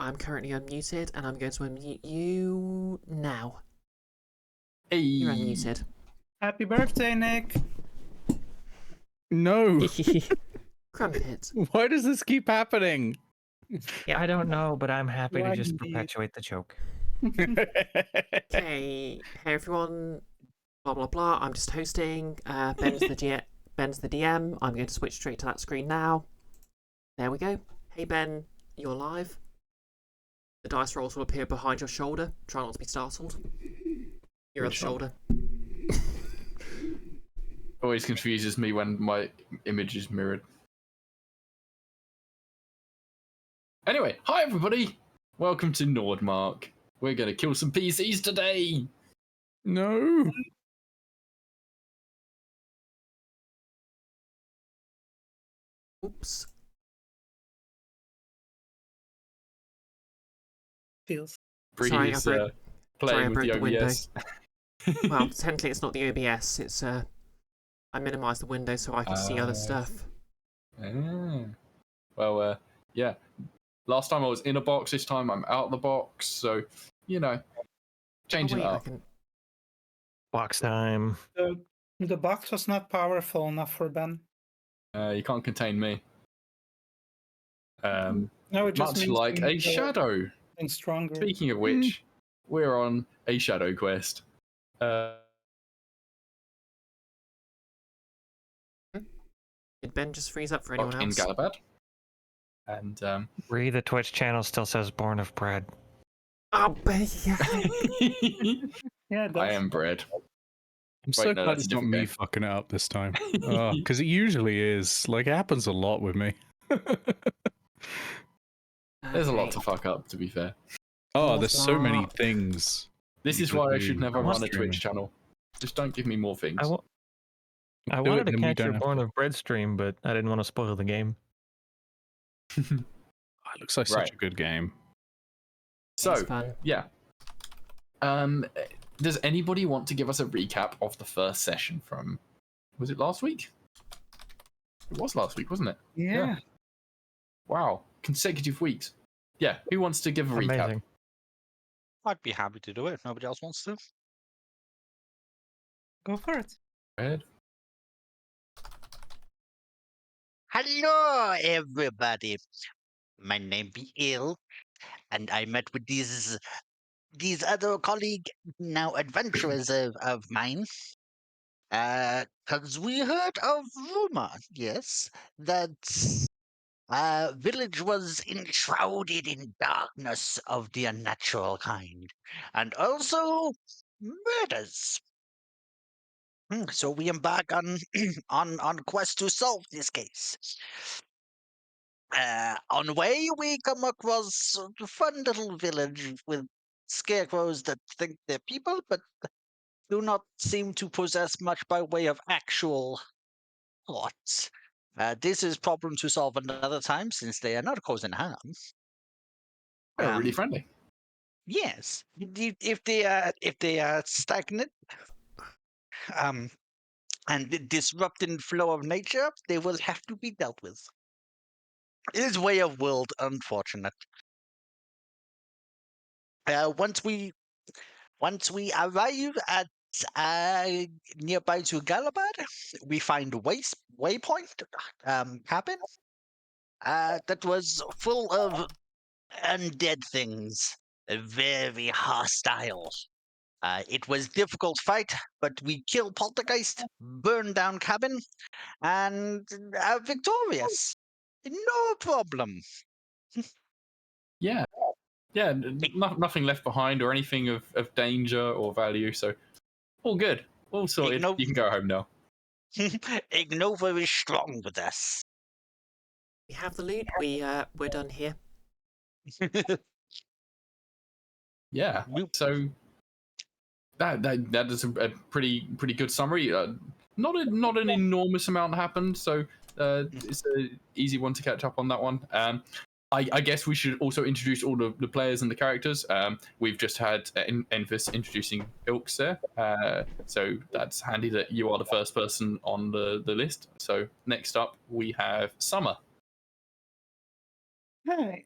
I'm currently unmuted, and I'm going to unmute you now. Hey. You're unmuted. Happy birthday, Nick. No. Crumpet. Why does this keep happening? Yeah, I don't know, but I'm happy to just Indeed. perpetuate the joke. Okay, hey everyone. Blah blah blah. I'm just hosting. Ben's the DM. I'm going to switch straight to that screen now. There we go. Hey Ben, you're live. The dice rolls will appear behind your shoulder. Try not to be startled. Your other shoulder. Always confuses me when my image is mirrored. Anyway, hi everybody! Welcome to Nordmark. We're gonna kill some PCs today! No. Oops. Feels. Previous playing with the OBS. Well, technically it's not the OBS. It's I minimised the window so I can see other stuff. Well, yeah. Last time I was in a box, this time I'm out of the box, so, you know, changing it up. Box time. The box was not powerful enough for Ben. You can't contain me. No, it just Much means like you a need shadow. something stronger. Speaking of which, we're on a shadow quest. Did Ben just freeze up for anyone in else? Galabad. And Ree, the Twitch channel still says born of bread. Oh, yeah. Yeah, it does. I am bread. I'm so glad it's not me fucking it up this time. Because it usually is. Like, it happens a lot with me. There's a lot to fuck up, to be fair. Oh, there's so many things. This is why I should never run a Twitch channel. Just don't give me more things. I wanted to catch your Born of Bread stream, but I didn't want to spoil the game. It looks like such a good game. So, yeah. Does anybody want to give us a recap of the first session from... Was it last week? It was last week, wasn't it? Yeah. Wow. Consecutive weeks. Yeah, who wants to give a recap? I'd be happy to do it if nobody else wants to. Go for it. Go ahead. Hello, everybody. My name be Il, and I met with these other colleague, now adventurers of mine. Cause we heard of rumor, yes, that village was enshrouded in darkness of the unnatural kind, and also murders. So we embark on on quest to solve this case. On the way, we come across a fun little village with scarecrows that think they're people, but do not seem to possess much by way of actual thoughts. This is problem to solve another time, since they are not causing harm. They're really friendly. Yes, if they are stagnant, and disrupting flow of nature, they will have to be dealt with. It is way of world, unfortunate. Once we arrive at nearby to Galabad, we find a waypoint cabin that was full of undead things, very hostile. It was difficult fight, but we killed poltergeist, burned down cabin, and are victorious. No problem. Yeah. Yeah, nothing left behind or anything of danger or value, so all good. All sorted. You can go home now. Ignova is strong with us. We have the loot. We're done here. Yeah. So that is a pretty good summary. Not an enormous amount happened, so it's an easy one to catch up on that one. I guess we should also introduce all the players and the characters. We've just had Envis introducing Ilks there, so that's handy that you are the first person on the list. So next up we have Summer. Hi.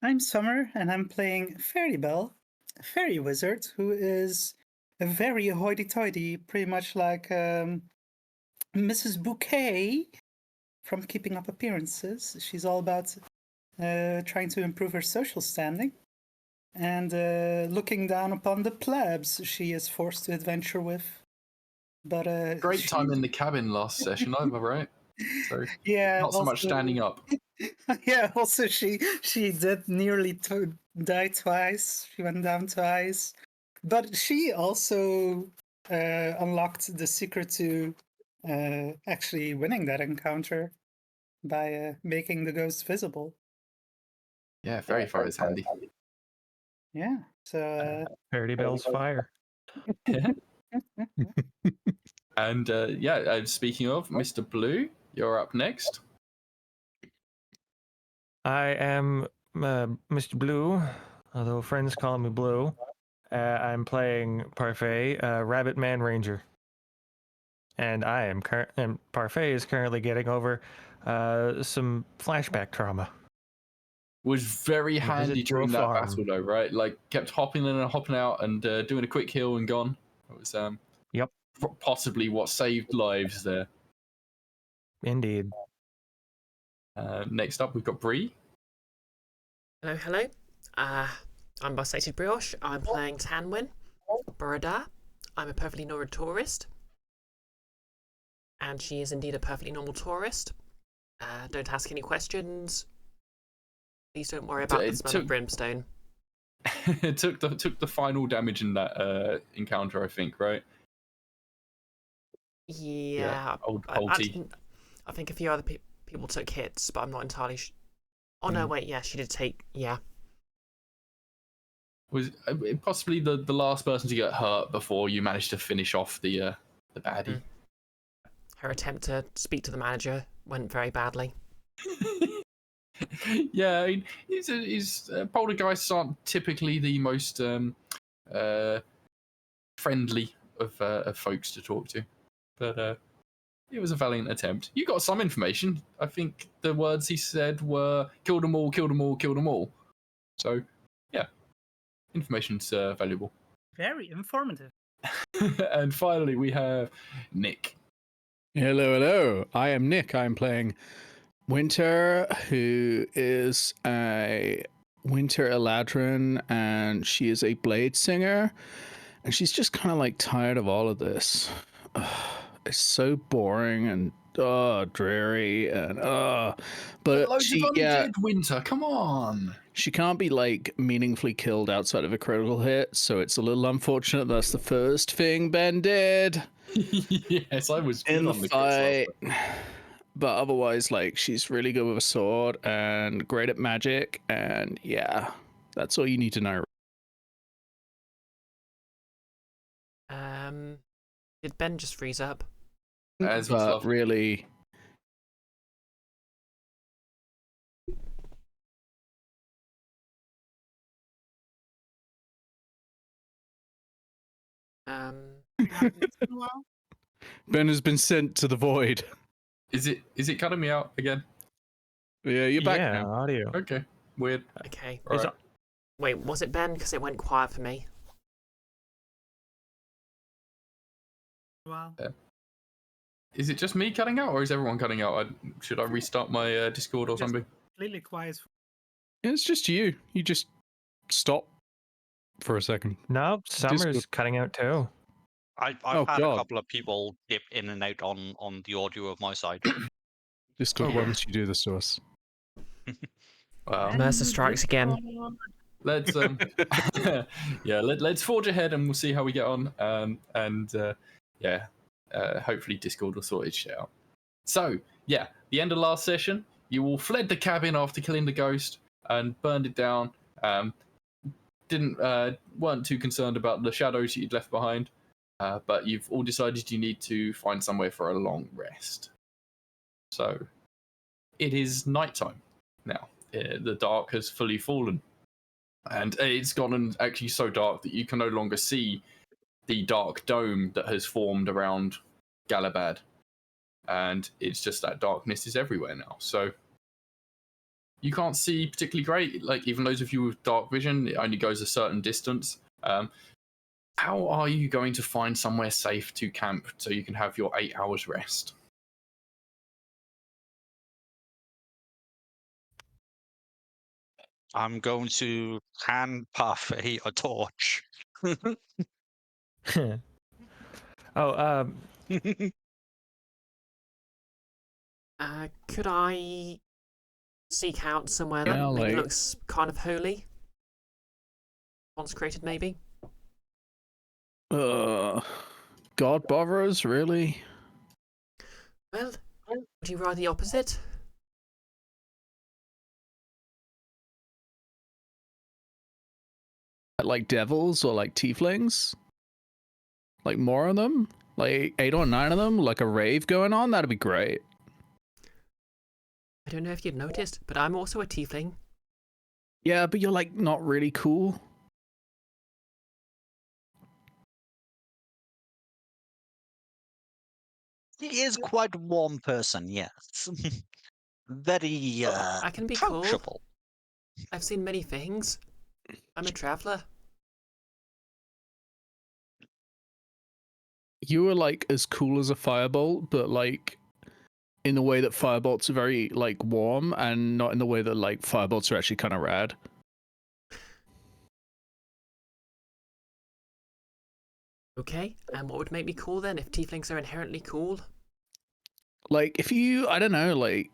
I'm Summer, and I'm playing Faerdibelle, a fairy wizard who is a very hoity-toity, pretty much like Mrs. Bouquet from Keeping Up Appearances. She's all about trying to improve her social standing and looking down upon the plebs she is forced to adventure with. But great time in the cabin last session over, right? So yeah, not so much standing up. Yeah, also she did nearly die twice. She went down twice, but she also unlocked the secret to actually winning that encounter by making the ghost visible. Yeah, fairy fire is handy. Yeah, so Faerdibelle's fire. And speaking of Mr. Blue, you're up next. I am Mr. Blue, although friends call me Blue. I'm playing Parfait, Rabbit Man Ranger. And and Parfait is currently getting over some flashback trauma. Was very handy during that farm. battle, though, right? Like, kept hopping in and hopping out and doing a quick heal and gone. It was Yep. Possibly what saved lives there. Indeed. Next up, we've got Bree. Hello, hello. I'm Barsated Brioche. I'm playing Tanwen, Burada. I'm a perfectly normal tourist. And she is indeed a perfectly normal tourist. Don't ask any questions. Please don't worry about the smell of brimstone. It took the final damage in that encounter, I think, right? Yeah. Old I think a few other people took hits, but I'm not entirely sure. Oh, no, wait, yeah, she did take, yeah. Was possibly the last person to get hurt before you managed to finish off the baddie. Her attempt to speak to the manager went very badly. Yeah, I mean, poltergeists aren't typically the most friendly of folks to talk to, but it was a valiant attempt. You got some information. I think the words he said were "kill them all, kill them all, kill them all." So, yeah, information's valuable. very informative. And finally, we have Nick. Hello, hello. I am Nick. I'm playing Winter, who is a Winter Aladrin, and she is a blade singer, and she's just kind of like tired of all of this. It's so boring and dreary and but she Winter, come on. She can't be like meaningfully killed outside of a critical hit, so it's a little unfortunate. That's the first thing Ben did. Yes, I was in the fight. But otherwise, like, she's really good with a sword and great at magic, and yeah, that's all you need to know. Did Ben just freeze up? But really, Ben has been sent to the void. Is it cutting me out again? Yeah, you're back yeah, now. Audio. Okay, weird. Okay. Right. Wait, was it Ben? Because it went quiet for me. Wow. Is it just me cutting out, or is everyone cutting out? Should I restart my Discord or something? Completely quiet. It's just you. You just stop for a second. No, Summer's cutting out too. I've had a couple of people dip in and out on the audio of my side. Discord, why must you do this to us? Wow. Mercer strikes again. Let's let's forge ahead and we'll see how we get on. Hopefully Discord will sort its shit out. So yeah, the end of last session, you all fled the cabin after killing the ghost and burned it down. Weren't too concerned about the shadows you'd left behind, but you've all decided you need to find somewhere for a long rest. So it is nighttime now. The dark has fully fallen. And it's gotten actually so dark that you can no longer see the dark dome that has formed around Galabad. And it's just that darkness is everywhere now. So you can't see particularly great. Like even those of you with dark vision, it only goes a certain distance. How are you going to find somewhere safe to camp so you can have your 8 hours rest? I'm going to hand Parfait a torch. Oh, Could I seek out somewhere that Yeah, maybe like- looks kind of holy? Consecrated, maybe? God botherers, really? Well, would you rather the opposite? Like devils or like tieflings? Like more of them? Like 8 or 9 of them? Like a rave going on? That'd be great. I don't know if you've noticed, but I'm also a tiefling. Yeah, but you're like not really cool. He is quite a warm person, yes. Very I can be cool. approachable. I've seen many things. I'm a traveller. You were like as cool as a firebolt, but like in the way that firebolts are very like warm and not in the way that like firebolts are actually kind of rad. Okay, and what would make me cool then if tieflings are inherently cool? Like if you, I don't know, like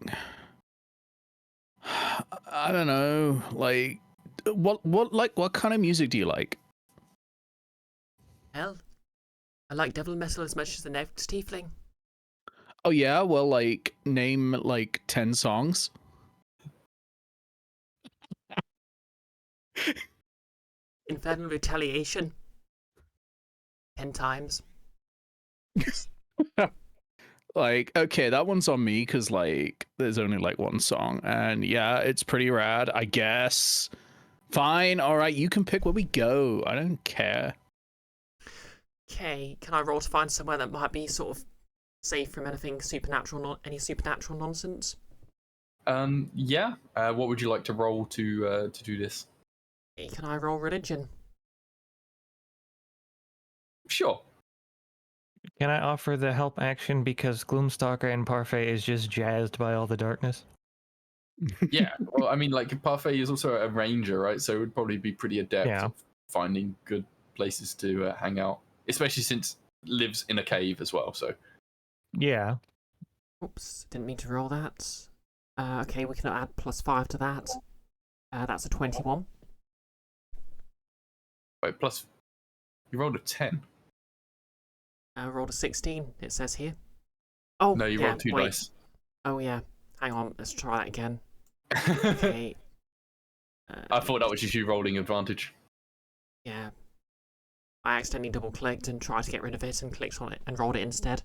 I don't know, like what kind of music do you like? Hell, I like devil metal as much as the next tiefling. Oh yeah, well like name like 10 songs. Infernal Retaliation. 10 times. Like, okay, that one's on me because like there's only like one song, and yeah, it's pretty rad, I guess. Fine, all right, you can pick where we go. I don't care. Okay, can I roll to find somewhere that might be sort of safe from anything supernatural, any supernatural nonsense? Yeah. What would you like to roll to do this? Okay, can I roll religion? Sure. can I offer the help action because Gloomstalker and Parfait is just jazzed by all the darkness? Yeah. Well, I mean, like Parfait is also a ranger, right? So it would probably be pretty adept Yeah. at finding good places to hang out, especially since lives in a cave as well. So Yeah. Oops, didn't mean to roll that. Okay, we can add +5 to that. That's a 21. wait, plus you rolled a 10. Rolled a 16, it says here. Oh, No, you yeah, rolled 2 wait. dice. Oh, yeah. Hang on, let's try that again. Okay. I thought that was just you rolling advantage. Yeah. I accidentally double clicked and tried to get rid of it and clicked on it and rolled it instead.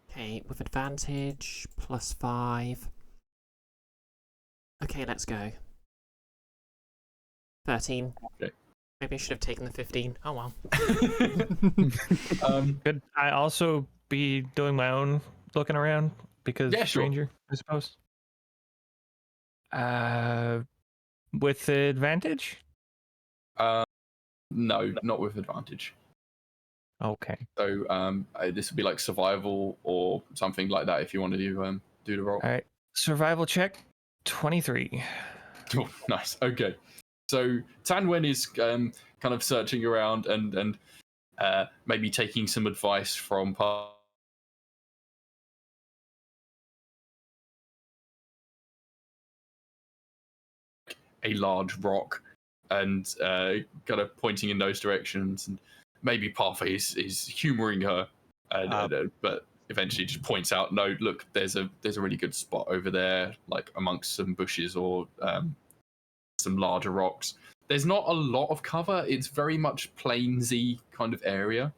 Okay, with advantage, +5. Okay, let's go. 13. Okay. Maybe I should have taken the 15. Oh well. Could I also be doing my own looking around because Yeah, sure. stranger, I suppose? With advantage? No, not with advantage. Okay. So this would be like survival or something like that if you want to do the roll. All right. Survival check, 23. Oh, nice. Okay. So Tanwen is kind of searching around and maybe taking some advice from a large rock and kind of pointing in those directions. And maybe Parfait is humoring her, but eventually just points out, no, look, there's a really good spot over there, like amongst some bushes or some larger rocks. There's not a lot of cover. It's very much plainsy kind of area.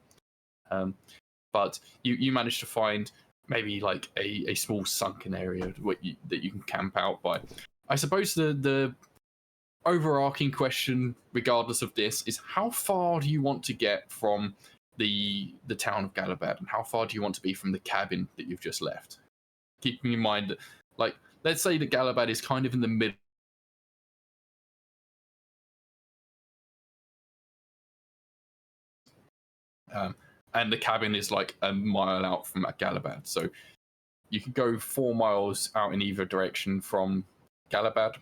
But you managed to find maybe like a small sunken area that you can camp out by. I suppose the overarching question, regardless of this, is how far do you want to get from the town of Galabad, and how far do you want to be from the cabin that you've just left? Keeping in mind that, like, let's say that Galabad is kind of in the middle and the cabin is like a mile out from Galabad. So you could go 4 miles out in either direction from Galabad. Do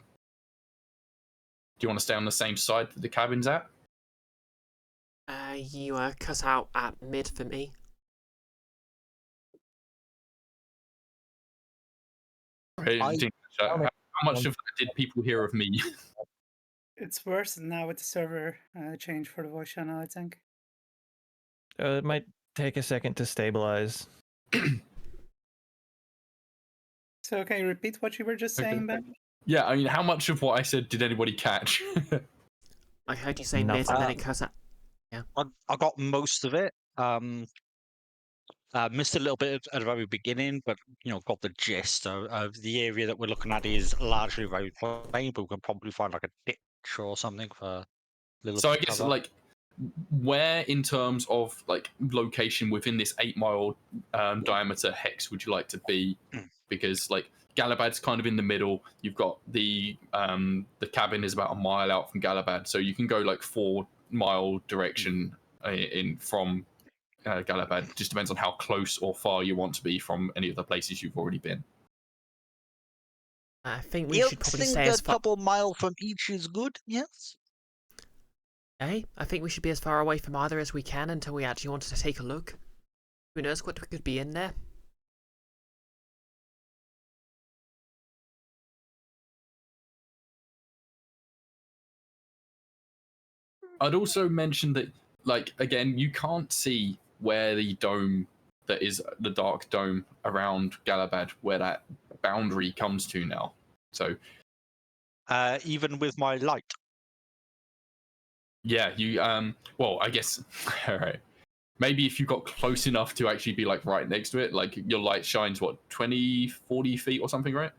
you want to stay on the same side that the cabin's at? You cut out at mid for me. How much of that did people hear of me? It's worse now with the server change for the voice channel, I think. It might take a second to stabilize. So can you repeat what you were just saying, Ben? Yeah, I mean, how much of what I said did anybody catch? I heard you say mid and then it cut out. Yeah. I got most of it. Missed a little bit at the very beginning, but got the gist of the area that we're looking at is largely very plain, but we can probably find like a ditch or something for a little So I bit guess cover. like where in terms of like location within this 8-mile diameter hex would you like to be? Because like Galabad's kind of in the middle. You've got the cabin is about a mile out from Galabad, so you can go like 4-mile direction in from Galabad. Just depends on how close or far you want to be from any of the places you've already been. I think we should probably stay as a far. couple mile from each is good. Yes. I think we should be as far away from either as we can until we actually wanted to take a look. Who knows what could be in there? I'd also mention that, like, again, you can't see where the dome that is the dark dome around Galabad, where that boundary comes to now. So, even with my light. yeah, you well, I guess all right. Maybe if you got close enough to actually be like right next to it, like your light shines what 20, 40 feet or something, right?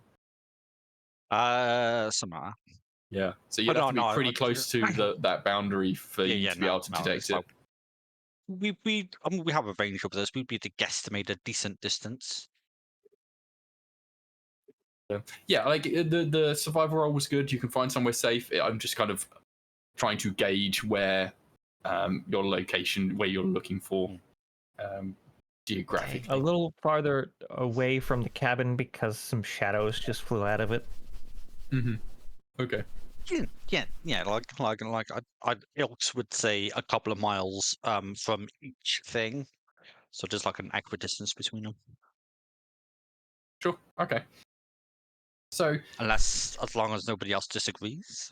Somewhere. Yeah. So you'd have to be pretty close to that boundary for you to be able to detect it. Like, we have a range over this. We'd be to guesstimate a decent distance. Yeah, like the survival roll was good. You can find somewhere safe. I'm just kind of trying to gauge where your location, where you're looking for geographically. A little farther away from the cabin because some shadows just flew out of it. Mm-hmm. Okay. Yeah. Like I Ilks would say a couple of miles from each thing, so there's like an equidistance between them. Sure. Okay. So, as long as nobody else disagrees.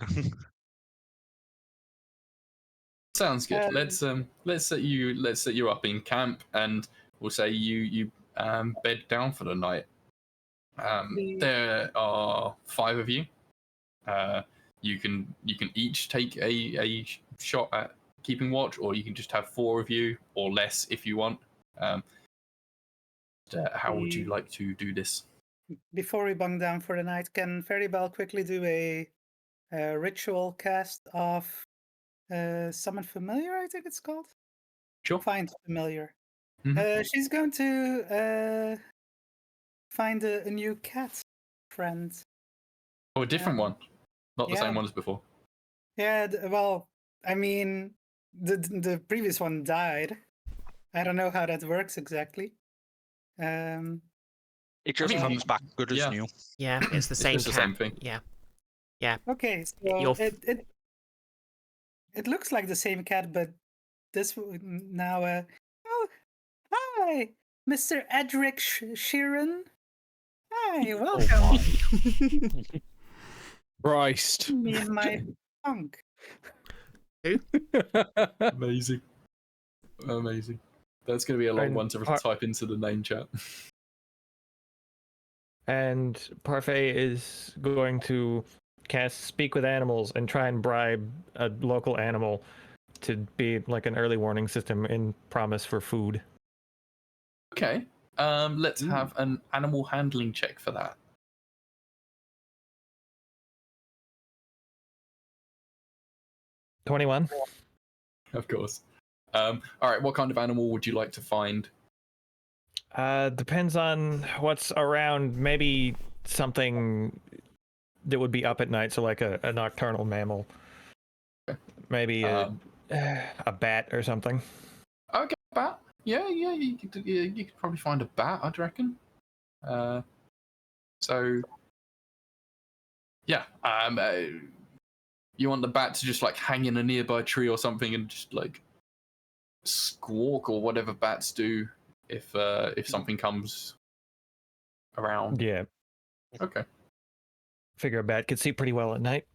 Sounds good. Let's set you up in camp, and we'll say you bed down for the night. There are 5 of you. You can each take a shot at keeping watch, or you can just have 4 of you, or less if you want. How would you like to do this? Before we bunk down for the night, can Faerdibelle quickly do a ritual cast of Summon Familiar, I think it's called? Sure. Find Familiar. Mm-hmm. She's going to find a new cat friend. Oh, a different one. Not the same one as before. Yeah, well, I mean, the previous one died. I don't know how that works exactly. It just comes back good as new. Yeah, it's the same It's the cat. same thing. Yeah. Okay, so it looks like the same cat, but this now. Oh, hi, Mr. Edric Sheeran. Hi, welcome. Christ. Me and my punk. Amazing. That's going to be a long one to type into the name chat. And Parfait is going to cast Speak with Animals and try and bribe a local animal to be like an early warning system in promise for food. Okay. Let's have an animal handling check for that. $21. Of course. All right. What kind of animal would you like to find? Depends on what's around. Maybe something that would be up at night, so like a nocturnal mammal. Maybe a bat or something. Okay. bat. Yeah, you could probably find a bat, I'd reckon. So, yeah, you want the bat to just like hang in a nearby tree or something and just like squawk or whatever bats do if something comes around. Yeah. Okay. Figure a bat could see pretty well at night.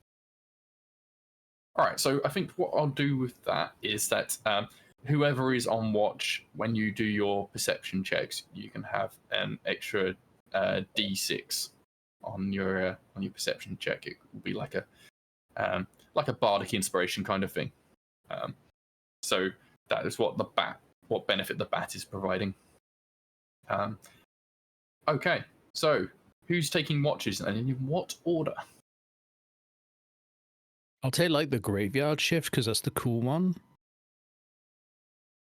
All right. So I think what I'll do with that is that whoever is on watch when you do your perception checks, you can have an extra D6 on your perception check. It will be like a bardic inspiration kind of thing. So that is what benefit the bat is providing. Okay, so who's taking watches and in what order? I'll take like the graveyard shift because that's the cool one.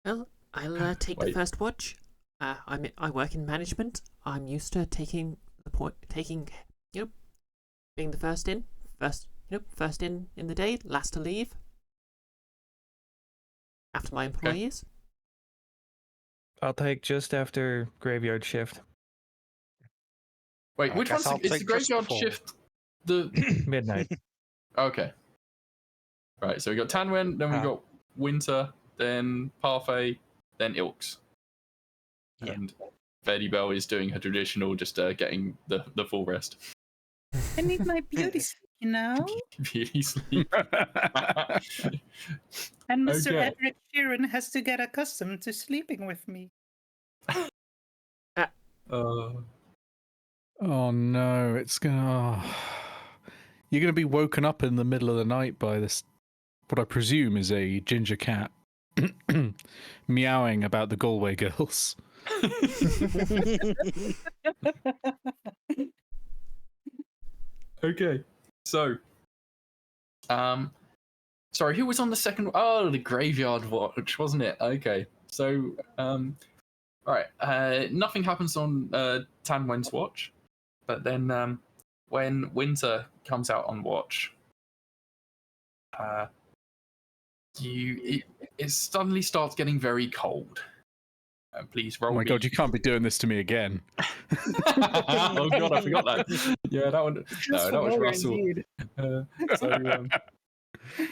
Well, I'll take the first watch. I work in management. I'm used to taking being the first in the day, last to leave. After my employees. I'll take just after graveyard shift. Wait, which one's is the graveyard shift? The midnight. Okay. Right, so we got Tanwen, then we got Winter, then Parfait, then Ilks. Yeah. And Faerdibelle is doing her traditional, just getting the full rest. I need my beauty sleep, you know? Beauty sleep. And Mr. Okay. Edric Sheeran has to get accustomed to sleeping with me. Oh no, you're gonna be woken up in the middle of the night by this, what I presume is a ginger cat meowing about the Galway girls. Okay, so, sorry, who was on the second? Oh, the graveyard watch, wasn't it? Okay, so, all right, nothing happens on Tanwen's watch, but then when Winter comes out on watch, it suddenly starts getting very cold. Please roll. Oh my god, you can't be doing this to me again. Oh god, I forgot that. Yeah, that one. No, that was Russell.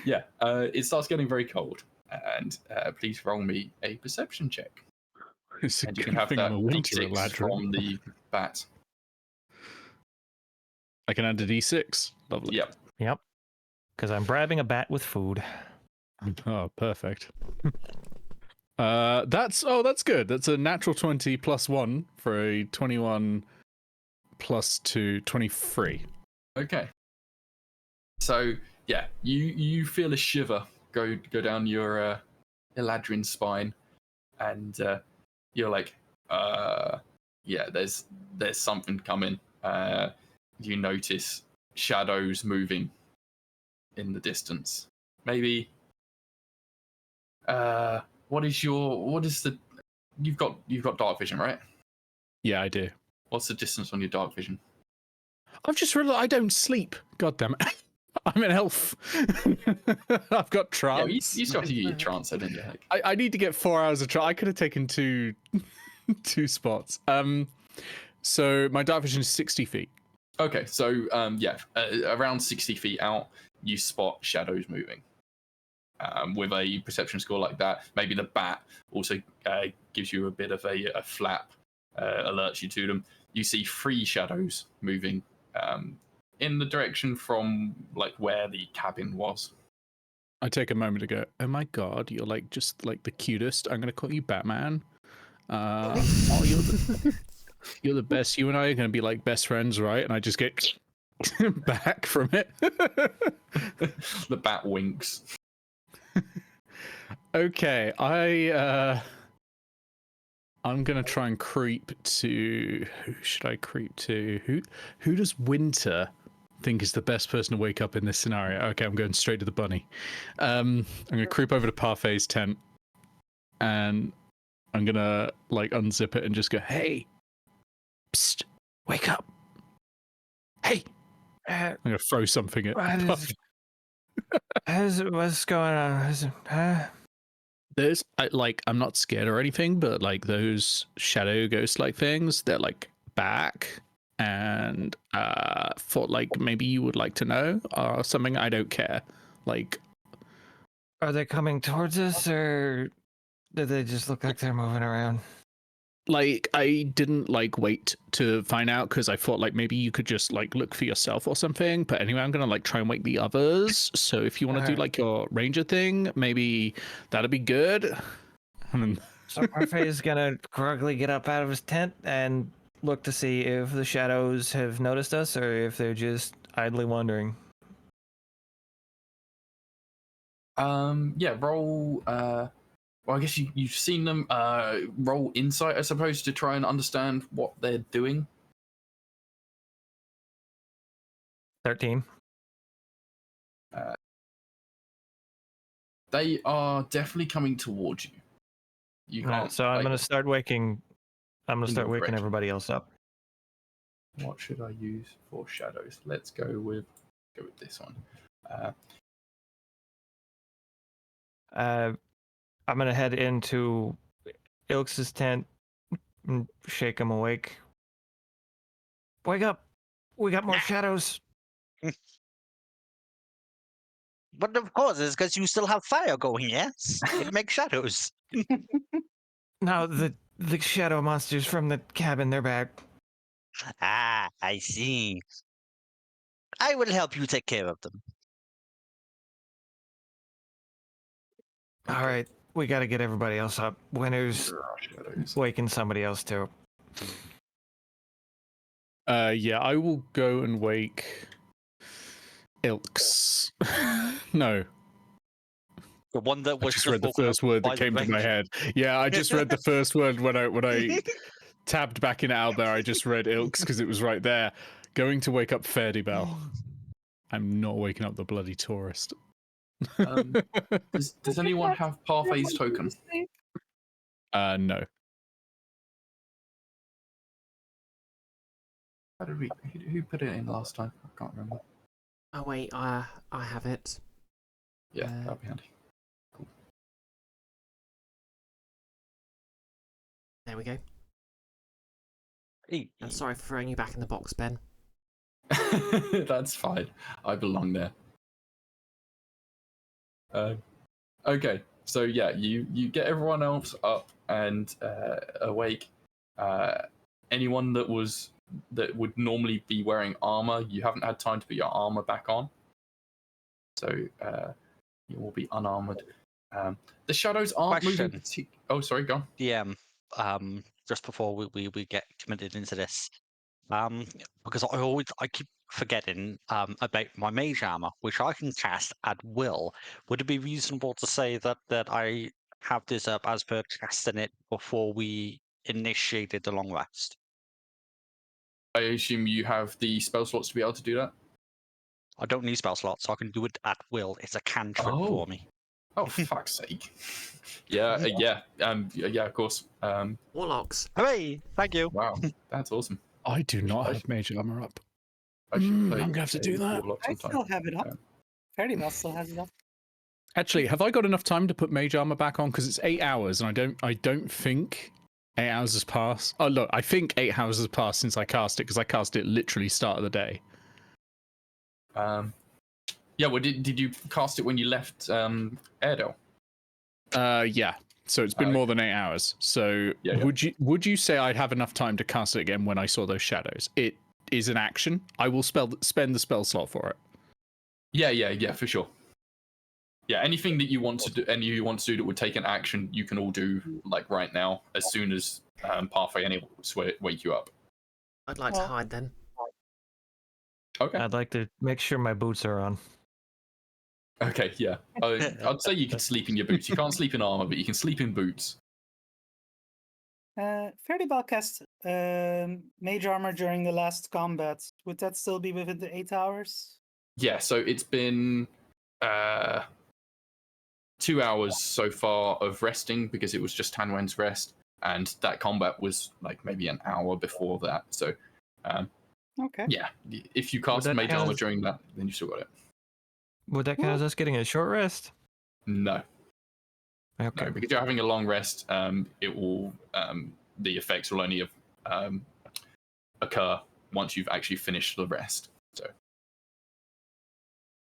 Yeah, it starts getting very cold, and please roll me a perception check. It's a And you good can have thing that I'm a winter D6 Aladrin. from the bat. I can add a D6. Lovely. Yep. Because I'm bribing a bat with food. Oh, perfect. That's good. That's a natural 20 plus 1 for a 21 plus 2, 23. Okay. So yeah, you feel a shiver go down your Aladrin spine, and you're like, yeah, there's something coming. You notice shadows moving in the distance. Maybe. You've got dark vision, right? Yeah, I do. What's the distance on your dark vision? I've just realized I don't sleep. God damn it. I'm an elf. I've got trance. Yeah, you still have to get your trance, don't you? I need to get 4 hours of trance. I could have taken two spots. So my dark vision is 60 feet. Okay, so around 60 feet out, you spot shadows moving. With a perception score like that, maybe the bat also gives you a bit of a flap, alerts you to them. You see 3 shadows moving in the direction from like where the cabin was. I take a moment to go, oh my god, you're like just like the cutest. I'm gonna call you Batman. Oh, you're the best. You and I are gonna be like best friends, right? And I just get back from it. The bat winks. Okay, I'm gonna try and creep to. Who should I creep to? Who does Winter think is the best person to wake up in this scenario? Okay, I'm going straight to the bunny. I'm gonna creep over to Parfait's tent, and I'm gonna like unzip it and just go, "Hey, psst, wake up! Hey!" I'm gonna throw something at Parfait. What's going on? There's I'm not scared or anything, but like those shadow ghost like things, they're like back, and thought like maybe you would like to know or something. I don't care. Like, Are they coming towards us, or do they just look like they're moving around? like I didn't like wait to find out because I thought like maybe you could just like look for yourself or something. But anyway, I'm gonna like try and wake the others. So if you want to do Alright. like your ranger thing, maybe that'd be good. I mean, So Parfait is gonna groggily get up out of his tent and look to see if the shadows have noticed us or if they're just idly wandering. Yeah, roll. Well, I guess you've seen them. Roll insight, I suppose, to try and understand what they're doing. 13. They are definitely coming towards you. You can't. So I'm like, gonna start waking. I'm gonna in start your waking direction. everybody else up. What should I use for shadows? Let's go with this one. I'm gonna head into Ilks's tent and shake him awake. Wake up! We got more shadows. But of course, it's because you still have fire going, yes? It makes shadows. Now the shadow monsters from the cabin, they're back. Ah, I see. I will help you take care of them. All right, we got to get everybody else up. Winter's There are shadows. waking somebody else too. yeah, I will go and wake Ilks. No, The one that I was just read the woken up first word by that the came to my ranger. head. Yeah, I just read the first word when I tabbed back in out there. I just read Ilks because it was right there. Going to wake up Faerdibelle. I'm not waking up the bloody tourist. Does anyone have Parfait's token? No. How did who put it in last time? I can't remember. Oh wait, I have it. Yeah, that'd be handy. Cool. There we go. Hey, I'm sorry for throwing you back in the box, Ben. That's fine. I belong there. Okay, so yeah, you get everyone else up and awake. Anyone that would normally be wearing armor, you haven't had time to put your armor back on, so you will be unarmored. The shadows aren't moving. Oh, sorry, go on. DM, just before we get committed into this, because I keep forgetting about my mage armor, which I can cast at will. Would it be reasonable to say that I have this up as per casting it before we initiated the long rest? I assume you have the spell slots to be able to do that. I don't need spell slots, so I can do it at will. It's a cantrip for me. Oh, fuck's sake. Yeah, yeah, of course. Warlocks. Hooray! Thank you. Wow, that's awesome. I do not have mage armor up. I should play I'm gonna have to do a that. Warlock I sometime. still have it up. Faerdibelle still has it up. Actually, have I got enough time to put mage armor back on? Because it's 8 hours, and I don't think 8 hours has passed. Oh look, I think 8 hours has passed since I cast it because I cast it literally start of the day. Yeah. Well, did you cast it when you left Airdale? Yeah. So it's been more than 8 hours. So Yeah. would you say I'd have enough time to cast it again when I saw those shadows? It is an action. I will spend the spell slot for it. Yeah, for sure. Yeah, anything that you want to do, that would take an action, you can all do like right now, as soon as Parfait and it will wake you up. I'd like to hide then. Okay. I'd like to make sure my boots are on. Okay, yeah. I'd say you could sleep in your boots. You can't sleep in armor, but you can sleep in boots. Faerdibelle cast mage armor during the last combat. Would that still be within the 8 hours? Yeah, so it's been 2 hours so far of resting because it was just Tanwen's rest, and that combat was like maybe an hour before that. So, Okay. yeah, if you cast mage armor during that, then you still got it. Would that count as us getting a short rest? No. Okay. No, because you're having a long rest. It will the effects will only occur once you've actually finished the rest. So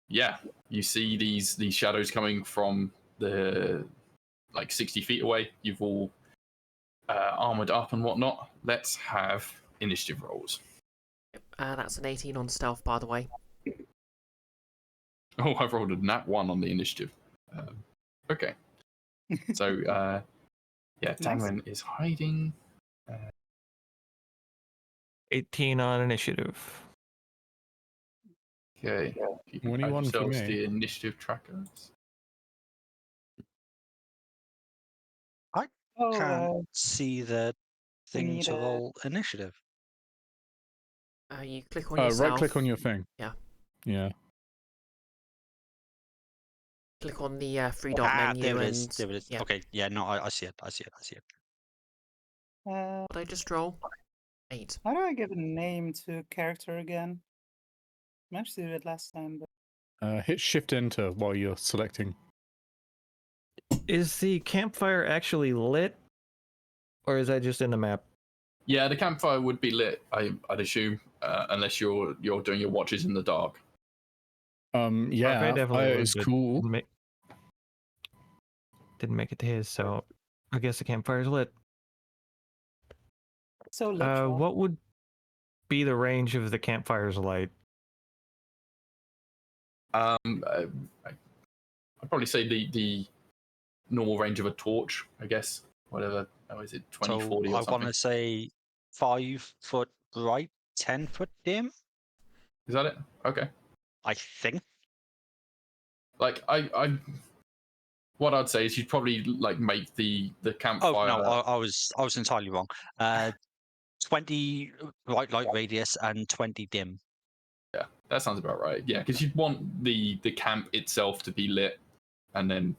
yeah, you see these shadows coming from the 60 feet away. You've all armored up and whatnot. Let's have initiative rolls. That's an 18 on stealth, by the way. Oh, I've rolled a nat 1 on the initiative. Okay. So, yeah, Tanwen is hiding. 18 on initiative. Okay. You can add 21 for yourselves me. the initiative trackers. Can't see the thing need to a- roll initiative. You click on yourself. Right click on your thing. Yeah. Yeah. Click on the three dot menu there it and is. There it is. yeah. Okay, yeah, no, I see it. I see it. I see it. Uh, What did I just roll? 8. how do I give a name to a character again? I managed to do it last time, but Hit Shift Enter while you're selecting. Is the campfire actually lit? Or is that just in the map? Yeah, the campfire would be lit, I'd assume, unless you're doing your watches in the dark. Yeah, Parfait definitely fire would, is but cool. Didn't make it to his, so I guess the campfire's lit. so literal. What would be the range of the campfire's light? I'd probably say the normal range of a torch, I guess. Whatever. Oh, is it 20, So 40 or I want something? to say 5 foot bright, 10 foot dim. Is that it? Okay. I think. Like I what I'd say is you'd probably make the campfire. Oh no, I was entirely wrong. 20 bright light radius and 20 dim. Yeah, that sounds about right. Yeah, because you'd want the camp itself to be lit, and then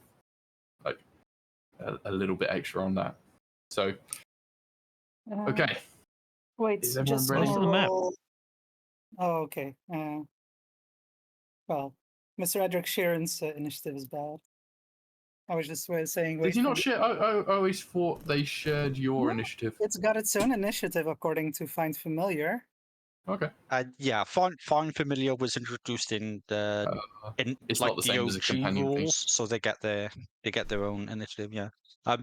a little bit extra on that. So okay, Wait, is everyone just ready? Close to the map. Oh, okay. Well, Mr. Edric Sheeran's initiative is bad. I was just saying. Did Wait you for not share? I always thought they shared your No. initiative. It's got its own initiative according to Find Familiar. Okay. Yeah, Find Familiar was introduced in the It's not the same as a OG companion thing. rules, so they get their own initiative. Yeah,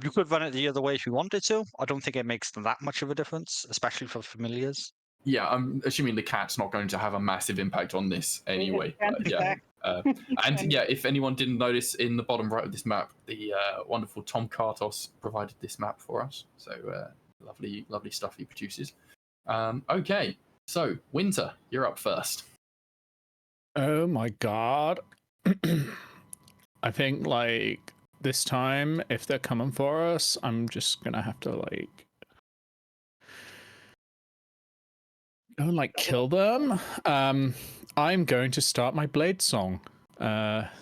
you could run it the other way if you wanted to. I don't think it makes that much of a difference, especially for familiars. Yeah, I'm assuming the cat's not going to have a massive impact on this anyway. can't But yeah. And And- yeah, if anyone didn't notice, in the bottom right of this map, the wonderful Tom Kartos provided this map for us. So lovely stuff he produces. Okay, so Winter, you're up first. Oh my god. I think this time, if they're coming for us, I'm just gonna have to go and kill them. I'm going to start my blade song.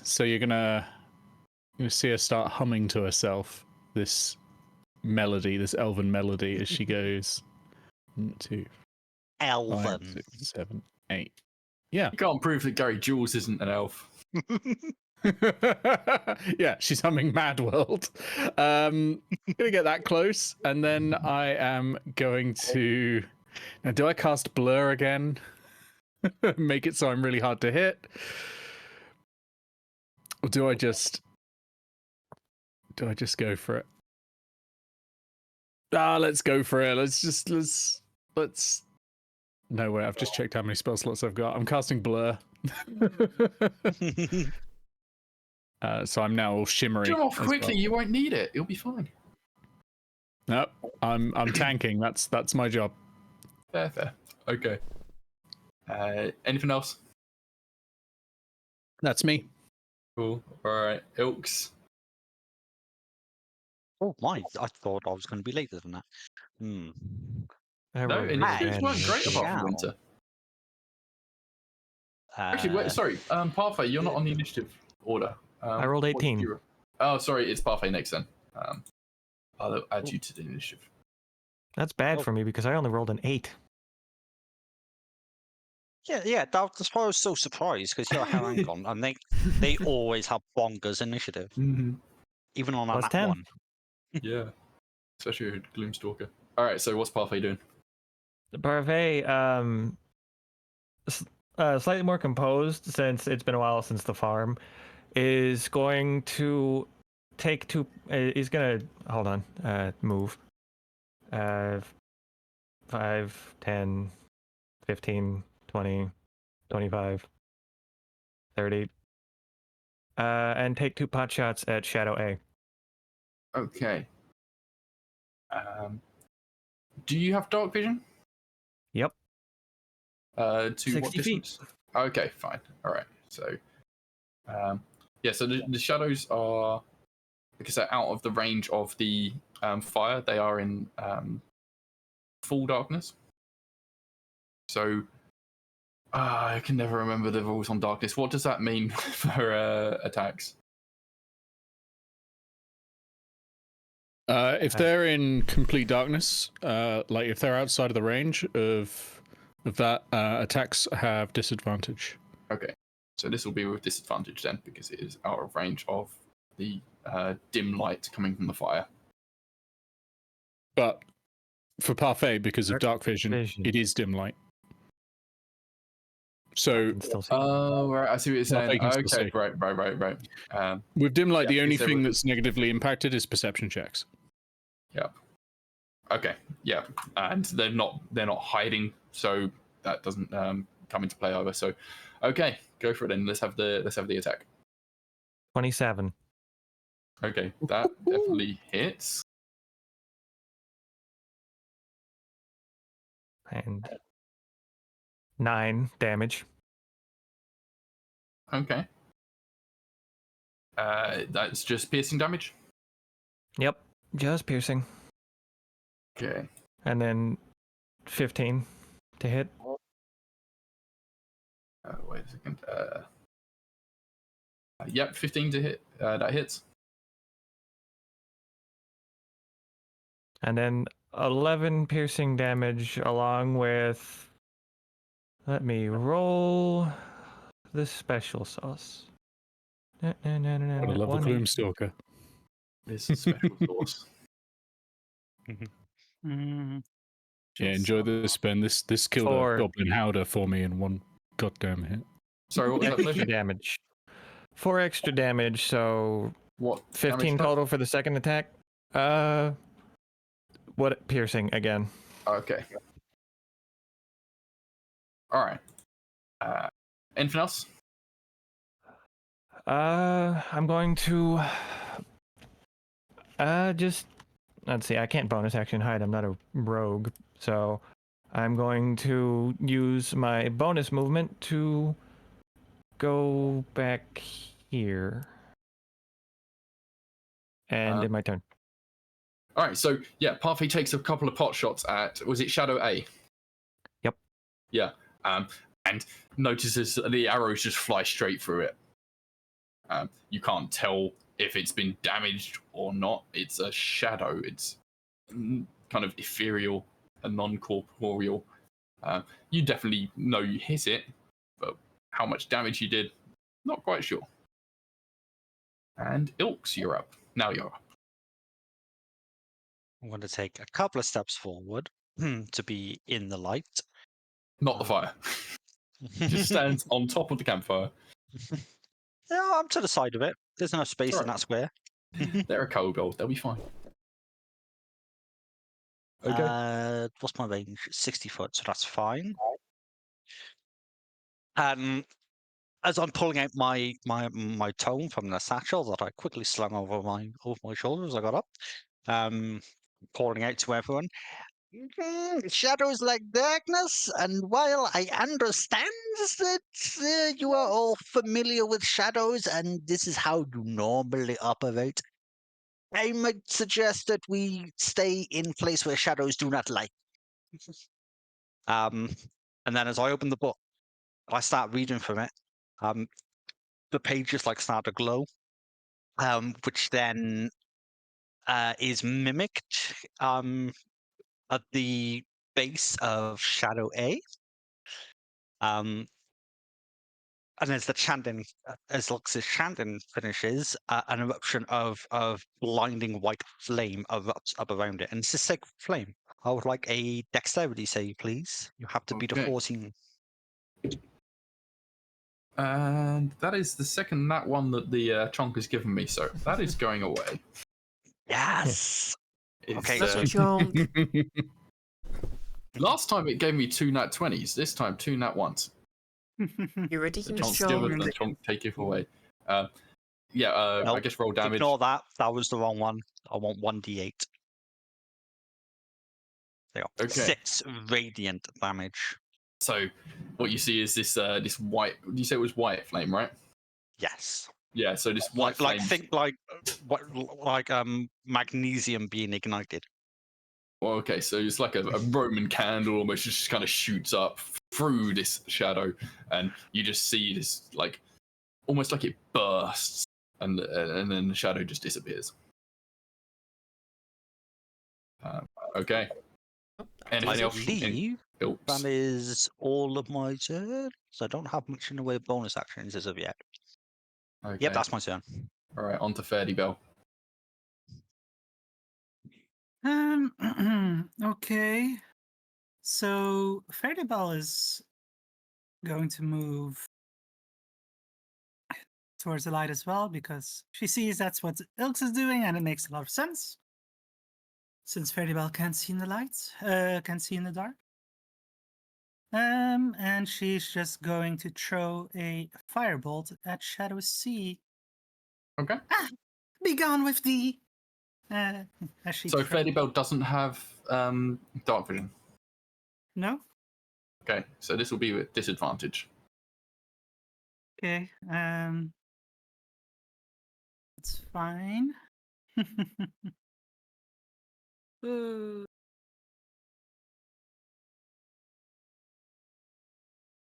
So you're gonna see her start humming to herself this melody, this elven melody, as she goes 1, 2, 5, Elven. 6, 7, 8. Yeah. You can't prove that Gary Jules isn't an elf. Yeah, she's humming Mad World. Gonna get that close, and then I am going to. Now, do I cast Blur again? Make it so I'm really hard to hit, or do I just go for it? Let's go for it. Let's. No way. I've just checked how many spell slots I've got. I'm casting Blur. So I'm now all shimmery. Jump off as quickly, well. you won't need it. It'll be fine. Nope. I'm tanking. That's my job. Fair. Okay. Anything else? That's me. Cool. All right. Ilks. Oh my! I thought I was going to be later than that. I No, rolled initiatives an weren't great apart from shall. Winter. Actually, wait, sorry. Parfait, you're not on the initiative order. I rolled what did 18. you Oh, sorry, it's Parfait next then. I'll add you to the initiative. That's bad for me because I only rolled an 8. Yeah. That's why I was so surprised because you're herangon, and they always have bonkers initiative. Mm-hmm. even on a Plus nat 10. 1. Yeah. Especially a Gloomstalker. Alright, so what's Parfait doing? The Parfait, slightly more composed since it's been a while since the farm, is going to take two. He's gonna hold on. Move. 5, 10, 15, 20, 25, 30. And take 2 pot shots at Shadow A. Okay. Do you have dark vision? Yep. To what 60 feet. distance? Okay, fine. All right. So, yeah. So the shadows are, because they're out of the range of the fire. They are in full darkness. So, I can never remember the rules on darkness. What does that mean for attacks? If they're in complete darkness, like if they're outside of the range of that, attacks have disadvantage. Okay. So this will be with disadvantage then, because it is out of range of the dim light coming from the fire. But for Parfait, because of dark vision, vision. it is dim light. I So can still see. Oh, right. I see what you're saying. Parfait can still Okay, see. right. With dim light, Yeah, the only because they thing were- that's negatively impacted is perception checks. Yep. Okay. Yeah, and they're not hiding, so that doesn't come into play either. So, okay, go for it then. Let's have the attack. 27. Okay, that definitely hits. And 9 damage. Okay. That's just piercing damage. Yep. Just piercing. Okay. And then 15 to hit. Wait a second. Yep, 15 to hit. That hits. And then 11 piercing damage along with. Let me roll the special sauce. I love a Gloomstalker. This is special sauce. Mm. Yeah, enjoy this, Ben. This killed Four. a goblin howder for me in one goddamn hit. Sorry, what was that? Extra Pleasure? damage. 4 extra damage, so What? 15 damage total for the second attack. What piercing again? Okay. All right. Anything else? I'm going to just let's see. I can't bonus action hide. I'm not a rogue, so I'm going to use my bonus movement to go back here. And in my turn. All right. So yeah, Parfait takes a couple of pot shots at. Was it Shadow A? Yep. Yeah. And notices that the arrows just fly straight through it. You can't tell if it's been damaged or not. It's a shadow. It's kind of ethereal and non-corporeal. You definitely know you hit it, but how much damage you did, not quite sure. And Ilks, you're up. Now you're up. I'm going to take a couple of steps forward to be in the light. Not the fire. Just stands on top of the campfire. Yeah, I'm to the side of it. There's enough space in Alright. that square. They're a kobold. They'll be fine. Okay. What's my range? 60 foot, so that's fine. As I'm pulling out my tome from the satchel that I quickly slung over my shoulder as I got up, calling out to everyone. Shadows like darkness, and while I understand that you are all familiar with shadows and this is how you normally operate, I might suggest that we stay in place where shadows do not like. And then as I open the book, I start reading from it. The pages like start to glow, which then is mimicked at the base of Shadow A. and as the chanting, as Lux's chanting finishes, an eruption of blinding white flame erupts up around it, and it's a sacred flame. I would like a dexterity save, please. You have to beat a Okay. 14. And that is the second nat one that the chonk has given me, so that is going away. Yes. It's, Okay, That's so- a chunk. last time it gave me 2 nat 20s. This time 2 nat 1s. You The ridiculous chonk give it, chunk. the chonk take it away. I Nope. guess roll damage. Ignore that. That was the wrong one. I want 1d8. There you go. Okay. 6 radiant damage. So what you see is this this white. You say it was white flame, right? Yes. Yeah. So this white Like flame. think like magnesium being ignited. Well, okay, so it's like a Roman candle almost just kind of shoots up through this shadow, and you just see this like almost like it bursts, and then the shadow just disappears. Okay. Anything I else? believe Oops. that is all of my turn. So I don't have much in the way of bonus actions as of yet. Okay. Yep, that's my turn. All right. On to Faerdibelle. Okay. So Faerdibelle is going to move towards the light as well because she sees that's what Ilks is doing, and it makes a lot of sense. Since Faerdibelle can't see in the light, can't see in the dark. And she's just going to throw a firebolt at Shadow Sea. Okay. Be gone with thee. As she So throws- Faerdibelle doesn't have dark vision. No. Okay. So this will be with disadvantage. Okay. That's fine. Uh,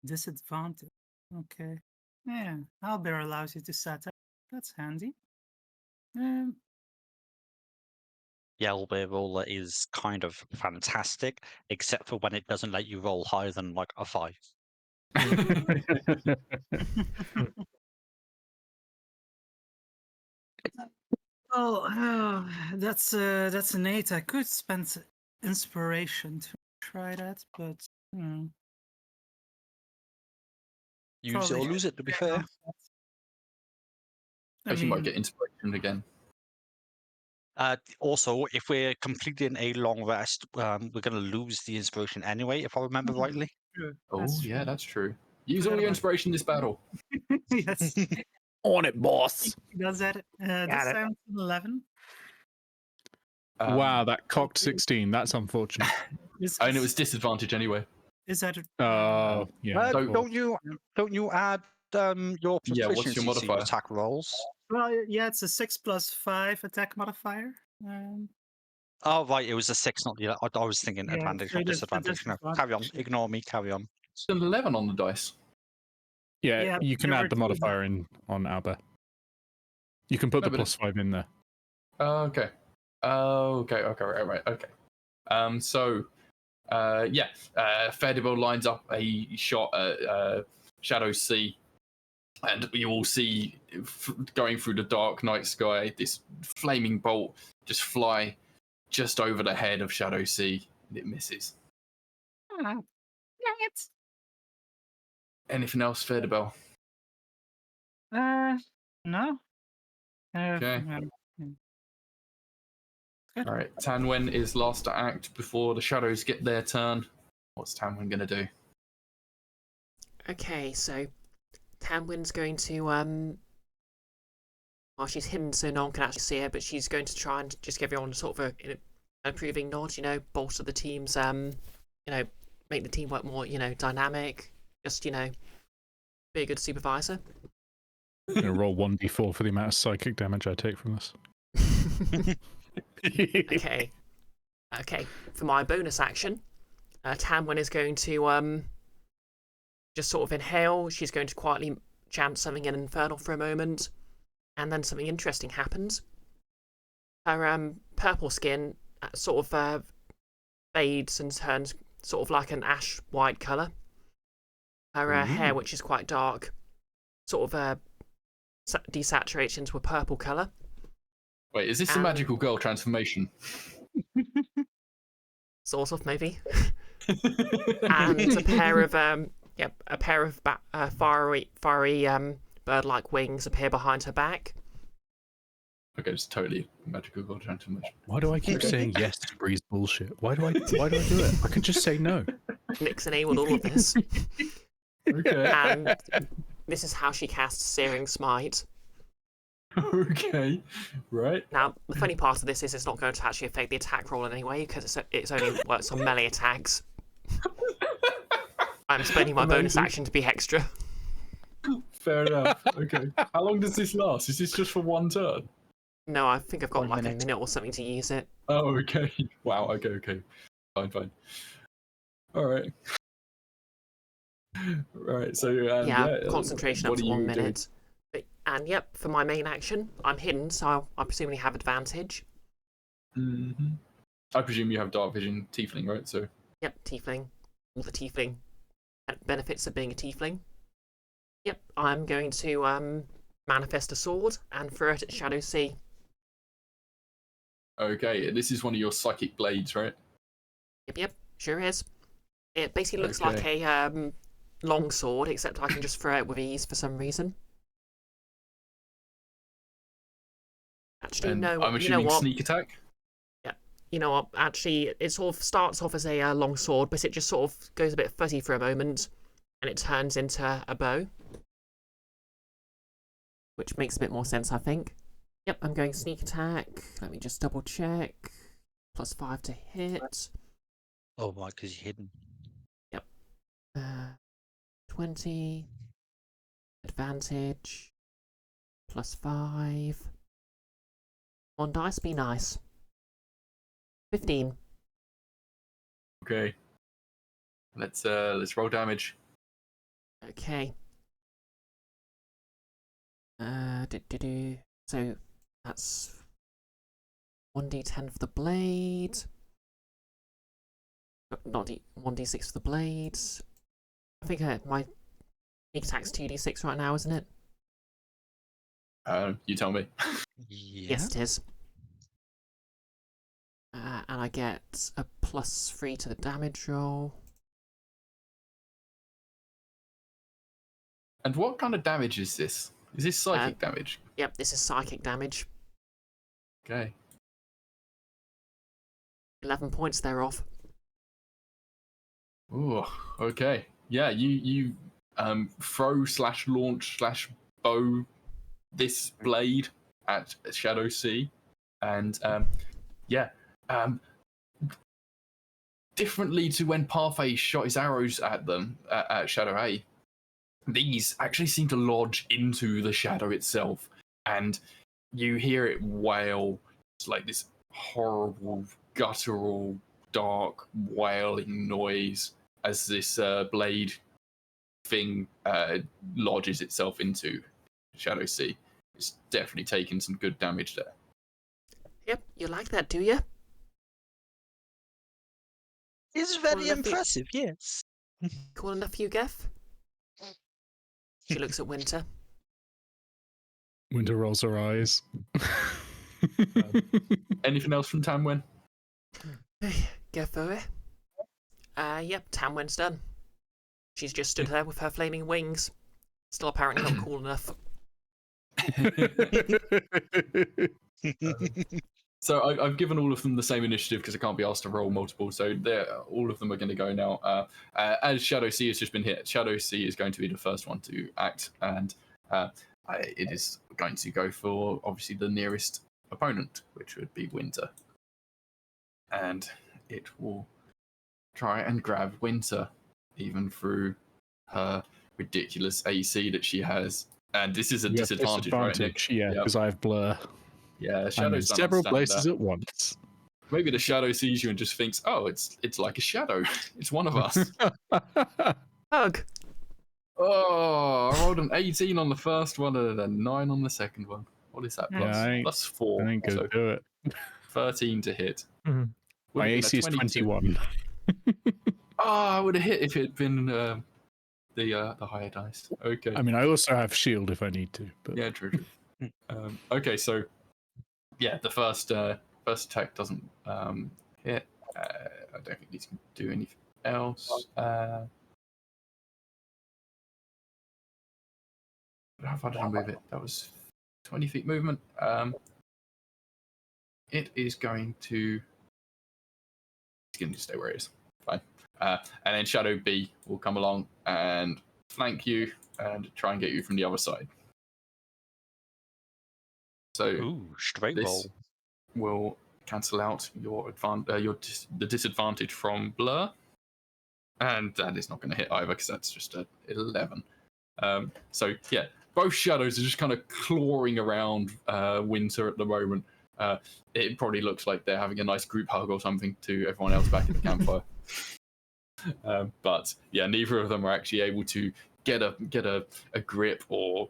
Disadvantage. Okay. Yeah, Albert allows you to set up. That's handy. Yeah, Owlbear Roller is kind of fantastic, except for when it doesn't let you roll higher than like a 5. Oh, that's an 8. I could spend inspiration to try that, but Use it or Probably lose it, to be fair. I Actually, might mean, get inspiration again. Also, if we're completing a long rest, we're going to lose the inspiration anyway, if I remember Mhm. rightly. true. Oh, That's yeah, true. that's true. Use Forgot all your about inspiration this battle. Yes, On it, boss. does that. This Got it. sounds 11. Wow, that cocked 16. That's unfortunate. Is, And it was disadvantage anyway. is that Oh, yeah. So- of course. Don't you add your Yeah, what's your proficiency to modifier? attack rolls? well? Yeah, it's a 6 + 5 attack modifier. Oh right, it was a 6, not the. I was thinking Yeah, advantage, so not that's the disadvantage. No, carry on. disadvantage. Ignore me. Carry on. It's an 11 on the dice. Yeah, Yeah, you can there add were the two of them. modifier in on Albert. You can put No, the but it- +5 in there. Okay. Okay. Right. Okay. Faerdibelle lines up a shot at Shadow Sea, and you all see going through the dark night sky this flaming bolt just fly just over the head of Shadow Sea, and it misses. Anything else, Faerdibelle? No. Okay. All right. Tanwen is last to act before the shadows get their turn. What's Tanwen gonna do? Okay, so Tanwen's going to well, she's hidden so no one can actually see her, but she's going to try and just give everyone sort of an approving nod, bolster the team's make the teamwork more, dynamic, just, be a good supervisor. I'm going to roll 1d4 for the amount of psychic damage I take from this. Okay. Okay, for my bonus action, Tanwen is going to just sort of inhale. She's going to quietly chant something in Infernal for a moment, and then something interesting happens. Her purple skin sort of fades and turns sort of like an ash white colour. Her hair, which is quite dark, sort of desaturates into a purple colour. Wait, is this a magical girl transformation? Sort of, maybe. And a pair of fiery bird-like wings appear behind her back. Okay, it's totally a magical girl transformation. Why do I keep saying yes to Bree's bullshit? Why do I do it? I can just say no. Nick's enabled all of this. Okay. And this is how she casts Searing Smite. Okay. Right. Now, the funny part of this is it's not going to actually affect the attack roll in any way, because it's only works on melee attacks. I'm spending my bonus action to be extra. Fair enough. Okay. How long does this last? Is this just for one turn? No, I think I've got 1 like minute. a minute or something to use it. Oh, okay. Wow. Okay. Fine. All right. Right. So concentration up what to do 1 you do? minute. And yep, for my main action, I'm hidden, so I presumably have advantage. Mm-hmm. I presume you have dark vision, tiefling, right? So. Yep, tiefling. All the tiefling benefits of being a tiefling. Yep, I'm going to manifest a sword and throw it at Shadow Sea. Okay, this is one of your psychic blades, right? Yep, sure is. It basically looks like a long sword, except I can just throw it with ease for some reason. Actually, And no, I'm you know assuming what? sneak attack. You know what? Actually, it sort of starts off as a long sword, but it just sort of goes a bit fuzzy for a moment, and it turns into a bow. Which makes a bit more sense, I think. Yep, I'm going sneak attack. Let me just double check. +5 to hit. Oh my, because you're hidden. 20. Advantage. +5. One dice, be nice. 15. Okay. Let's roll damage. Okay. So that's 1d10 for the blade. Not 1d6 for the blades. I think my sneak attack's 2d6 right now, isn't it? You tell me. Yeah. Yes, it is. And I get a +3 to the damage roll. And what kind of damage is this? Is this psychic damage? Yep, this is psychic damage. Okay. 11 points thereof. Ooh, okay. Yeah, you throw/launch/bow this blade at Shadow Sea, and differently to when Parfait shot his arrows at them at Shadow A, these actually seem to lodge into the shadow itself, and you hear it wail. It's like this horrible, guttural, dark, wailing noise as this blade thing lodges itself into Shadow Sea. It's definitely taken some good damage there. Yep, you like that, do you? It's very impressive, yes. Cool enough for you, Geff? She looks at Winter. Winter rolls her eyes. Anything else from Tanwen? Go for it. Yep, Tanwen's done. She's just stood there with her flaming wings. Still apparently not cool enough. So I've given all of them the same initiative because I can't be asked to roll multiple. So all of them are going to go now. As Shadow Sea has just been hit, Shadow Sea is going to be the first one to act, and it is going to go for obviously the nearest opponent, which would be Winter, and it will try and grab Winter, even through her ridiculous AC that she has. And this is a disadvantage, right, Nick? Yeah, because I have blur. Yeah, I'm in Shadow's several places at once. Maybe the Shadow sees you and just thinks, "Oh, it's like a shadow. It's one of us." Hug. Oh, I rolled an 18 on the first one and a 9 on the second one. What is that? Plus 4. I ain't gonna do it. 13 to hit. Mm-hmm. My AC is 21. I would have hit if it had been the higher dice. Okay. I mean, I also have shield if I need to. But Yeah, true. Okay, so yeah, the first attack doesn't hit. I don't think he's going to do anything else. How far did I move it? That was 20 feet movement. It is going to. It's going to stay where it is. Fine. And then Shadow B will come along and flank you and try and get you from the other side. So Ooh, straight this roll. will cancel out your the disadvantage from Blur, and that is not going to hit either because that's just a 11. So yeah, both shadows are just kind of clawing around Winter at the moment. It probably looks like they're having a nice group hug or something to everyone else back at the campfire. But yeah, neither of them are actually able to get a grip or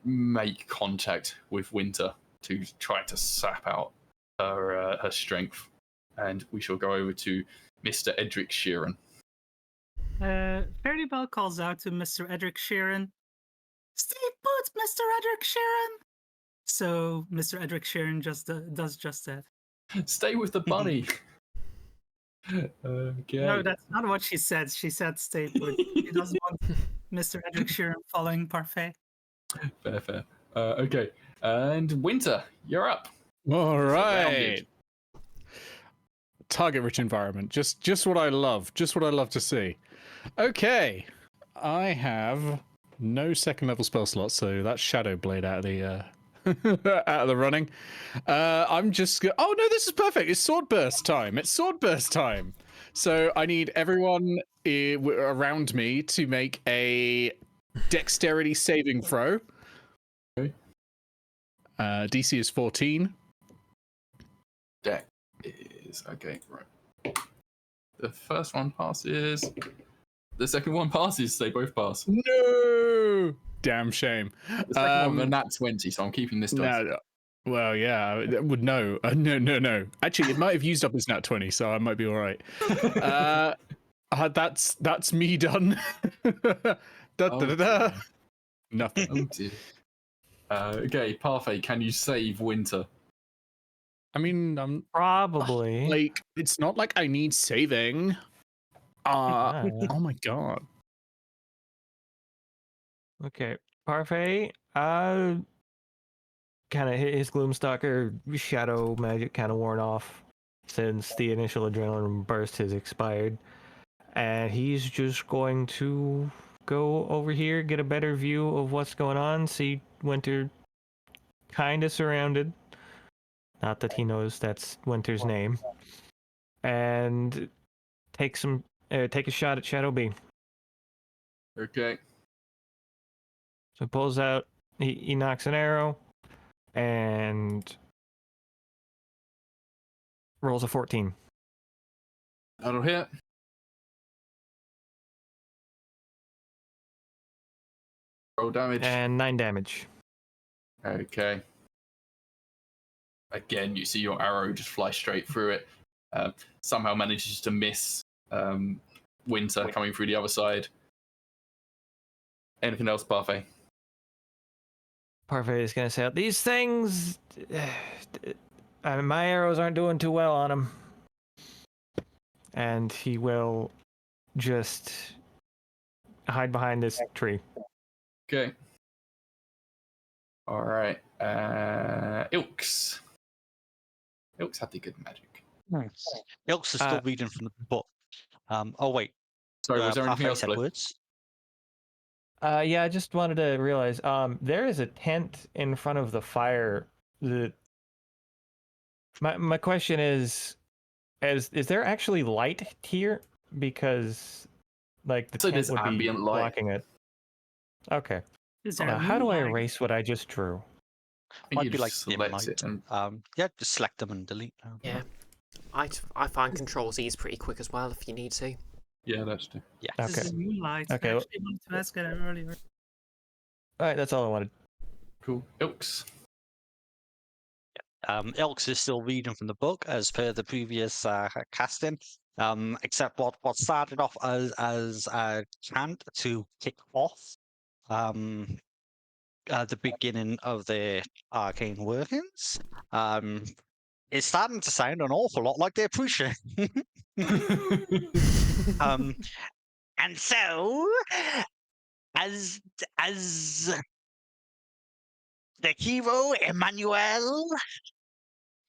make contact with Winter to try to sap out her strength. And we shall go over to Mr. Edric Sheeran. Faerdibelle calls out to Mr. Edric Sheeran. Stay put, Mr. Edric Sheeran! So Mr. Edric Sheeran just does just that. Stay with the bunny. Okay. No, that's not what she said. She said stay put. She doesn't want Mr. Edric Sheeran following Parfait. Fair. Okay. And Winter, you're up. all Surrounded. right. Target-rich environment. Just what I love. Just what I love to see. Okay. I have no second-level spell slots, so that's Shadow Blade out of the out of the running. I'm just. Oh no, this is perfect. It's sword burst time. It's sword burst time. So I need everyone around me to make a dexterity saving throw. Okay. DC is 14. Deck is okay. Right. The first one passes. The second one passes. They both pass. No, damn shame. The second one, a nat 20, so I'm keeping this dice. No, well, yeah, it would no. No. Actually, it might have used up its nat 20, so I might be all right. That's me done. Da. Nothing. Oh dear. Okay, Parfait, can you save Winter? I mean, I'm Probably. like, it's not like I need saving. Oh my god. Okay, Parfait. Kind of his Gloomstalker shadow magic kind of worn off since the initial adrenaline burst has expired, and he's just going to go over here, get a better view of what's going on, see Winter kind of surrounded. Not that he knows that's Winter's name, and take a shot at Shadow B. Okay. So he pulls out, he knocks an arrow, and rolls a 14. That'll hit. Roll damage. And 9 damage. Okay. Again, you see your arrow just fly straight through it. Somehow manages to miss Winter coming through the other side. Anything else, Parfait? Parfait is going to say, these things, my arrows aren't doing too well on him. And he will just hide behind this tree. Okay. All right. Ilks. Ilks had the good magic. Ilks is still reading from the book. Oh wait. Sorry, was there anything Parfait else? said Blue? words? Yeah, I just wanted to realize, there is a tent in front of the fire. My question is there actually light here? Because, like, the So tent there's would be ambient light. blocking it. Okay. Is there Now, how do I moonlight? erase what I just drew? I think Might you be like just dim select light. it and Yeah, just select them and delete them. Yeah. I find Control Z is pretty quick as well if you need to. yeah, that's true. Yeah. This is moonlight. Okay, I well- actually wanted to ask that earlier. All right, that's all I wanted. Cool. Ilks. Ilks is still reading from the book as per the previous casting. Except what started off as a chant to kick off the beginning of the arcane workings, it's starting to sound an awful lot like they're pushing. And so, as the hero Emmanuel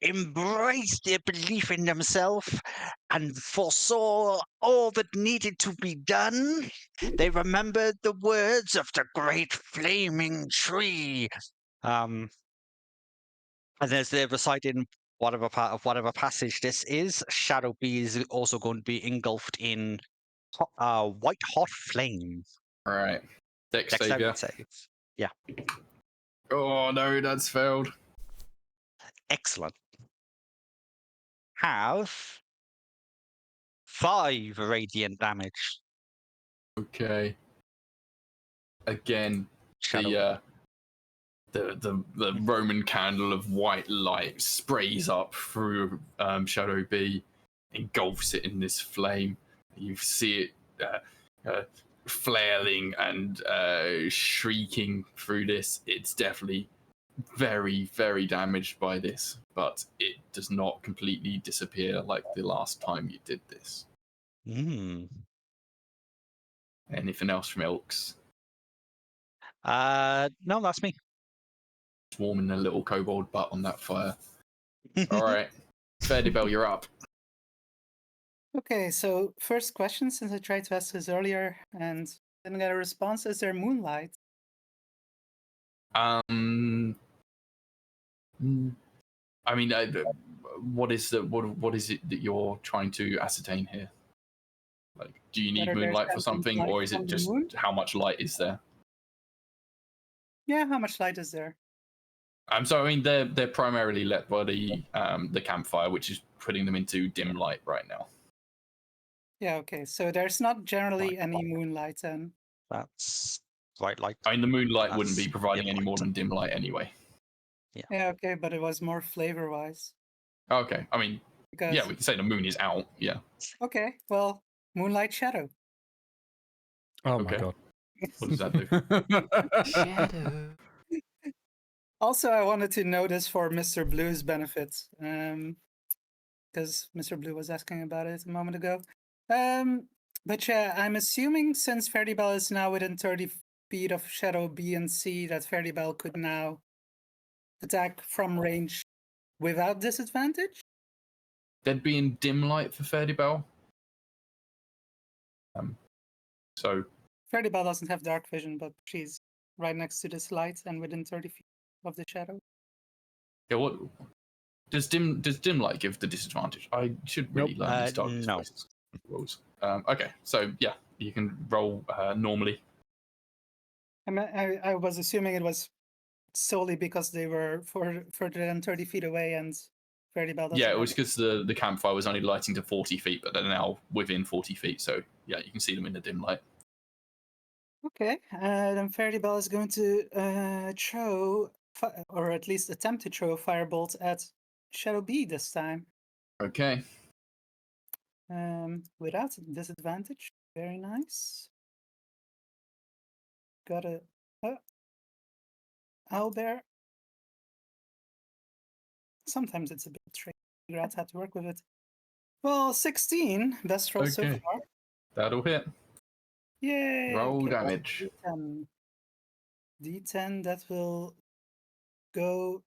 embraced their belief in themselves and foresaw all that needed to be done, they remembered the words of the great flaming tree. And as they're reciting whatever part of whatever passage this is, Shadowbee is also going to be engulfed in white hot flame. All right. Dex save, Dexterity yeah. save. Yeah. Oh no, that's failed. Excellent. Have 5 radiant damage. Okay. Again, Shadow. the Roman candle of white light sprays up through Shadowbee, engulfs it in this flame. You see it flailing and shrieking through this. It's definitely very, very damaged by this, but it does not completely disappear like the last time you did this. Anything else from Elks? No, that's me. Warming a little kobold butt on that fire. All right. Faerdibelle, you're up. Okay, so first question, since I tried to ask this earlier and didn't get a response, is there moonlight? I mean, what is it that you're trying to ascertain here? Like, do you need Whether there's moonlight for any something, light or is from it the just moon? how much light is there? Yeah, how much light is there? So I mean, they're primarily lit by the campfire, which is putting them into dim light right now. Yeah, okay, so there's not generally any moonlight then. That's white light. I mean, the moonlight wouldn't be That's providing dim any more light. than dim light anyway. Yeah, okay, but it was more flavor-wise. Okay, I mean, Because, yeah, we can say the moon is out. Yeah. okay, well, moonlight shadow. Oh Okay. my god. What does that do? Shadow. Also, I wanted to know this for Mr. Blue's benefit, because Mr. Blue was asking about it a moment ago. But yeah, I'm assuming since Faerdibelle is now within 30 feet of Shadow B and C, that Faerdibelle could now attack from range without disadvantage? There'd be in dim light for Faerdibelle. So Faerdibelle doesn't have dark vision, but she's right next to this light and within 30 feet of the shadow. yeah, what does dim light give the disadvantage? I should really learn these target no. rules. Okay, so yeah, you can roll normally. I was assuming it was solely because they were further than 30 feet away and Faerdibelle doesn't Yeah, it have was because the campfire was only lighting to 40 feet, but they're now within 40 feet. So yeah, you can see them in the dim light. Okay, then Faerdibelle is going to throw, or at least attempt to throw a firebolt at Shadow B this time. Okay. Without disadvantage. Very nice. Got a owlbear. Sometimes it's a bit tricky to figure out how to work with it. Well, 16, best roll so Okay. far. That'll hit. Yay! Roll okay, damage. D10. D10, that will go.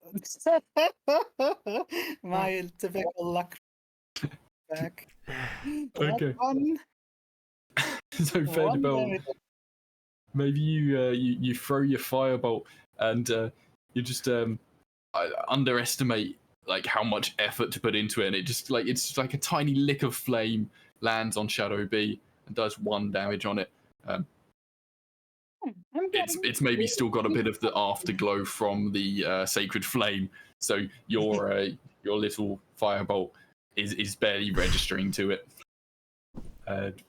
My typical luck back. Okay. One So Faerdibelle, damage. maybe you throw your firebolt and you just underestimate like how much effort to put into it, and it's like a tiny lick of flame lands on Shadow B and does 1 damage on it. It's maybe still got a bit of the afterglow from the sacred flame, so your little firebolt is barely registering to it.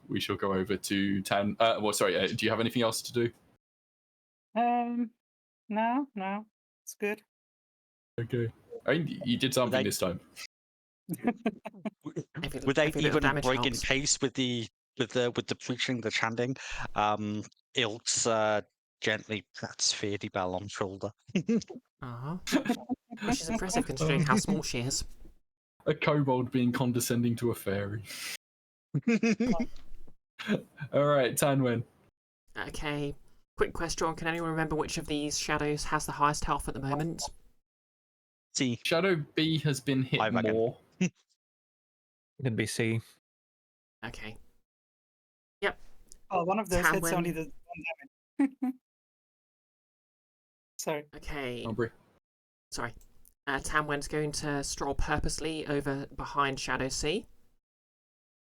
We shall go over to Tan. Do you have anything else to do? No, it's good. Okay. I mean, you did something this time. Without every little even damage breaking helps. pace with the preaching, the chanting, Ilks gently pats Faerdibelle on the shoulder. Uh-huh. Which is impressive considering how small she is. A kobold being condescending to a fairy. All right, Tanwen. Okay. Quick question, can anyone remember which of these shadows has the highest health at the moment? See, Shadow B has been hit I reckon. more. It'd be C. Okay. Oh, one of those hits Tanwen. only the one damage. Sorry. Okay. Aubrey. Sorry. Tanwen's going to stroll purposely over behind Shadow C.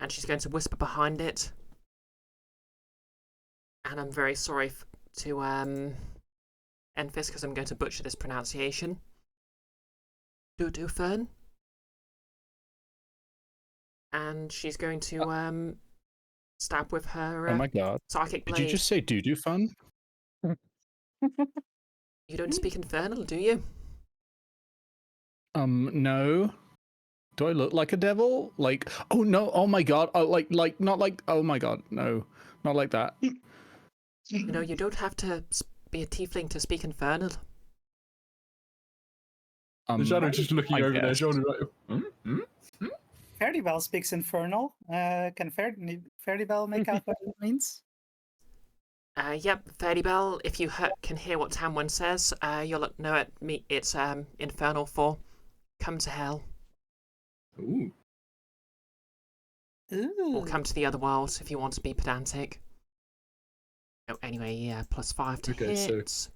And she's going to whisper behind it. And I'm very sorry to end this because I'm going to butcher this pronunciation. Do Fern. And she's going to stab with her Oh my god. psychic blade. Did you just say doo-doo fun? You don't speak Infernal, do you? No. Do I look like a devil? Like, oh no, oh my god. Oh, like, not like, oh my god, no. Not like that. You know, you don't have to be a tiefling to speak Infernal. The Shadow just looking I over their guess. shoulder like, Faerdibelle speaks Infernal. Can Faerdibelle make out what it means? Yep, Faerdibelle, if you can hear what Tanwen says, you'll know it's Infernal for come to hell. Ooh. Ooh. Or come to the other world if you want to be pedantic. Oh, anyway, yeah, +5 to Okay, so hit.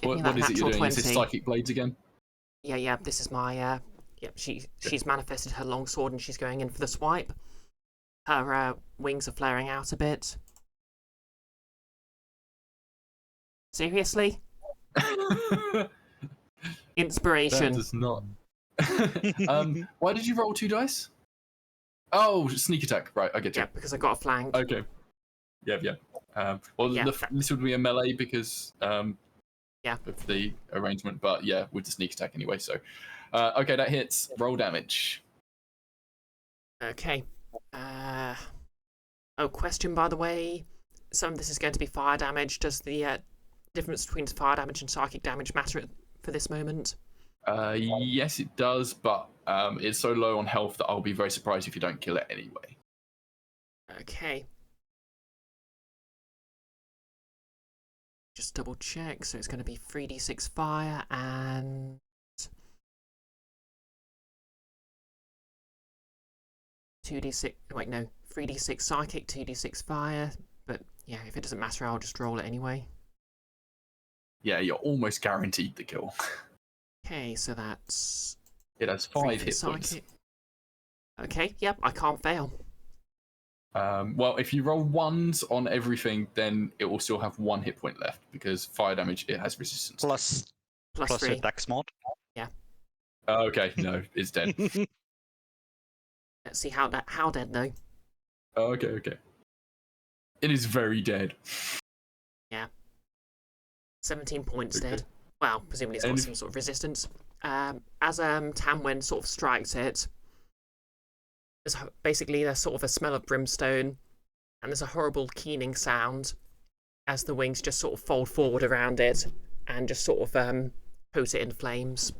Give me What that is it you're natural doing? 20. Is this psychic blades again? Yeah, this is my, yep, she's manifested her long sword and she's going in for the swipe. Her wings are flaring out a bit. Seriously? Inspiration. That does not. Why did you roll 2 dice? Oh, sneak attack. Right, I get you. Yeah, because I got a flank. Okay. Yeah. Well, Yeah, this would be a melee because yeah. of the arrangement, but yeah, with the sneak attack anyway. So, okay, that hits. Roll damage. Okay. Oh, question by the way. Some of this is going to be fire damage. Does the difference between fire damage and psychic damage matter for this moment? Yes, it does, but it's so low on health that I'll be very surprised if you don't kill it anyway. Okay. Just double check. So it's going to be 3d6 fire and 2d6. Wait, no. 3d6 psychic, 2d6 fire. But yeah, if it doesn't matter, I'll just roll it anyway. Yeah, you're almost guaranteed the kill. Okay, so that's It has 3 5 for hit psychic. points. Okay, yep, I can't fail. Well, if you roll 1s on everything, then it will still have 1 hit point left because fire damage it has resistance. plus Plus your 3. dex mod. Okay, no, it's dead. Let's see how dead though. Okay. It is very dead. 17 points Okay. dead. Well, presumably it's got And some sort of resistance. As Tanwen sort of strikes it, there's sort of a smell of brimstone, and there's a horrible keening sound as the wings just sort of fold forward around it and just sort of coat it in flames.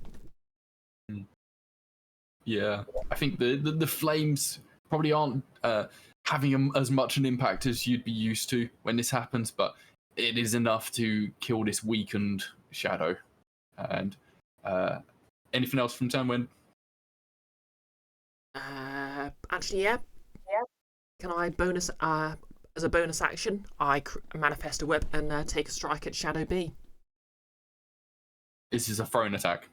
Yeah, I think the flames probably aren't having as much an impact as you'd be used to when this happens, but it is enough to kill this weakened shadow. And anything else from Tanwen? Actually, yeah. Can I bonus as a bonus action? I manifest a whip and take a strike at Shadow B. This is a thrown attack.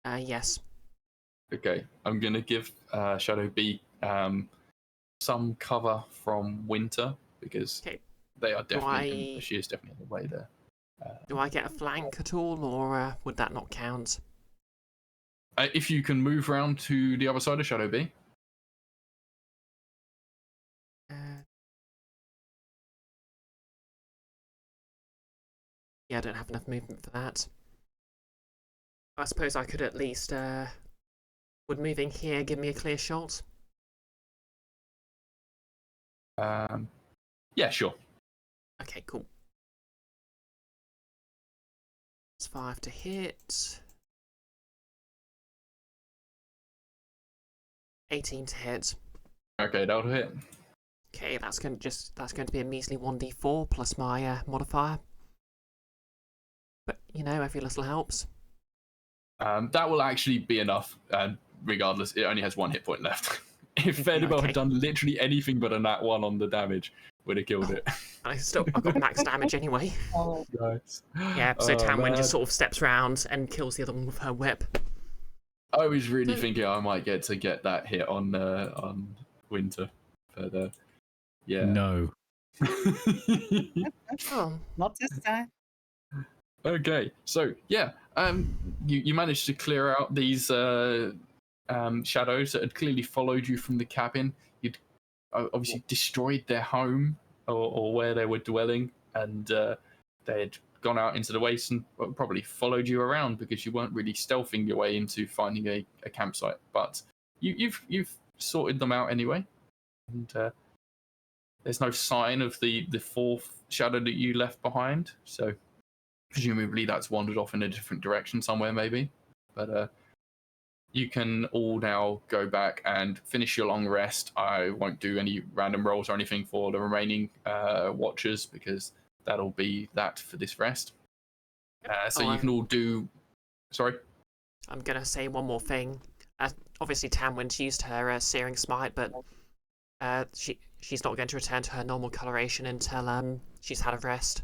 Yes. Okay, I'm gonna give Shadow B some cover from Winter because Okay. they are definitely. She is definitely in the way there. Do I get a flank at all, or would that not count? If you can move around to the other side of Shadow B. Yeah, I don't have enough movement for that. I suppose I could at least Would moving here give me a clear shot? Yeah, sure. Okay, cool. It's 5 to hit. 18 to hit. Okay, that'll hit. Okay, that's going to be a measly 1d4 plus my modifier. But every little helps. That will actually be enough. Regardless, it only has 1 hit point left. If Faerdibelle Okay. had done literally anything but a nat 1 on the damage, would have killed it. I've got max damage anyway. Oh, Nice. Yeah, so Tanwen man. just sort of steps round and kills the other one with her whip. I was really thinking I might get that hit on Winter, but yeah. No. Oh, not this time. Okay, so yeah, you managed to clear out these shadows that had clearly followed you from the cabin. You'd obviously destroyed their home or where they were dwelling, and they had gone out into the waste and probably followed you around because you weren't really stealthing your way into finding a campsite. But you've sorted them out anyway, and there's no sign of the fourth shadow that you left behind. So presumably that's wandered off in a different direction somewhere, maybe. But you can all now go back and finish your long rest. I won't do any random rolls or anything for the remaining watchers because that'll be that for this rest. So you can all do... Sorry? I'm going to say one more thing. Obviously, Tanwen's used her Searing Smite, but she's not going to return to her normal coloration until she's had a rest.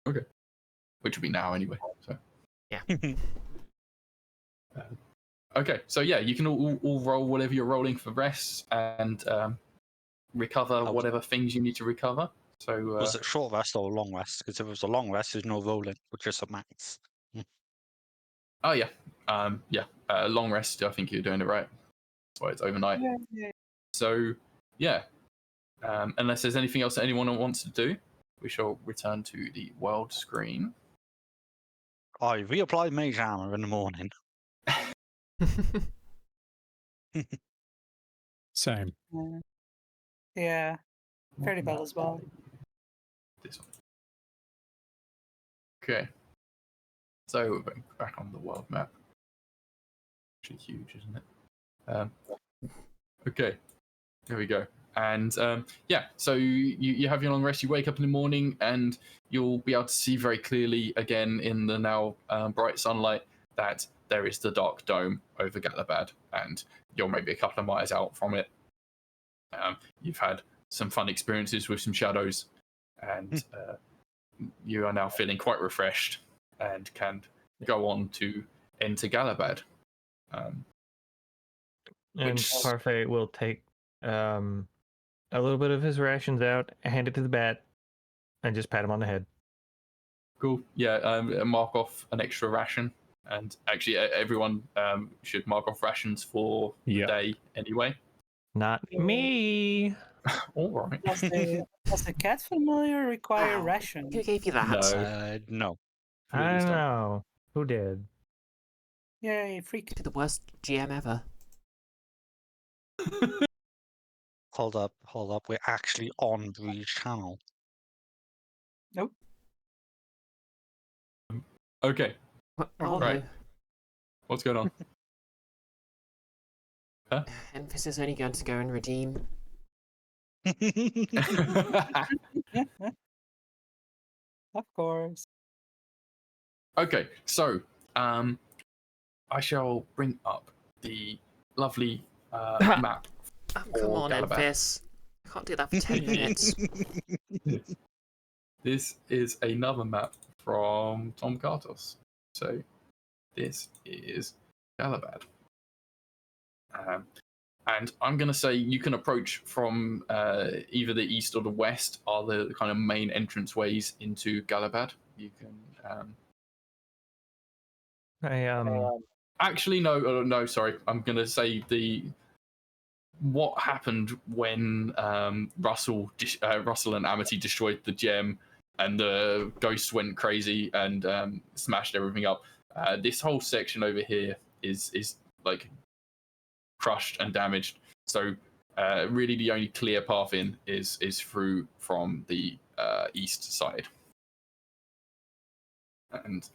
Okay. Which will be now anyway. So. Yeah. Okay, so yeah, you can all roll whatever you're rolling for rests and recover whatever things you need to recover. So was it short rest or a long rest? Because if it was a long rest, there's no rolling, which is a max. Oh yeah, long rest. I think you're doing it right. That's why it's overnight. Yeah. So yeah, unless there's anything else that anyone wants to do, we shall return to the world screen. I reapply mage armor in the morning. Same. Yeah. Faerdibelle as well. This one. Okay. So we're back on the world map. Actually huge, isn't it? Okay. There we go. And yeah, so you have your long rest. You wake up in the morning and you'll be able to see very clearly again in the now bright sunlight that there is the dark dome over Galabad, and you're maybe a couple of miles out from it. You've had some fun experiences with some shadows, and you are now feeling quite refreshed and can go on to enter Galabad. And Which- Parfait will take a little bit of his rations out, hand it to the bat, and just pat him on the head. Cool. Yeah, mark off an extra ration. And actually, everyone should mark off rations for the day anyway. Not me. All right. Does the cat familiar require Wow. ration? Who gave you that? No. I Please don't don't. know. Who did? Yay, freak. The worst GM ever. Hold up. We're actually on Breeze Channel. Nope. Okay. Oh, Right. What's going on? no. Enfys is only going to go and redeem. Of course. Okay, so I shall bring up the lovely map. Oh, come on, Galabad. Enfys. I can't do that for 10 minutes. This is another map from Tom Cartos. So this is Galabad. And I'm going to say you can approach from either the east or the west are the kind of main entrance ways into Galabad. You can... Actually, no, sorry. I'm going to say what happened when Russell and Amity destroyed the gem and the ghosts went crazy and smashed everything up. This whole section over here is like crushed and damaged. So really, the only clear path in is through from the east side. And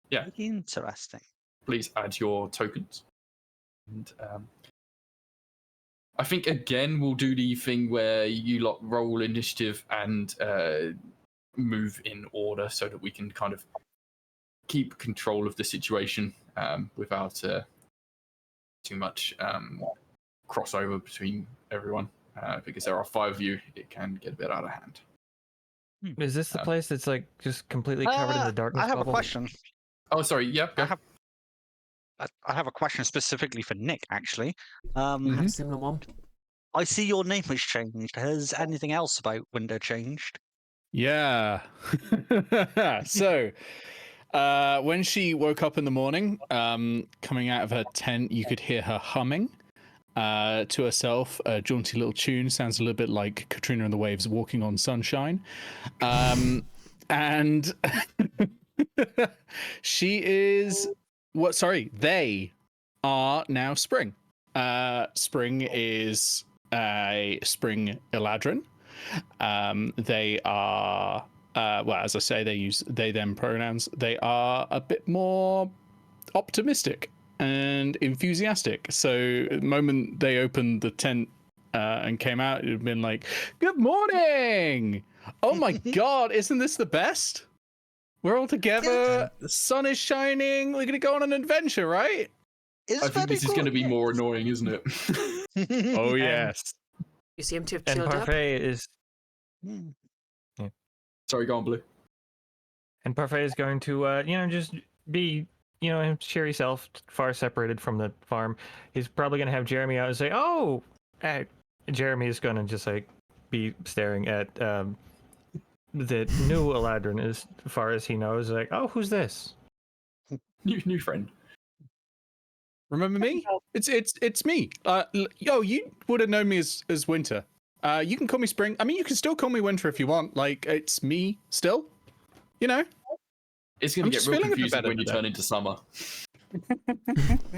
yeah, Interesting. please add your tokens. And I think again we'll do the thing where you lot roll initiative and move in order so that we can kind of keep control of the situation without too much crossover between everyone. Because there are 5 of you, it can get a bit out of hand. Is this the place that's like just completely covered in the darkness I have bubble? a question. Oh, sorry. Yeah. Go. I have a question specifically for Nick, actually. I have a similar one. I see your name has changed. Has anything else about Winter changed? Yeah. So, when she woke up in the morning, coming out of her tent, you could hear her humming to herself. A jaunty little tune. Sounds a little bit like Katrina and the Waves walking on sunshine. And she is what? Sorry, they are now Spring. Spring is a Spring Aladrin. They are well, as I say, they use they them pronouns. They are a bit more optimistic and enthusiastic. So the moment they opened the tent and came out, it had been like, "Good morning! Oh my god, isn't this the best? We're all together. The sun is shining. We're gonna go on an adventure, right?" I think this is going to be more annoying, isn't it? Oh yes. You seem to have And chilled up. Parfait is Sorry, go on, Blue. and Parfait is going to just be his cheery self, far separated from the farm. He's probably going to have Jeremy out and say, "Oh," Jeremy is going to just like be staring at the new Aladrin as far as he knows. Like, "Oh, who's this?" New friend. Remember me? It's me. You would have known me as Winter. You can call me Spring. I mean, you can still call me Winter if you want. Like, it's me still. You know. It's going to get real confusing when you turn into summer.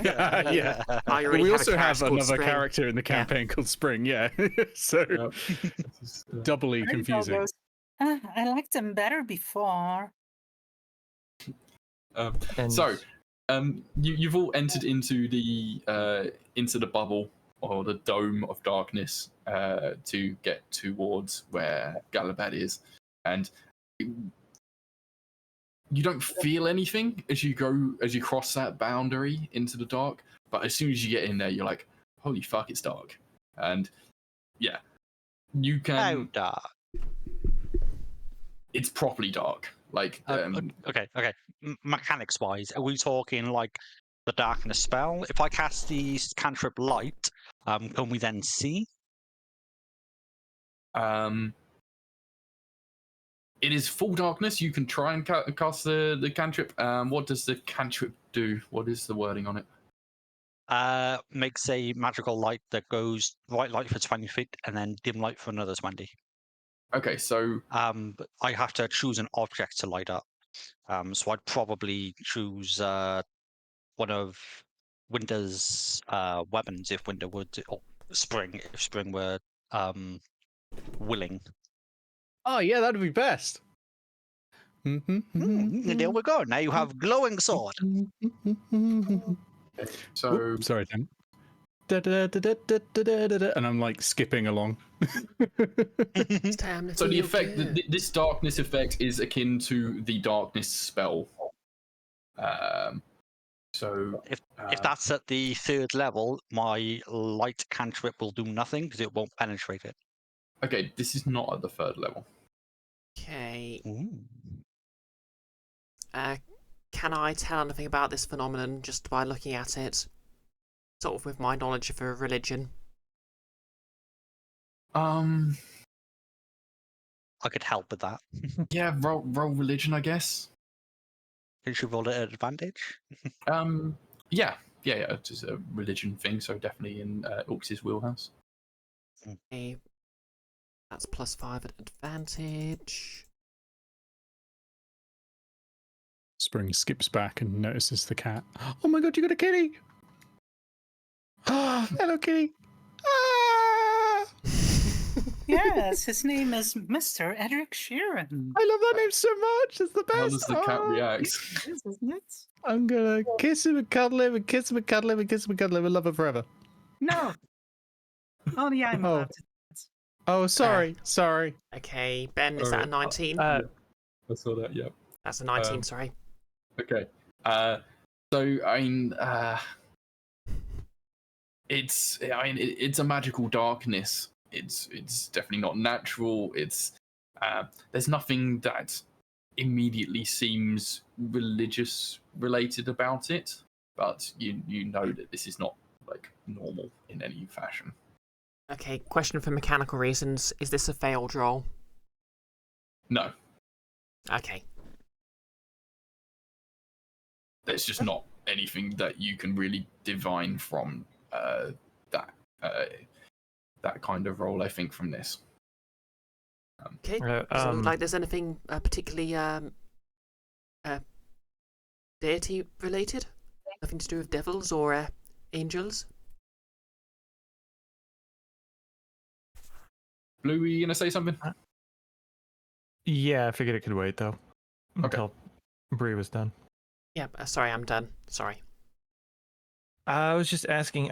Yeah. I But already we have a also have character called another Spring. character in the campaign called Spring. Yeah. So doubly Faerdibelle confusing. goes, I liked them better before. And So, you've all entered into the bubble or the dome of darkness to get towards where Galabad is, and you don't feel anything as you cross that boundary into the dark. But as soon as you get in there, you're like, "Holy fuck, it's dark!" And yeah, you can. How dark? It's properly dark. Like Okay. Mechanics wise, are we talking like the darkness spell? If I cast the cantrip light, can we then see? It is full darkness. You can try and cast the cantrip. What does the cantrip do? What is the wording on it? Makes a magical light that goes bright light for 20 feet and then dim light for another 20. Okay, so But I have to choose an object to light up. So I'd probably choose one of Winter's weapons if Winter would, or Spring if Spring were willing. Oh yeah, that'd be best. There we go. Now you have glowing sword. so Oops, sorry, Tim. And I'm like skipping along. It's time to so the feel effect, good. this darkness effect, is akin to the darkness spell. So If that's at the 3rd level, my light cantrip will do nothing because it won't penetrate it. okay, this is not at the 3rd level. Okay. Ooh. Can I tell anything about this phenomenon just by looking at it? Sort of with my knowledge of a religion. I could help with that. Yeah, roll religion, I guess. Did you roll it at advantage? Yeah, it's just a religion thing, so definitely in Orcs' wheelhouse. Okay. That's +5 at advantage. Spring skips back and notices the cat. Oh my god, you got a kitty! Hello, kitty! Ah! Yes, his name is Mr. Edric Sheeran. I love that name so much. It's the best. How does the cat Oh. react? It is, isn't it? I'm gonna kiss him and cuddle him and kiss him and cuddle him and kiss him and cuddle him and love him forever. No. Only I'm allowed to. Oh, sorry. Sorry. Okay, Ben, is that a 19? I saw that. Yeah. That's a 19. Sorry. Okay. So I mean, it's a magical darkness. It's definitely not natural. It's there's nothing that immediately seems religious related about it, but you know that this is not like normal in any fashion. Okay, question for mechanical reasons. Is this a failed roll? No, Okay. there's just not anything that you can really divine from that kind of role. I think from this. Okay. Doesn't look like there's anything particularly deity related? Nothing to do with devils or angels? Blue, were you gonna say something? Yeah, I figured it could wait though Okay. until Bree was done. Yeah, sorry, I'm done. Sorry. I was just asking,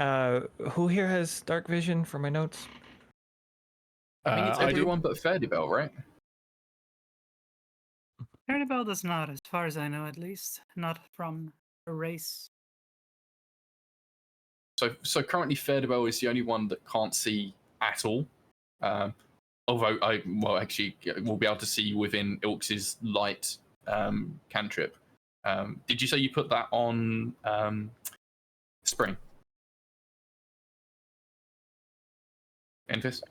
who here has dark vision for my notes? I think it's I do. everyone but Faerdibelle, right? Faerdibelle does not, as far as I know, at least. Not from a race. So currently Faerdibelle is the only one that can't see at all. Although we'll be able to see within Ilks's light cantrip. Did you say you put that on Spring? Enfys?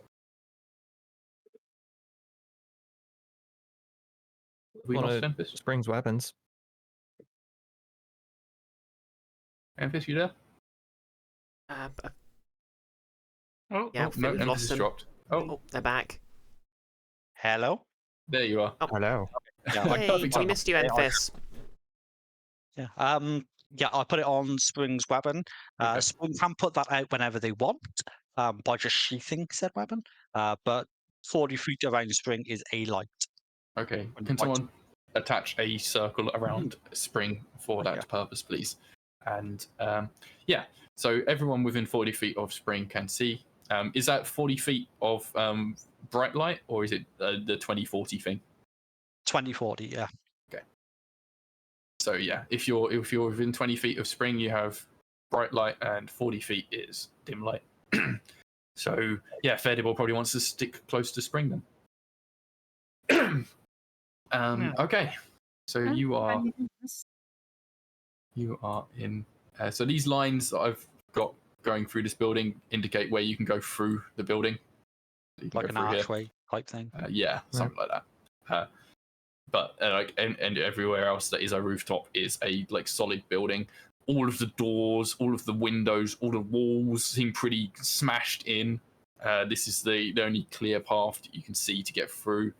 We One lost of Enfys? Spring's weapons. Enfys, you there? Oh, Yeah, I No, think we've Enfys lost has them. dropped. Oh, Oh, they're back. Hello. there you are. Hello. Yeah, Like Hey, perfect we timing. missed you, Yeah, Enfys. Yeah. Yeah, I put it on Spring's weapon. Okay. Spring can put that out whenever they want, by just sheathing said weapon. But 40 feet around Spring is a light. Okay. And Can white. someone attach a circle around Spring for that Yeah. purpose, please? And yeah, so everyone within 40 feet of Spring can see. Is that 40 feet of bright light, or is it the 2040 thing? 2040, yeah. So yeah, if you're within 20 feet of Spring, you have bright light, and 40 feet is dim light. So yeah, Faerdibelle probably wants to stick close to Spring then. Yeah. Okay, so you are Yes. in. So these lines that I've got going through this building indicate where you can go through the building. So you can Like go an through here. archway type thing. Yeah, something like that. But like and everywhere else that is a rooftop is a like solid building. All of the doors, all of the windows, all the walls seem pretty smashed in. This is the only clear path that you can see to get through,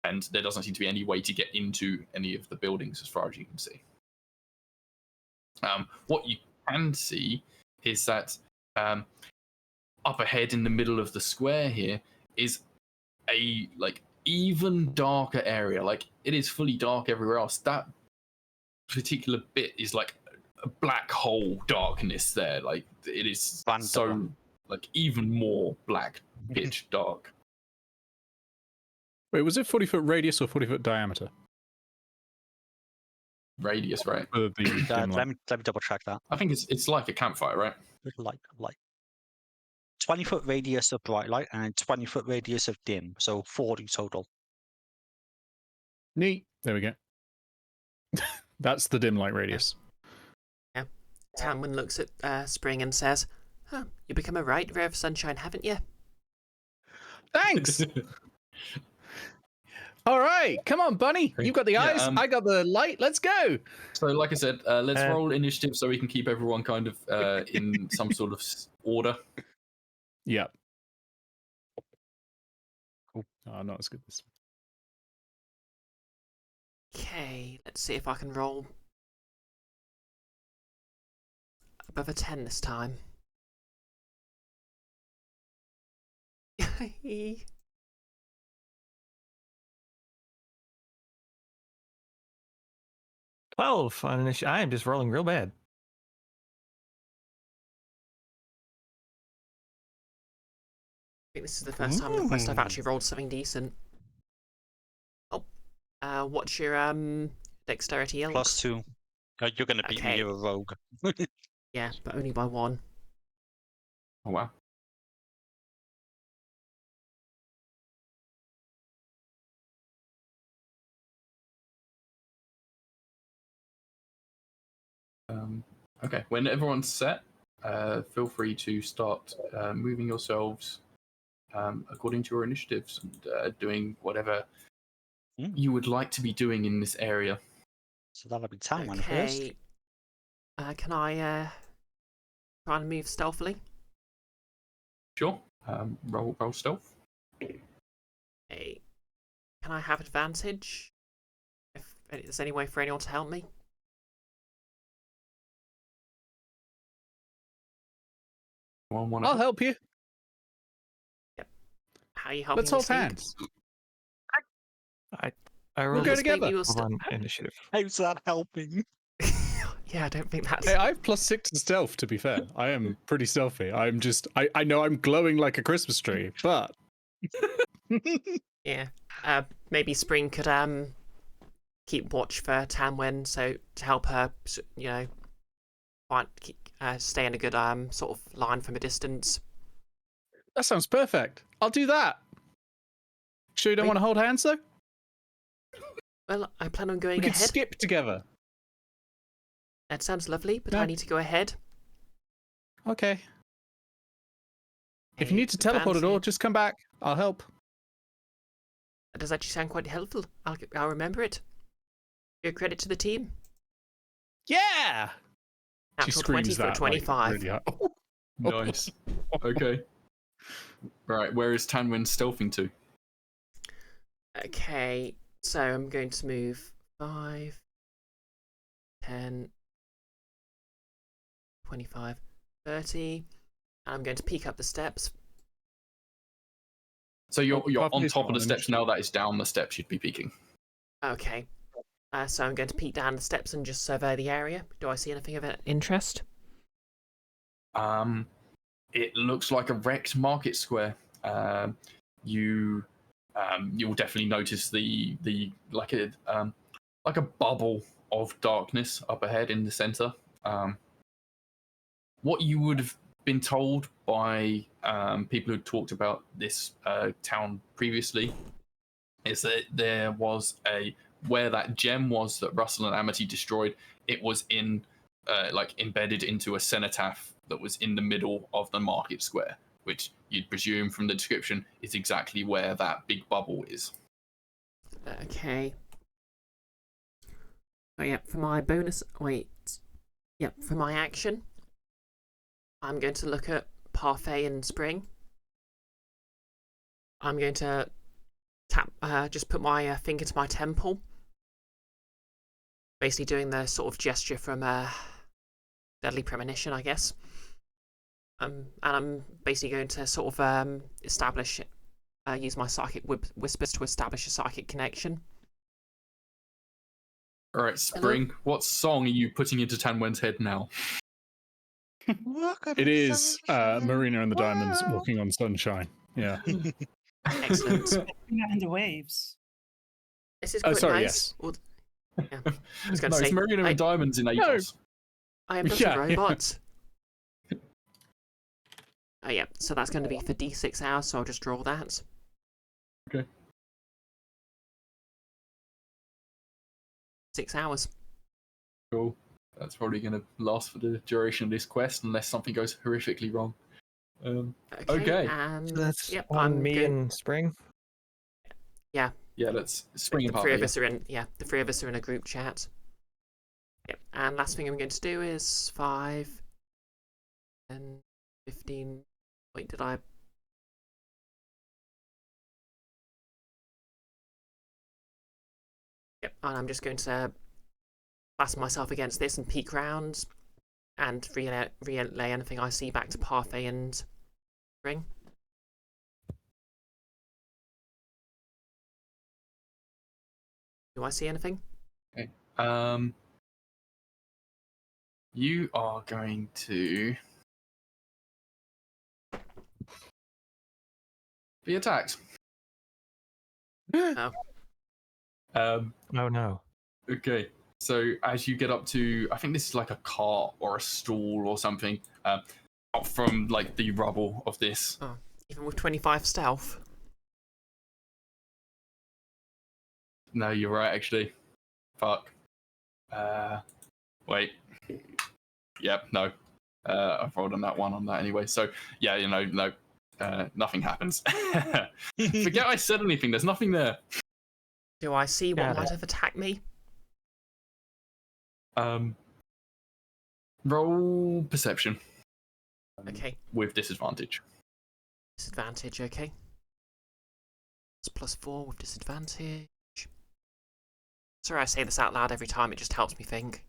and there doesn't seem to be any way to get into any of the buildings as far as you can see. What you can see is that up ahead in the middle of the square here is a like even darker area. Like it is fully dark everywhere else. That particular bit is like a black hole darkness there. Like it is so like even more black pitch dark. Wait, was it 40-foot radius or 40-foot diameter? Radius, right? For the dim let light? me double check that. I think it's like a campfire, right? Light. 20-foot radius of bright light and 20-foot radius of dim, so 40 total. Neat. There we go. That's the dim light radius. Tanwen looks at Spring and says, "Huh, you become a right ray of sunshine, haven't you?" Thanks. All right, come on, Bunny. You've got the Yeah, eyes. I got the light. Let's go. So, like I said, let's roll initiative so we can keep everyone kind of in some sort of order. Yep. Oh, not as good as this. Okay, let's see if I can roll above a 10 this time. 12 on initiative. I am just rolling real bad. I think this is the first time in the quest I've actually rolled something decent. Oh, what's your dexterity? Ilks? +2. You're going to beat me, Okay. you're a rogue. Yeah, but only by 1. Oh wow. Okay, when everyone's set, feel free to start moving yourselves according to your initiatives and doing whatever you would like to be doing in this area. So that'll be Tanwen first. Okay. Can I try and move stealthily? Sure. Roll stealth. Okay. Can I have advantage? If there's any way for anyone to help me? I'll help you. How are you helping Let's me, hold Steve? hands. I We'll rolled go a together. Maybe we'll on initiative. How's that helping? Yeah, I don't think that's... Hey, I have +6 to stealth, to be fair. I am pretty stealthy. I'm just... I know I'm glowing like a Christmas tree, but... Yeah. Maybe Spring could keep watch for Tanwen, so to help her, you know, stay in a good sort of line from a distance. That sounds perfect. I'll do that. Sure you don't Wait. want to hold hands, though? Well, I plan on going We could ahead. skip together. That sounds lovely, but No. I need to go ahead. Okay. If you Okay, need to teleport at all, advantage. just come back. I'll help. That does actually sound quite helpful. I'll remember it. Give credit to the team. Yeah! She Natural 20 screams for a that, like, 25. really hard. Nice. Okay. Right, where is Tanwen stealthing to? Okay, so I'm going to move 5, 10, 25, 30. And I'm going to peek up the steps. So you're on Parfait's top of the not steps an now. That is down the steps you'd be peeking. Okay. So I'm going to peek down the steps and just survey the area. Do I see anything of interest? It looks like a wrecked market square. You'll definitely notice the like a bubble of darkness up ahead in the center. What you would have been told by people who talked about this town previously is that there was where that gem was that Russell and Amity destroyed. It was in embedded into a cenotaph that was in the middle of the market square, which you'd presume from the description is exactly where that big bubble is. Okay. Oh, yeah, for my bonus... Wait. Yep, for my action, I'm going to look at Parfait and Spring. I'm going to just put my finger to my temple. Basically doing the sort of gesture from Deadly Premonition, I guess. And I'm basically going to sort of use my psychic whispers to establish a psychic connection. All right, Spring, what song are you putting into Tanwen's head now? It is Marina and the Diamonds walking on sunshine. Yeah. Excellent. And the waves. This is Oh, quite sorry, nice. yes. Yeah. I was going No, to it's say, Marina and Diamonds in Atos. I am not Yeah, a robot. Oh yeah, so that's going to be for D6 hours, so I'll just draw that. Okay. 6 hours. Cool. That's probably going to last for the duration of this quest, unless something goes horrifically wrong. Okay. And So that's yep, on me and Spring. Yeah, let's Spring the and three of Parfait. us are in. Yeah, the three of us are in a group chat. Yep, and last thing I'm going to do is 5, 10, 15. Wait, did I? Yep, and I'm just going to blast myself against this and peek round and relay anything I see back to Parfait and Ring. Do I see anything? Okay. You are going to be attacked. No. Oh no. Okay. So as you get up to, I think this is like a cart or a stall or something, out from like the rubble of this. Oh, even with 25 stealth. No, you're right, actually. Fuck. Wait. Yep, no. I've rolled on that one on that anyway. So, yeah, no. Nothing happens. Forget I said anything. There's nothing there. Do I see what Yeah. might have attacked me? Roll perception Okay. with disadvantage. Disadvantage, okay. It's +4 with disadvantage. Sorry I say this out loud every time, it just helps me think.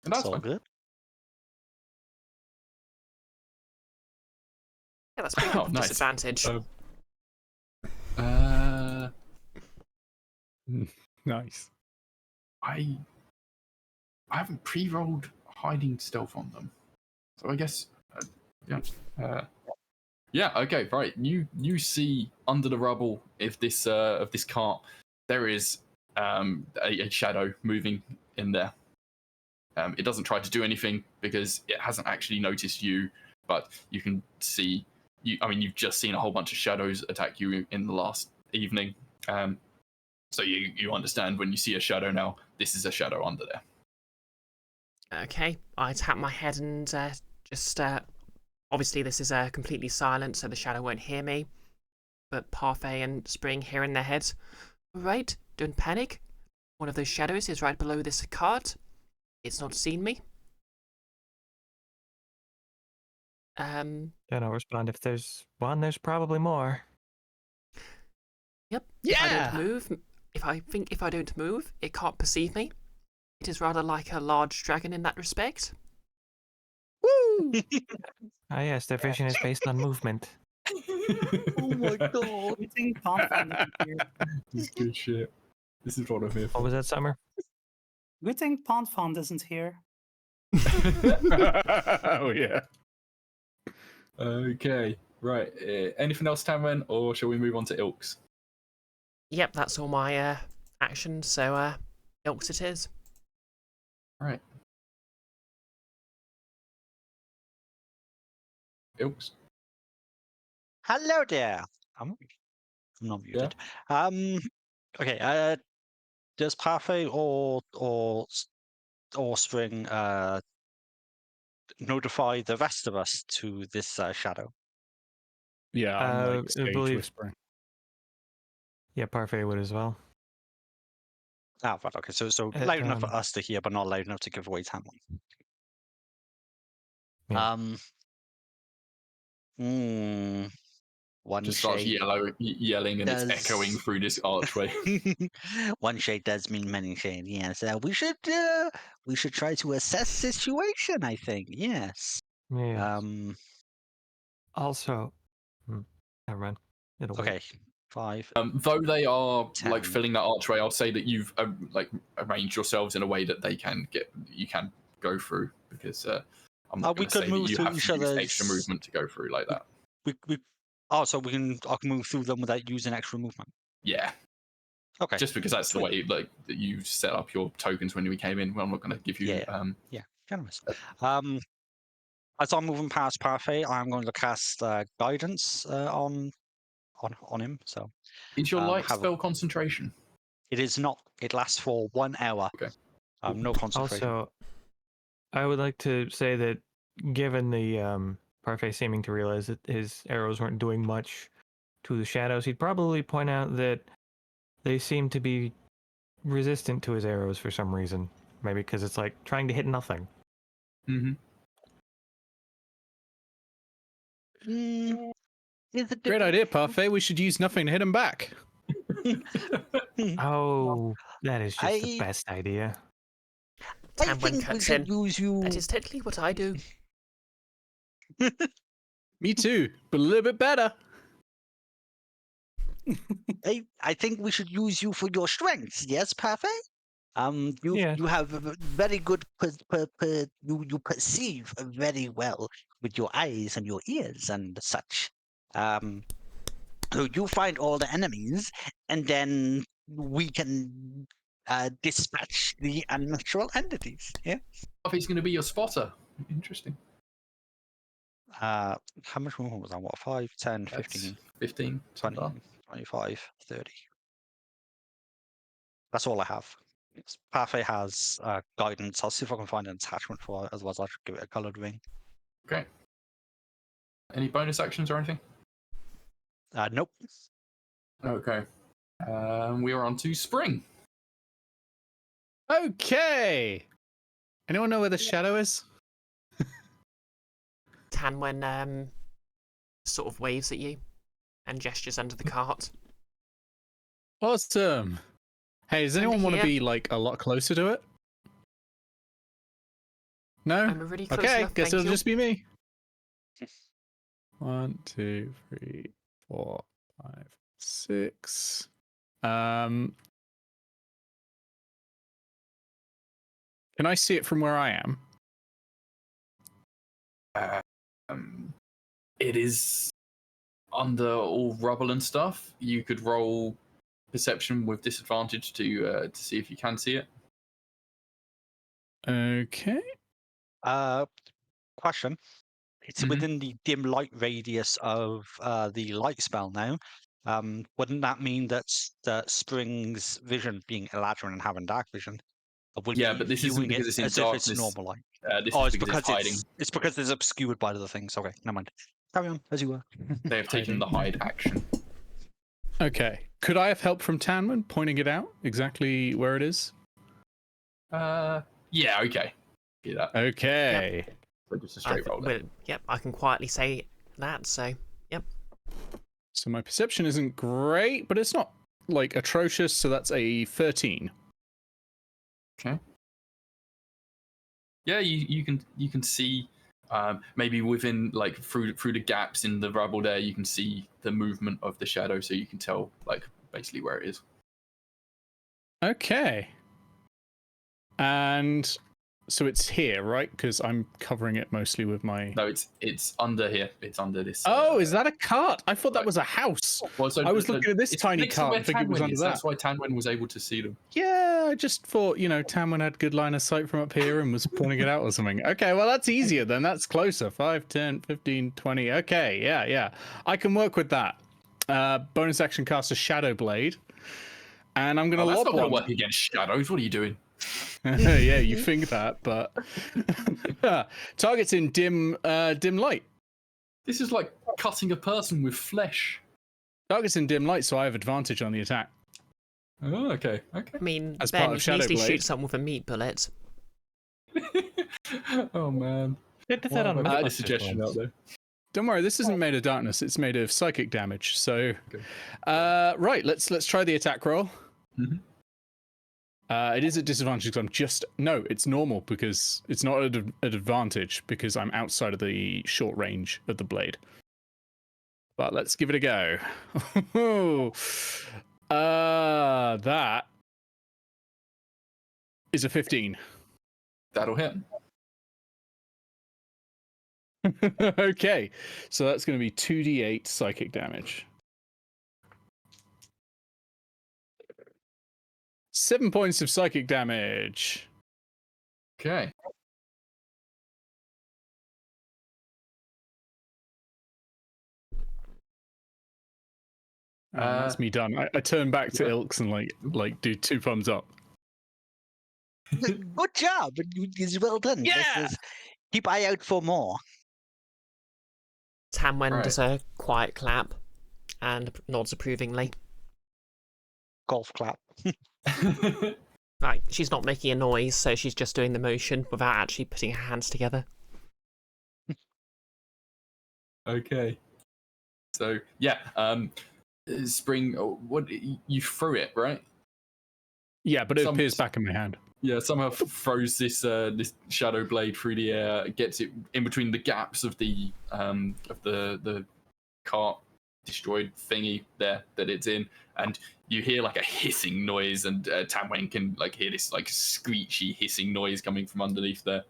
And that's It's all fine. good. Yeah, that's pretty good Oh, with nice. disadvantage. Nice. I haven't pre-rolled hiding stealth on them, so I guess yeah. Okay, right. You see under the rubble of this cart, there is a shadow moving in there. It doesn't try to do anything because it hasn't actually noticed you, but you can see. You've just seen a whole bunch of shadows attack you in the last evening. So you understand when you see a shadow now, this is a shadow under there. Okay, I tap my head and just... obviously this is completely silent, so the shadow won't hear me. But Parfait and Spring hear in their heads. Right, don't panic. One of those shadows is right below this cart. It's not seen me. Then I'll respond. If there's one, there's probably more. Yep. If I don't move, if I don't move, it can't perceive me. It is rather like a large dragon in that respect. Woo! Ah, yes, their vision is based on movement. Oh my god. We think Tanwen isn't here. This is good shit. This is what I'm here What for. was that, Summer? Good thing Tanwen isn't here. Oh yeah. Okay, right. Anything else, Tanwen, or shall we move on to Ilks? Yep, that's all my actions, so Ilks it is. Right. Ilks. Hello there. I'm not muted. Okay. Does Parfait or Spring notify the rest of us to this shadow? Yeah, I'm I like stage believe- whispering. Yeah, Parfait would as well. Ah, right. Okay. So loud enough for us to hear, but not loud enough to give away Tanwen. Yeah. One Just starts shade yelling, and it's does- echoing through this archway. One shade does mean many shades. Yes, we should try to assess situation. I think yes. Yeah. Also, never mind. It'll wait. Okay. 5. Though they are 10. like filling that archway, I'll say that you've like arranged yourselves in a way that you can go through, because I'm not We going to could say that move you through have each to use other's- extra movement to go through like that. So I can move through them without using extra movement. Yeah, Okay. just because that's the way like that you set up your tokens when we came in. Well, I'm not going to give you. Yeah. Generous. As I'm moving past Parfait, I'm going to cast guidance on him. So Is your light have a- spell concentration? it is not. It lasts for 1 hour. Okay. No concentration. Also, I would like to say that given the Parfait seeming to realize that his arrows weren't doing much to the shadows, he'd probably point out that they seem to be resistant to his arrows for some reason. Maybe because it's like trying to hit nothing. Mm-hmm. Is it Great idea, Parfait. We should use nothing to hit him back. Oh, That is just the best idea. I Tanwen think we cuts should in. use you. That is technically what I do. Me too, but a little bit better. I think we should use you for your strengths. Yes, Parfait. You Yeah. you have a very good you perceive very well with your eyes and your ears and such. So you find all the enemies, and then we can dispatch the unnatural entities. Yeah. If he's going to be your spotter. Interesting. How much more was that? What, 5, 10, That's 15, 15. 20, 25, 30? That's all I have. Parfait has guidance. I'll see if I can find an attachment for it. Otherwise, I'll just give it a coloured ring. Okay. Any bonus actions or anything? Nope. Okay. We are on to spring. Okay. Anyone know where the shadow is? Tanwen sort of waves at you and gestures under the cart. Awesome. Hey, does anyone want to here. be like a lot closer to it? No? I'm already close Okay, enough, guess thank it'll you. just be me. 1, 2, 3, 4, 5, 6. Can I see it from where I am? It is under all rubble and stuff. You could roll perception with disadvantage to see if you can see it. Okay. Question. It's Mhm. within the dim light radius of the light spell now. Wouldn't that mean that Spring's vision, being Aladrin and having dark vision, will Yeah, be but this isn't viewing because it it's in as if it's darkness. normal light? This Oh, is it's because it's hiding. it's because it's obscured by other things. Okay, never mind. Carry on as you were. They have taken the hide action. Okay. Could I have help from Tanwen pointing it out exactly where it is? Yeah, okay. Do that. Okay. So just a straight roll. Then. Yep, I can quietly say that, so yep. So my perception isn't great, but it's not like atrocious, so that's a 13. Okay. Yeah, you can see maybe within like through the gaps in the rubble there, you can see the movement of the shadow, so you can tell like basically where it is. Okay. And so it's here, right? Because I'm covering it mostly with my... No, it's under here. It's under this. Oh, is that a cart? I thought that was a house. Well, so I was looking at this it's tiny next to cart where and figured it was Tanwen under is. that. That's why Tanwen was able to see them. Yeah, I just thought, Tanwen had good line of sight from up here and was pointing it out or something. Okay, well, that's easier then. That's closer. 5, 10, 15, 20. Okay, yeah. I can work with that. Bonus action cast a Shadow Blade. And I'm going to That's lob not going one. to work against shadows. What are you doing? Yeah, you think that, but... Target's in dim light. This is like cutting a person with flesh. Target's in dim light, so I have advantage on the attack. Oh, okay. I mean, As Ben, part you of can easily Shadowblade. shoot someone with a meat bullet. Oh man. Did that on I had a Mythbusters suggestion once. out there. Don't worry, this isn't made of darkness. It's made of psychic damage. So, Okay. right, let's try the attack roll. Mhm. It is at disadvantage because it's normal because it's not at advantage because I'm outside of the short range of the blade. But let's give it a go. That is a 15. That'll hit. Okay, so that's going to be 2d8 psychic damage. 7 points of psychic damage. Okay. That's me done. I turn back to Ilks and like do 2 thumbs up. Good job. It's well done. Yeah! Keep eye out for more. Tanwen does a quiet clap and nods approvingly. Golf clap. Right, she's not making a noise, so she's just doing the motion without actually putting her hands together. Okay. So yeah, Spring. What you threw it, right? Yeah, but it Some- appears back in my hand. Yeah, somehow throws this shadow blade through the air, gets it in between the gaps of the cart destroyed thingy there that it's in, and you hear like a hissing noise, and Tanwen can like hear this like screechy hissing noise coming from underneath there.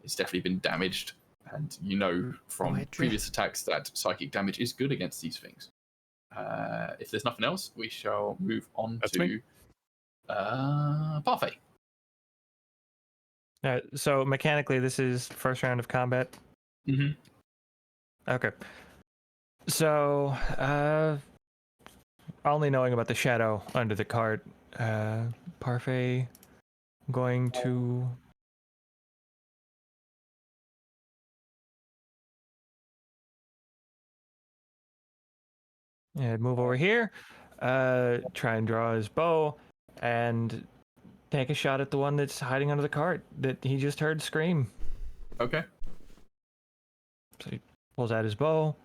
It's definitely been damaged, and you know from Aladrin. previous attacks that psychic damage is good against these things. If there's nothing else, we shall move on That's to me. Parfait. So mechanically, this is first round of combat. Mm-hmm. Okay. So, only knowing about the shadow under the cart, Parfait going to move over here, try and draw his bow, and take a shot at the one that's hiding under the cart that he just heard scream. Okay. So he pulls out his bow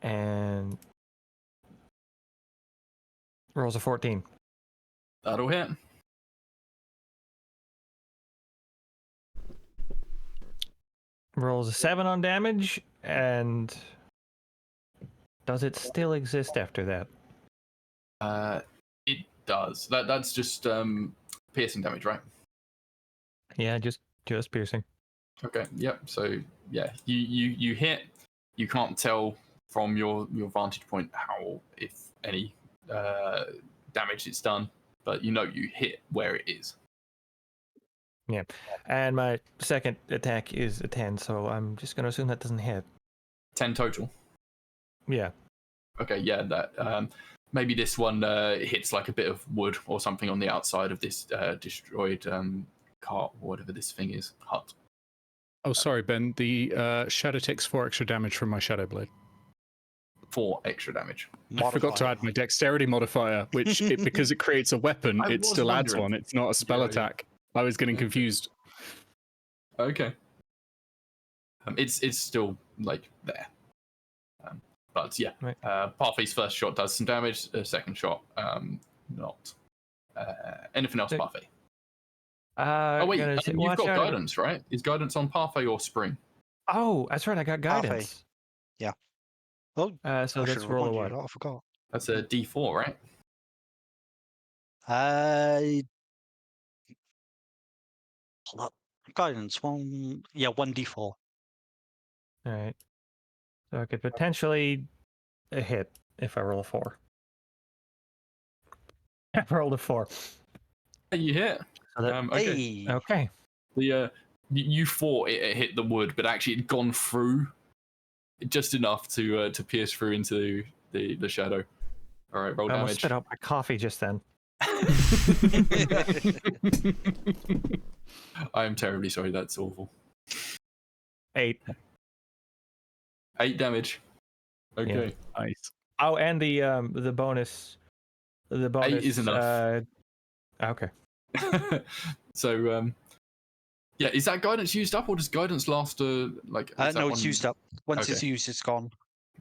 and rolls a 14. That'll hit. Rolls a 7 on damage, and does it still exist after that? It does. That's just piercing damage, right? Yeah, just piercing. Okay. Yep. So yeah, you hit. You can't tell from your vantage point how, if any, damage it's done, but you know you hit where it is. Yeah, and my second attack is a 10, so I'm just gonna assume that doesn't hit. 10 total. Yeah. Okay. Yeah. That maybe this one hits like a bit of wood or something on the outside of this destroyed cart or whatever this thing is, hut. Oh, sorry, Ben. The shadow takes 4 extra damage from my shadow blade. 4 extra damage. I forgot to add my dexterity modifier, which because it creates a weapon, I it was still adds wondering. one. It's not a spell Yeah. attack. I was getting confused. Okay. It's still like there. But yeah, Right. Parfait's first shot does some damage. Second shot, not. Anything else, Okay. Parfait? Oh wait, you've you've got guidance, right? Is guidance on Parfait or Spring? Oh, that's right. I got Parfait. guidance. Oh, So I let's should roll a remind you what? that, I forgot. That's a D4, right? Hold up. Guidance 1d4. All right. So I could potentially a hit if I roll a 4. I rolled a 4. Hey, you hit. So that, Okay. Hey, okay. The you thought it hit the wood, but actually it'd gone through just enough to pierce through into the shadow. All right, roll I almost damage. spit out my coffee just then. I am terribly sorry. That's awful. 8. 8 damage. Okay. Nice. Oh, and the bonus. The bonus 8 is enough. Okay. So yeah, is that guidance used up, or does guidance last like? Is that no, one... it's used up. Once it's Okay. used, it's gone.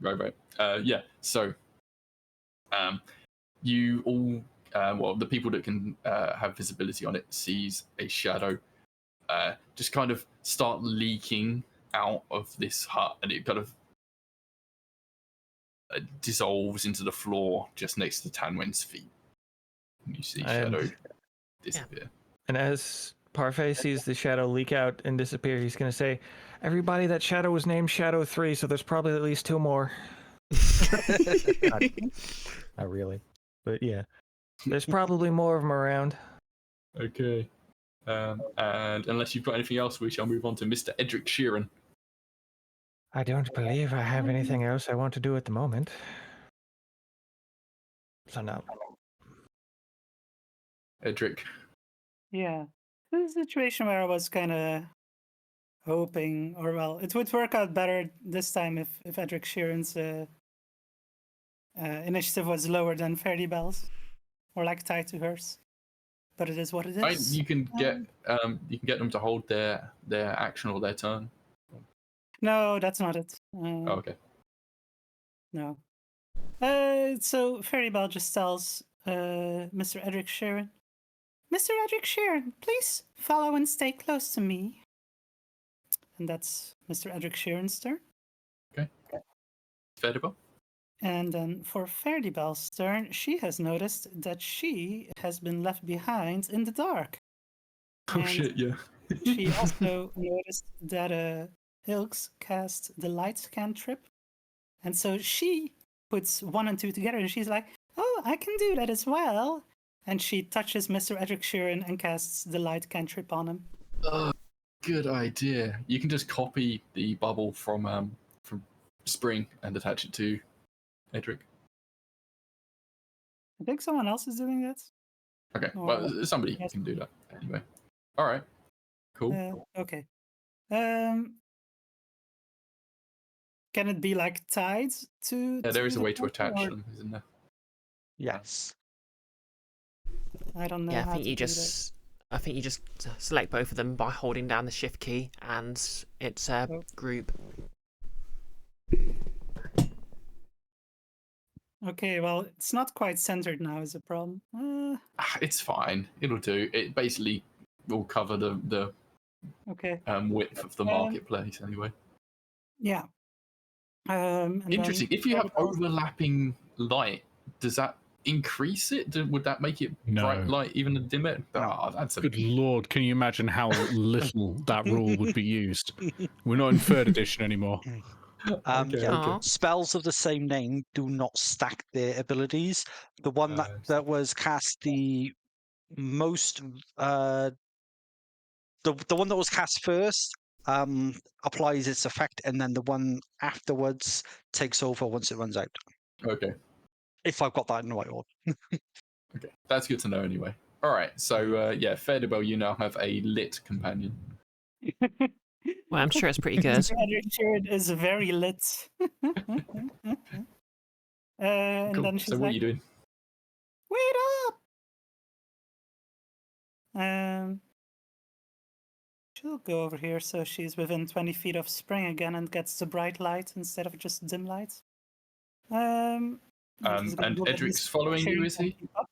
Right. Yeah. So you all, well, the people that can have visibility on it sees a shadow just kind of start leaking out of this hut, and it kind of dissolves into the floor just next to Tanwen's feet. And you see shadow disappear. And as Parfait sees the shadow leak out and disappear, he's going to say, "Everybody, that shadow was named Shadow 3, so there's probably at least 2 more." Not really. But yeah. There's probably more of them around. Okay. And unless you've got anything else, we shall move on to Mr. Edric Sheeran. I don't believe I have anything else I want to do at the moment. So no. Edric. Yeah. This is a situation where I was kind of hoping, or well, it would work out better this time if Edric Sheeran's initiative was lower than Faerdibelle's, or like tied to hers. But it is what it is. You can get them to hold their action or their turn. No, that's not it. Okay. No. So Faerdibelle just tells Mr. Edric Sharon. Mr. Edric Sharon, please follow and stay close to me. And that's Mr. Edric Sharon's turn. Okay. Faerdibelle? And then for Faerdibelle's turn, she has noticed that she has been left behind in the dark. Oh And shit, yeah. she also noticed that Ilks cast the light cantrip. And so she puts 1 and 2 together and she's like, oh, I can do that as well. And she touches Mr. Edric Sheeran and casts the light cantrip on him. Good idea. You can just copy the bubble from Spring and attach it to Edric. I think someone else is doing that. Okay, Or- well, somebody yes. can do that anyway. All right, cool. Okay. Can it be like tied to? Yeah, there is a the way to bottom, attach or- them, isn't there? Yes. I don't know. Yeah, how I think to you do just. I think you just select both of them by holding down the shift key, and it's a Oh. group. that. Okay, well, it's not quite centered now. Is a problem. It's fine. It'll do. It basically will cover the Okay. width of the marketplace anyway. Yeah. And then Interesting. If you have Faerdibelle's- overlapping light, does that increase it? Would that make it bright No. light even dim it? Ah, that's a Good lord, can you imagine how little that rule would be used? We're not in 3rd edition anymore. Okay, Yeah, okay. spells of the same name do not stack their abilities. The one that was cast the most, the one that was cast first applies its effect, and then the one afterwards takes over once it runs out. Okay. If I've got that in the right order. Okay, that's good to know anyway. All right, so yeah, Faerdibelle, you now have a lit companion. Well, I'm sure it's pretty good. Mr. Edric Sheeran is very lit. And Cool. then she's So what like, are you doing? wait up! She'll go over here so she's within 20 feet of Spring again and gets the bright light instead of just dim light. And she's gonna And look at Edric's Mr. following you, Sheeran is he? and keep up.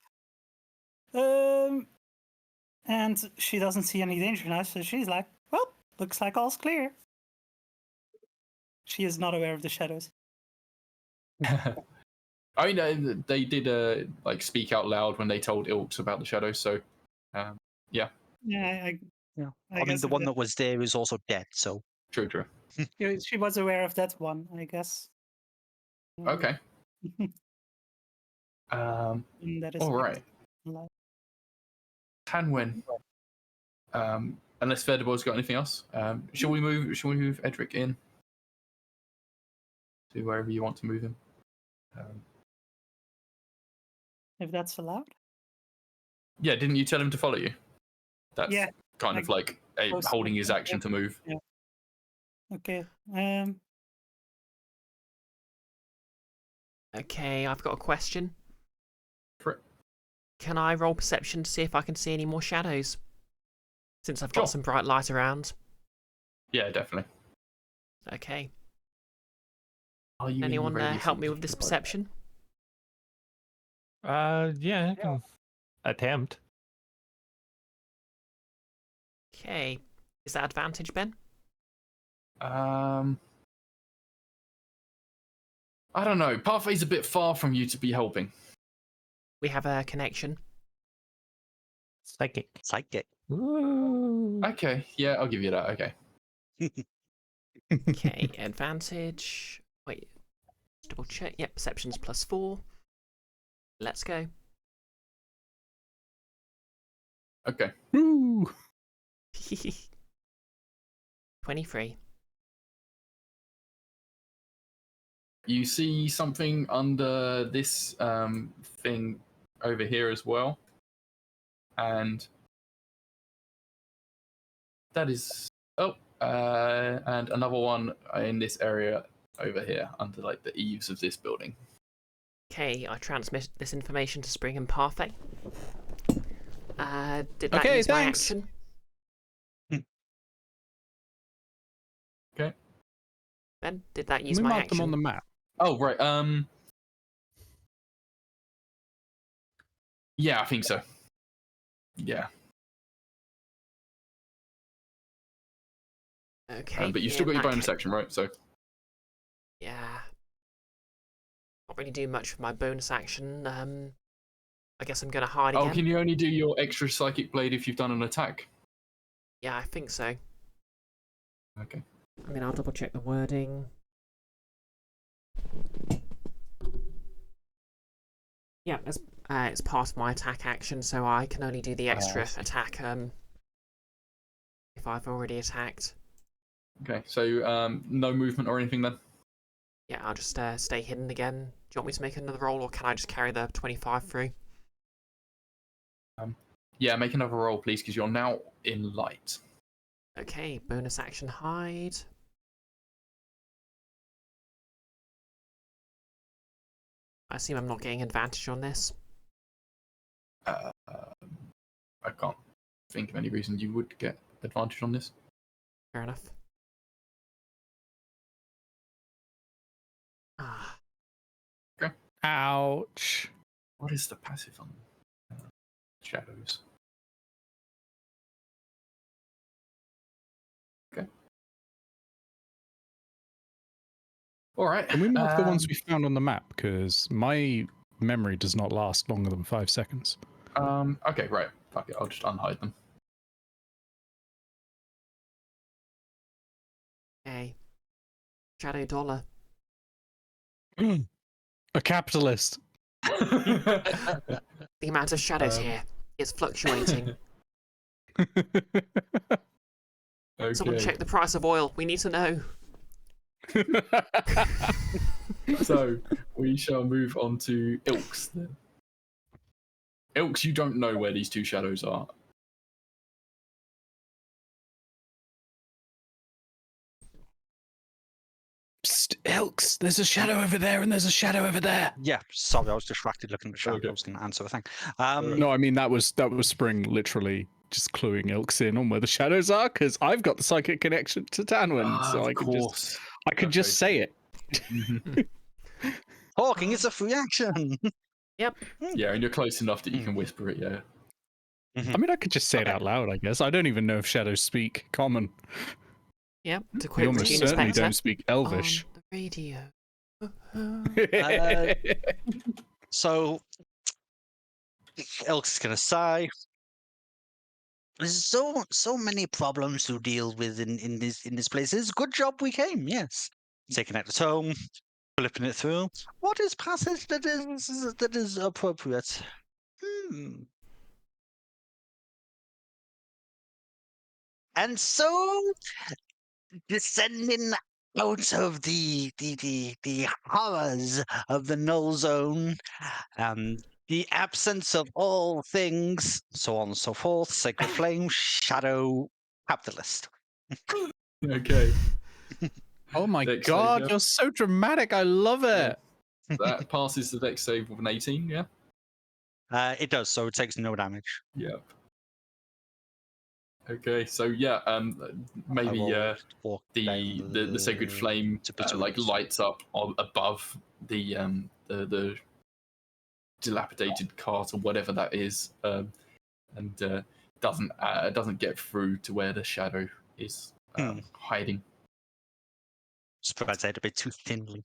And she doesn't see any danger now, so she's like, well, looks like all's clear. She is not aware of the shadows. I mean, they did like speak out loud when they told Ilks about the shadows. So, yeah, Yeah, I mean, guess the if one that- that was there is also dead, so. true. she was aware of that one, I guess. Okay. And that is All right. light. Tanwen. Unless Faerdibelle's got anything else, shall we move Edric in to wherever you want to move him? If that's allowed. Yeah, didn't you tell him to follow you? That's Yeah, kind of like close holding enough, his action to move. Okay. Okay, I've got a question. For it. Can I roll perception to see if I can see any more shadows? Since I've got Sure. some bright light around. Yeah, definitely. Okay. Are you in the Anyone radius help of me with this light? perception? Yeah, I can attempt. Okay. Is that advantage, Ben? I don't know. Parfait's a bit far from you to be helping. We have a connection. Psychic. Psychic. Ooh. Okay, yeah, I'll give you that. Okay. Okay, advantage. Wait. Just double check. Yep, perception's +4. Let's go. Okay. Woo! 23. You see something under this thing over here as well. And that is and another one in this area over here under like the eaves of this building. Okay, I transmit this information to Spring and Parfait. Did that Okay, use thanks. my action? Okay. Ben, did that use we my marked action? them on the map. Oh right. Yeah, I think so. Yeah. Okay. But you still got in your that bonus ca- action, right? So. Yeah. Not really do much for my bonus action. I guess I'm gonna hide again. Oh, can you only do your extra psychic blade if you've done an attack? Yeah, I think so. Okay. I mean, I'll double check the wording. Yeah, it's past my attack action, so I can only do the extra I see. attack if I've already attacked. Okay, so no movement or anything then? Yeah, I'll just stay hidden again. Do you want me to make another roll, or can I just carry the 25 through? Yeah, make another roll, please, because you're now in light. Okay, bonus action hide. I assume I'm not getting advantage on this. I can't think of any reason you would get advantage on this. Fair enough. Ah, Ouch. What is the passive on shadows? Okay. All right. Can we mark the ones we found on the map? Because my memory does not last longer than 5 seconds. Okay, right. Fuck it. I'll just unhide them. okay. Shadow dollar. A capitalist. The amount of shadows here is fluctuating. Someone Okay. check the price of oil. We need to know. So we shall move on to Ilks then. Ilks, you don't know where these two shadows are. Psst, Elks, there's a shadow over there and there's a shadow over there. Yeah, sorry, I was distracted looking at the chat. Okay. I was going to answer the thing. No, I mean that was Spring literally just cluing Ilks in on where the shadows are, because I've got the psychic connection to Tanwen, so I could just say it. Mhm. Hawking is a free action. Yep. Yeah, and you're close enough that you can whisper it, yeah. I mean, I could just say it out loud, I guess. I don't even know if shadows speak common. Yep. To They quote almost Regina certainly Spektor, don't speak Elvish. on the radio. So, Elk's going to sigh. There's so many problems to deal with in this place. It's a good job we came. Yes, taking out the tome, flipping it through. What is passage that is appropriate? And so, descending out of the horrors of the null zone, the absence of all things, so on and so forth, sacred flame, shadow, capitalist. Okay. Oh my Dex god, save, you're so dramatic. I love it. That passes the dex save with an 18, yeah? It does, so it takes no damage. Yep. Okay, so yeah, maybe the sacred flame like lights up above the dilapidated cart or whatever that is, and doesn't get through to where the shadow is hiding. Spreads out a bit too thinly.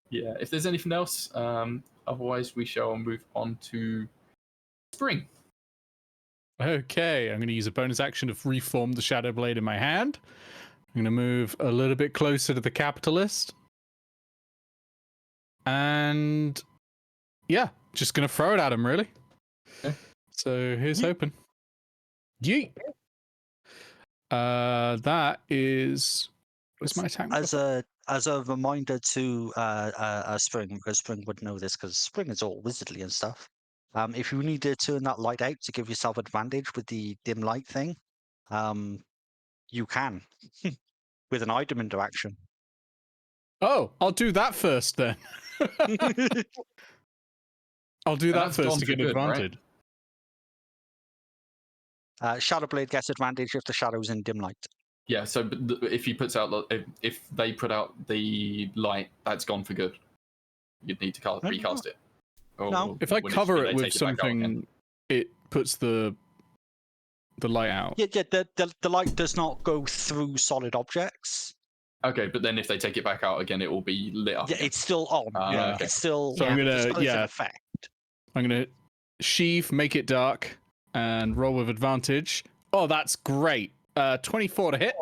Yeah. If there's anything else, otherwise we shall move on to Spring. Okay, I'm going to use a bonus action to reform the Shadow Blade in my hand. I'm going to move a little bit closer to the capitalist. And yeah, just going to throw it at him, really. Okay. So here's hoping. Yeet! That is... Where's my attack? As a reminder to Spring, because Spring would know this, because Spring is all wizardly and stuff. If you need to turn that light out to give yourself advantage with the dim light thing, you can with an item interaction. Oh, I'll do that first then. I'll do that that's first gone to for get good, right? advantage. Shadowblade gets advantage if the shadow's in dim light. Yeah. So if he puts out if they put out the light, that's gone for good. You'd need to recast it. Or No. If I would cover just it be they with take back out again? something, it puts the light out. Yeah, the light does not go through solid objects. Okay, but then if they take it back out again, it will be lit up. Yeah, again. it's still on. Yeah. Okay. It's still. So I'm it's gonna got its effect. I'm gonna sheave, make it dark, and roll with advantage. Oh, that's great. 24 to hit.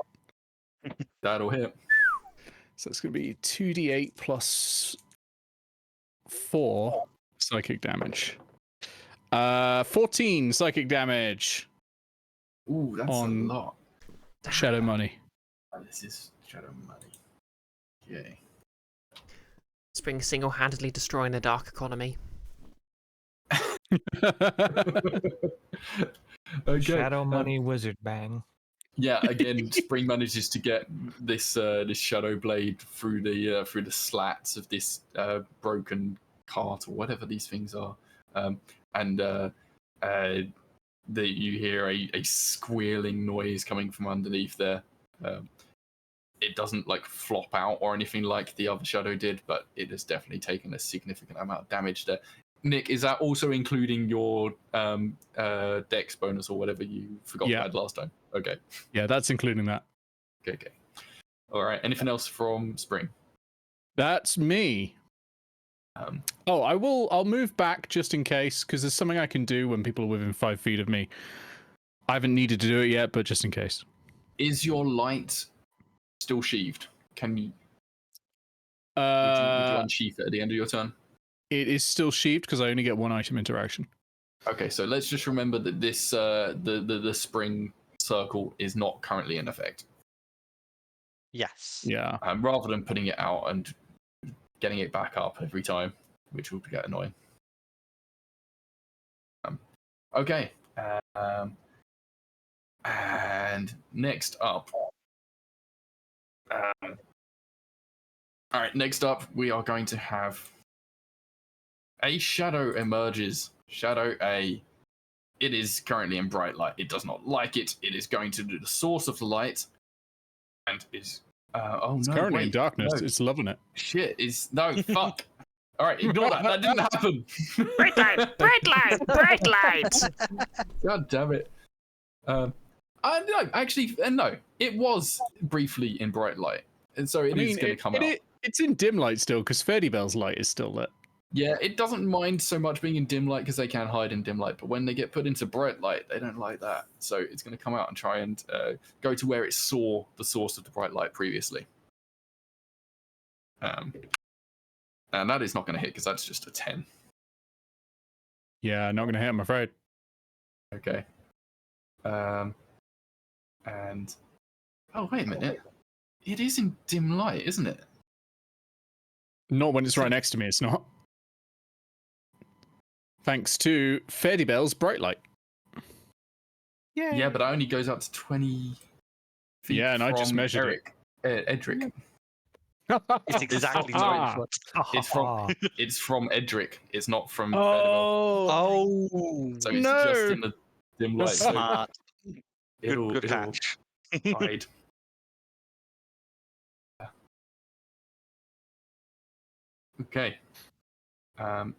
That'll hit. So it's gonna be 2d8 plus 4 psychic damage. 14 psychic damage. Ooh, that's On- a lot. Shadow money. This is shadow money. Okay. Spring single-handedly destroying the dark economy. Okay. Shadow money wizard bang. Yeah, again, Spring manages to get this this shadow blade through the slats of this broken cart or whatever these things are, and you hear a squealing noise coming from underneath there. It doesn't like flop out or anything like the other shadow did, but it has definitely taken a significant amount of damage there. Nick, is that also including your dex bonus or whatever you forgot to add last time? Okay. Yeah, that's including that. Okay. All right. Anything else from Spring? That's me. I'll move back just in case, because there's something I can do when people are within 5 feet of me. I haven't needed to do it yet, but just in case. Is your light still sheathed? Can you? Would you unsheath it at the end of your turn? It is still sheathed because I only get one item interaction. Okay, so let's just remember that this the spring circle is not currently in effect. Yes. Yeah. Rather than putting it out and getting it back up every time, which would get annoying. Okay. And next up. All right, next up, we are going to have a shadow emerges. Shadow A. It is currently in bright light. It does not like it. It is going to do the source of the light. And is... it's currently in darkness. No. It's loving it. Shit. No, fuck. All right, ignore that. That didn't happen. Bright light! Bright light! Bright light! God damn it. No, actually, no. It was briefly in bright light. And so it is going to come out. It's in dim light still, because Faerdibelle's light is still lit. Yeah, it doesn't mind so much being in dim light because they can hide in dim light, but when they get put into bright light, they don't like that. So it's going to come out and try and go to where it saw the source of the bright light previously. And that is not going to hit because that's just a 10. Yeah, not going to hit, I'm afraid. Okay. And... Oh, wait a minute. It is in dim light, isn't it? Not when it's right next to me, it's not. Thanks to Faerdibelle's bright light. Yeah, but it only goes up to 20 feet. Yeah, and I just measured Edric. It's exactly 20 foot. It's from Edric. It's not from Faerdibelle. Oh, so it's just in the dim light. Smart. It'll Good catch. hide. Okay. How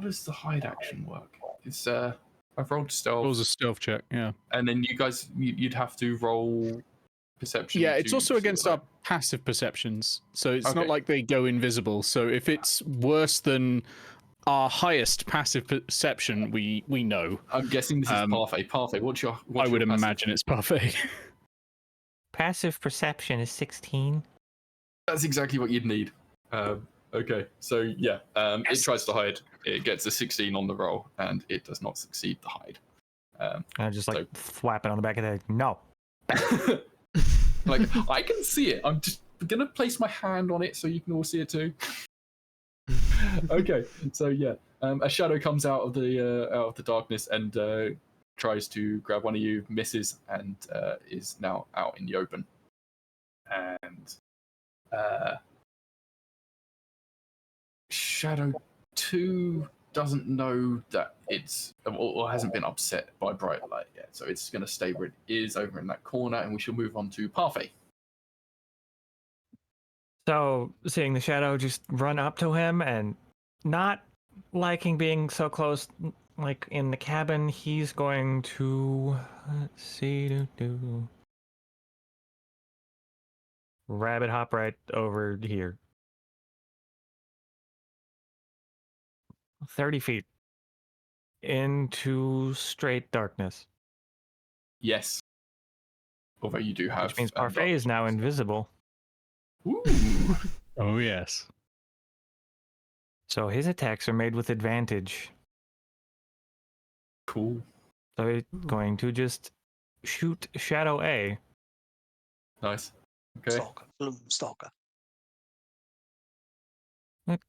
does the hide action work? It's I've rolled stealth. It was a stealth check, yeah. And then you guys, you'd have to roll perception. Yeah, it's also against our passive perceptions, so it's not like they go invisible. So if it's worse than our highest passive perception, we know. I'm guessing this is Parfait. Parfait, what's your I would imagine it's Parfait. Passive perception is 16. That's exactly what you'd need. Okay, so yeah, it tries to hide. It gets a 16 on the roll, and it does not succeed to hide. I just thwap it on the back of the head. No. Like, I can see it. I'm just gonna place my hand on it so you can all see it too. Okay, so yeah, a shadow comes out of the darkness and tries to grab one of you, misses, and is now out in the open. And Shadow 2 doesn't know that it's or hasn't been upset by bright light yet, so it's going to stay where it is over in that corner, and we shall move on to Parfait. So, seeing the shadow just run up to him and not liking being so close like in the cabin, he's going to let's see, rabbit hop right over here. 30 feet into straight darkness. Yes. Although you do have. Which means Parfait is now invisible. Ooh. Oh, yes. So his attacks are made with advantage. Cool. So he's going to just shoot Shadow A. Nice. Okay. Stalker, Bloom Stalker.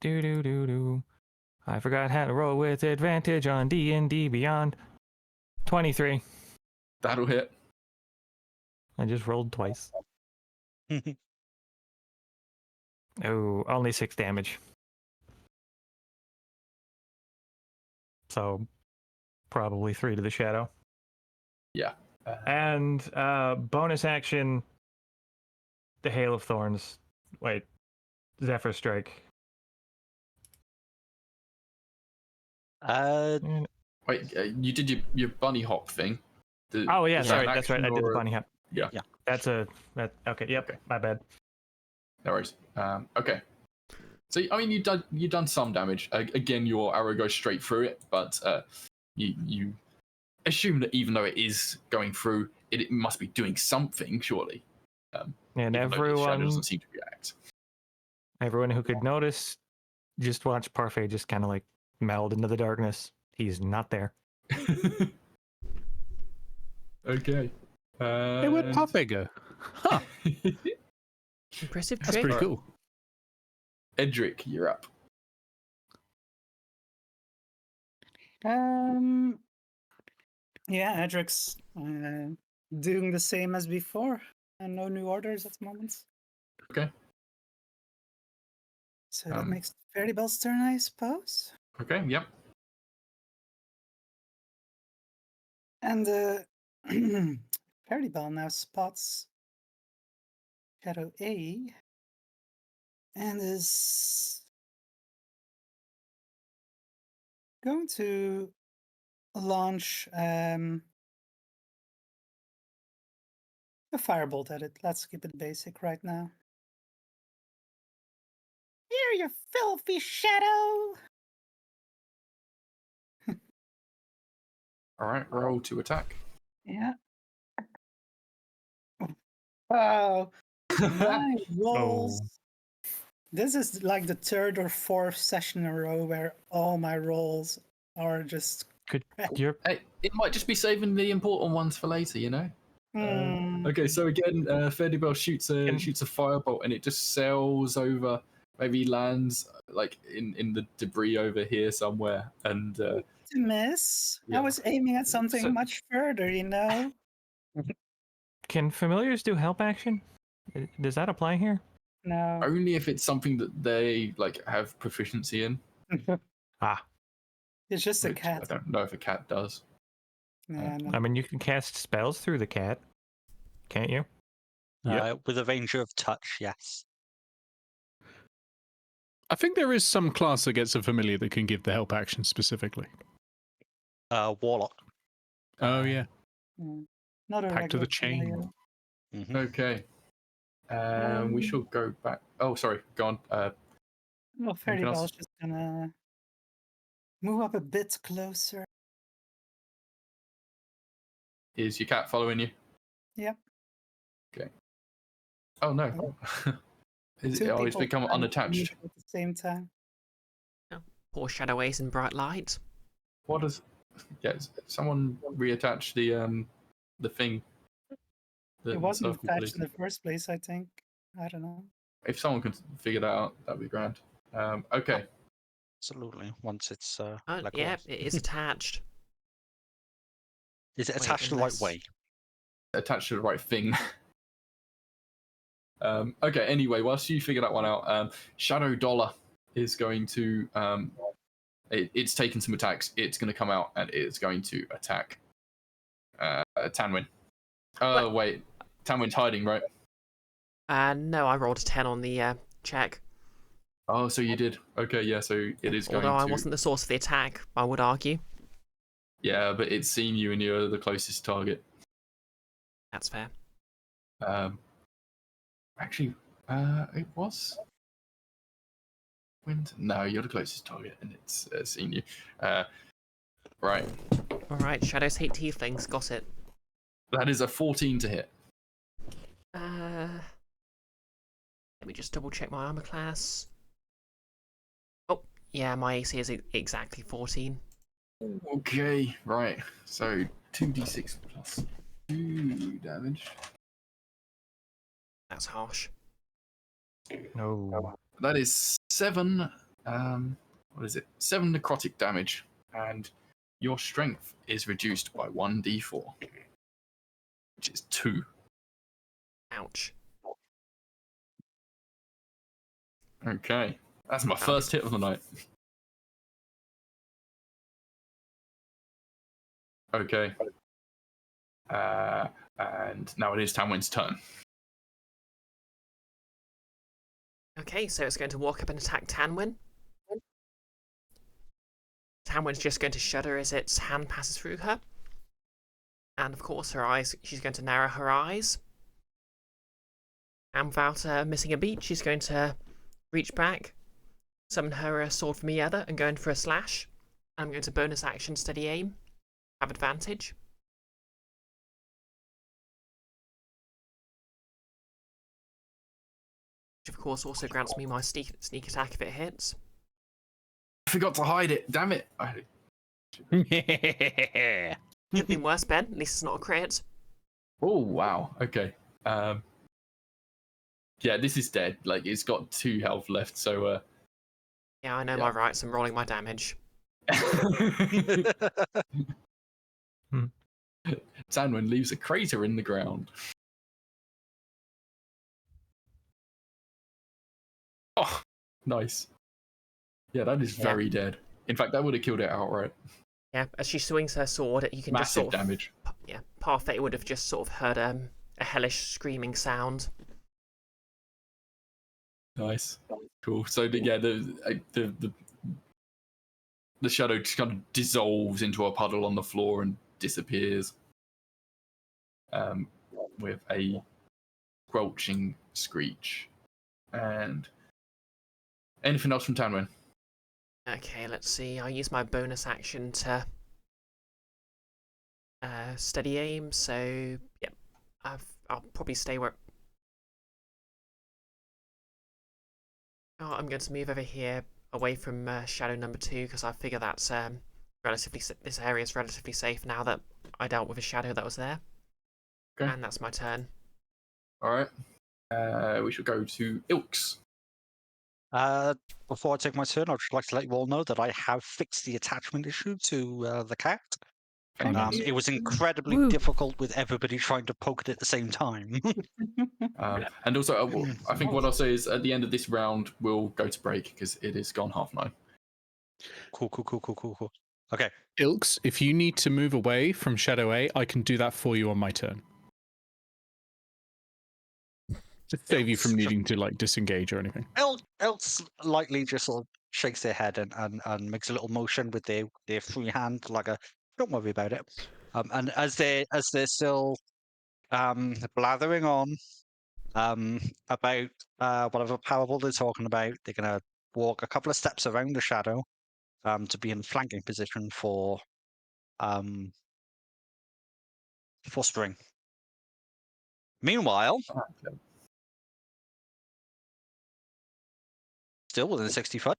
Do. I forgot how to roll with advantage on D&D Beyond. 23. That'll hit. I just rolled twice. Oh, only 6 damage. So, probably 3 to the shadow. Yeah. And bonus action, the Hail of Thorns. Wait, Zephyr Strike. Wait, you did your bunny hop thing. Oh yeah, is that sorry, an that's right. I action did the or- bunny hop. Yeah. Yeah. That's okay. Yep, Okay. my bad. No worries. Okay. So I mean, you've done some damage. Again, your arrow goes straight through it, but you assume that even though it is going through, it must be doing something, surely. And Even though the shadow everyone doesn't seem to react. who could notice, just watch Parfait just kind of like meld into the darkness. He's not there. Okay. Hey, where'd Parfait go? Huh, Impressive that's trick. pretty cool. Edric, you're up. Yeah, Edric's doing the same as before, and no new orders at the moment. Okay. So that makes Faerdibelle's turn, I suppose. Okay. Yep. And Faerdibelle now spots Shadow A and is going to launch a firebolt at it. Let's keep it basic right now. Here, you filthy shadow! All right. Roll to attack. Yeah. Wow. My rolls. This is like the 3rd or 4th session in a row where all my rolls are just. You're Hey, it might just be saving the important ones for later, you know. Hmm. Okay, so again, Faerdibelle shoots a firebolt, and it just sails over. Maybe lands like in the debris over here somewhere, and To miss. Yeah. I was aiming at something So- much further, you know. Can familiars do help action? Does that apply here? No. only if it's something that they like have proficiency in. Ah, It's just a Which cat. I don't know if a cat does. Yeah, no. I mean, you can cast spells through the cat, can't you? With a ranger of touch, yes. I think there is some class that gets a familiar that can give the help action specifically. Warlock. Oh, yeah. Mm. Not a Pact of regular the Chain. familiar. Mhm. Okay. We shall go back. Oh, sorry. Go on. Well, Anything else? Faerdibelle's just gonna move up a bit closer. Is your cat following you? Yep. Okay. Oh no. Is it, Two oh, it's people become trying to unattached. move at the same time. Poor Shadow Ace in bright light. What does? Yeah, someone reattach the thing. It wasn't circle, attached please. in the first place, I think. I don't know. If someone could figure that out, that'd be grand. Okay. Absolutely. Once it's Oh, like yeah, what? it is attached. Is it Wait, attached to the right unless- way? Attached to the right thing. Okay. Anyway, whilst you figure that one out, Shadow Dollar is going to. It's taken some attacks. It's going to come out and it's going to attack Tanwen. Oh wait, Tanwen's hiding, right? No, I rolled a 10 on the check. Oh, so you did. Okay, yeah. So it is going Although to. I wasn't the source of the attack, I would argue. Yeah, but it's seen you and you're the closest target. That's fair. Actually, it was. No, you're the closest target, and it's seen you. Right. All right, shadows hate tieflings. Got it. That is a 14 to hit. Let me just double check my armor class. Oh, yeah, my AC is exactly 14. Okay, right. So 2d6 plus 2 damage. That's harsh. No. That is 7. What is it? 7 necrotic damage, and your strength is reduced by 1d4, which is 2. Ouch. Okay, that's my first hit of the night. Okay. And now it is Tanwen's turn. Okay, so it's going to walk up and attack Tanwen. Tanwen's just going to shudder as its hand passes through her. And of course, her eyes, she's going to narrow her eyes. And without missing a beat, she's going to reach back, summon her sword from the other, and go in for a slash. I'm going to bonus action steady aim. Have advantage. Which of course also grants me my sneak attack if it hits. I forgot to hide it. Damn it. Could have been worse, Ben. At least it's not a crit. Oh, wow. Okay. Yeah, this is dead. Like, it's got 2 health left, so... Yeah, I know my rights. I'm rolling my damage. Tanwen leaves a crater in the ground. Oh, nice. Yeah, that is very dead. In fact, that would have killed it outright. Yeah, as she swings her sword, you can Massive just sort of... damage. Yeah, Parfait would have just sort of heard a hellish screaming sound. Nice. Cool. So, yeah, the shadow just kind of dissolves into a puddle on the floor and disappears. With a squelching screech. And anything else from Tanwen? Okay, let's see. I'll use my bonus action to steady aim, so yeah, I'll probably stay where... Oh, I'm going to move over here away from shadow number 2 because I figure that's this area is relatively safe now that I dealt with a shadow that was there. Okay. And that's my turn. All right. We shall go to Ilks. Before I take my turn, I'd just like to let you all know that I have fixed the attachment issue to the cat. It was incredibly difficult with everybody trying to poke it at the same time. And also, I think what I'll say is at the end of this round, we'll go to break because it is gone 9:30. Cool. Okay. Ilks, if you need to move away from Shadow A, I can do that for you on my turn. To save you from needing to like disengage or anything. Elks lightly just sort of shakes their head and makes a little motion with their free hand, like a don't worry about it. And as they're still blathering on about whatever parable they're talking about, they're gonna walk a couple of steps around the shadow to be in flanking position for Spring. Meanwhile, still within 60 foot.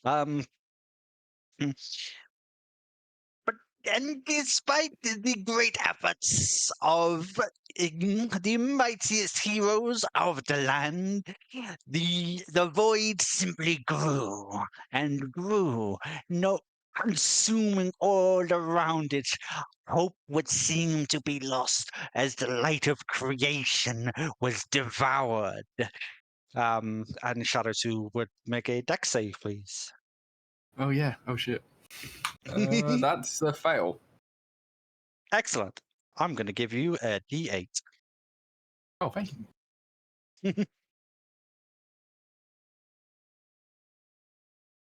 And despite the great efforts of the mightiest heroes of the land, the void simply grew and grew, no consuming all around it. Hope would seem to be lost as the light of creation was devoured. And Shadow 2 would make a dex save, please. Oh, yeah. Oh, shit. That's a fail. Excellent. I'm going to give you a D8. Oh, thank you.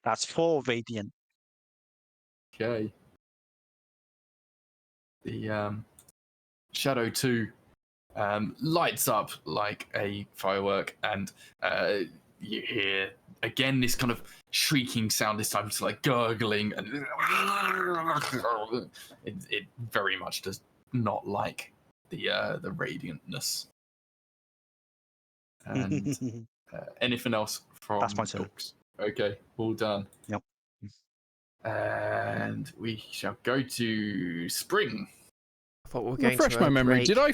That's 4 radiant. Okay. The Shadow 2 lights up like a firework, and you hear again this kind of shrieking sound. This time it's like gurgling, and it very much does not like the radiantness. And anything else from That's my turn. Ilks? Okay, all done. Yep. And we shall go to Spring. I thought we were going Refresh to my memory. break. Did I?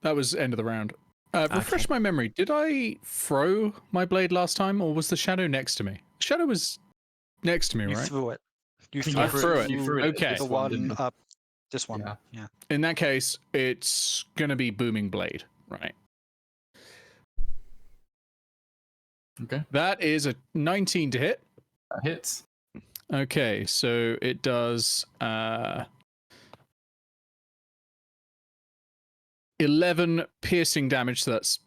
That was end of the round. Refresh my memory. Did I throw my blade last time, or was the shadow next to me? Shadow was next to me, You right? threw it. You I threw it. You threw it. Okay. The one up. This one. Yeah. Yeah. In that case, it's gonna be booming blade, right? Okay. That is a 19 to hit. That hits. Okay, so it does 11 piercing damage, so that's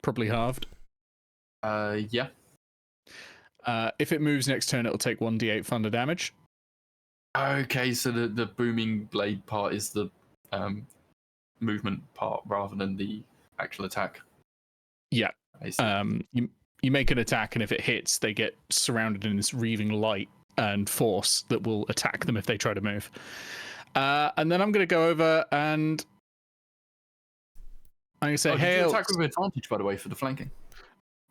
probably halved. Yeah. If it moves next turn, it'll take 1d8 thunder damage. Okay, so the booming blade part is the movement part rather than the actual attack. Yeah. I see. You make an attack, and if it hits, they get surrounded in this wreathing light and force that will attack them if they try to move. And then I'm going to go over and I'm going to say, did hey, you attack with advantage, by the way, for the flanking?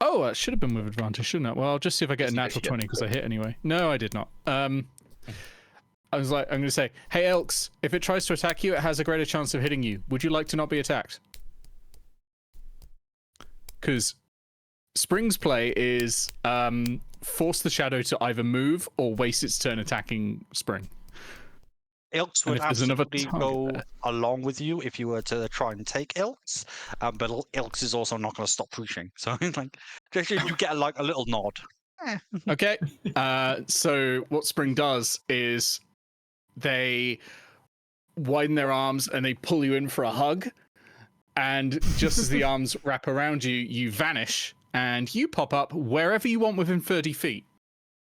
Oh, it should have been with advantage, shouldn't it? Well, I'll just see if I get a natural 20 because I hit anyway. No, I did not. I was like, I'm going to say, hey, Elks, if it tries to attack you, it has a greater chance of hitting you. Would you like to not be attacked? Because Spring's play is force the shadow to either move or waste its turn attacking Spring. Ilks And would if there's another absolutely target go there. along with you if you were to try and take Ilks, but Ilks is also not going to stop pushing. So, like, you get like a little nod. Okay. So what Spring does is they widen their arms and they pull you in for a hug. And just as the arms wrap around you, you vanish and you pop up wherever you want within 30 feet.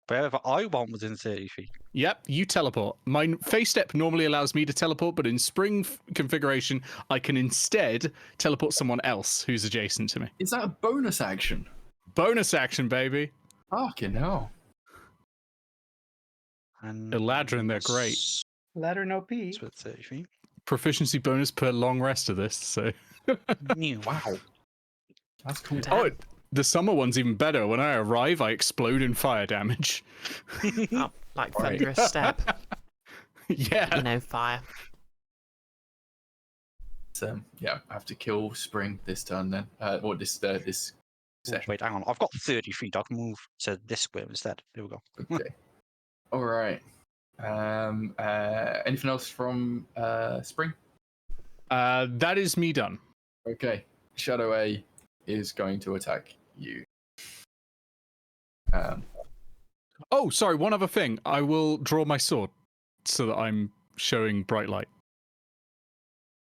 Wherever I want within 30 feet. Yep, you teleport. My face step normally allows me to teleport, but in Spring configuration, I can instead teleport someone else who's adjacent to me. Is that a bonus action? Bonus action, baby. Fucking hell. And Aladrin, they're great. Ladder no P. It's with 30 feet. Proficiency bonus per long rest of this, so. Wow. That's cool. Oh, the summer one's even better. When I arrive, I explode in fire damage. Oh, like thunderous step. Yeah. You know, fire. So, yeah, I have to kill Spring this turn then. Or this session. Wait, hang on. I've got 30 feet. I can move to this square instead. There we go. Okay. All right. Anything else from Spring? That is me done. Okay. Shadow A is going to attack you. Oh, sorry, one other thing. I will draw my sword so that I'm showing bright light.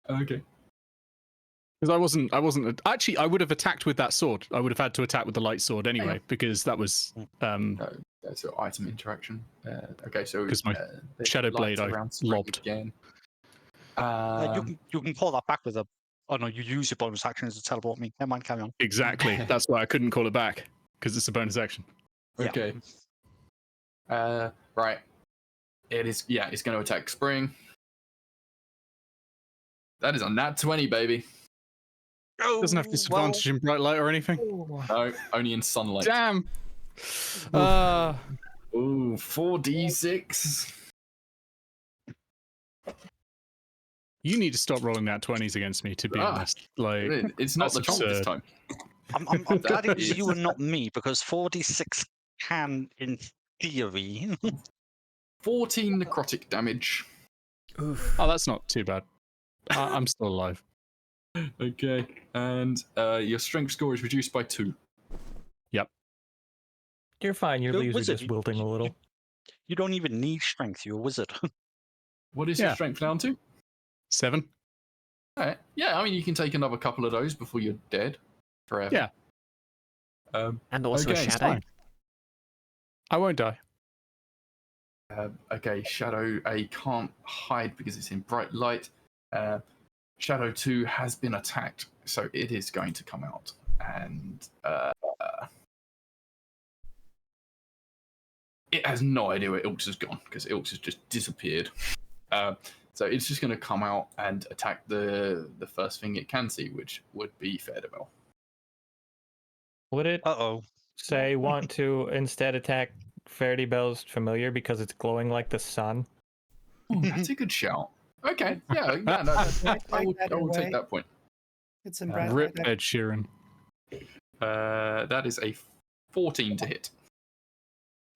Okay. Because I wasn't actually I would have attacked with that sword. I would have had to attack with the light sword anyway, because that was That's an item interaction. Okay, so because my there's shadow lights blade I around Spring lobbed. again. You can pull that back with a. Oh no, you use your bonus action to teleport me. Never mind, carry on. Exactly. That's why I couldn't call it back, because it's a bonus action. Yeah. Okay. Right. It's going to attack Spring. That is a nat 20, baby. Doesn't have disadvantage in bright light or anything. No, only in sunlight. Damn. Ooh, 4d6. You need to stop rolling that 20s against me, to be honest. Like, It's not the that's chomp this absurd. time. I'm glad it was you and not me, because 46 can, in theory. 14 necrotic damage. Oof. Oh, that's not too bad. I'm still alive. Okay, and your strength score is reduced by 2. You're fine. Your You're a leaves are wizard. just wilting a little. You don't even need strength. You're a wizard. What is Yeah. your strength down to? 7. Alright. Yeah, I mean, you can take another couple of those before you're dead forever. Yeah. And also Okay, a it's shadow. fine. I won't die. Okay, Shadow A can't hide because it's in bright light. Shadow 2 has been attacked, so it is going to come out. And it has no idea where Ilks has gone, because Ilks has just disappeared. So it's just going to come out and attack the first thing it can see, which would be Faerdibelle. Would it Uh-oh. say want to instead attack Faerdibelle's familiar because it's glowing like the sun? Oh, that's a good shout. Okay, yeah, no, I will take that point. It's in bright Rip light. Ed Sheeran. That is a 14 to hit.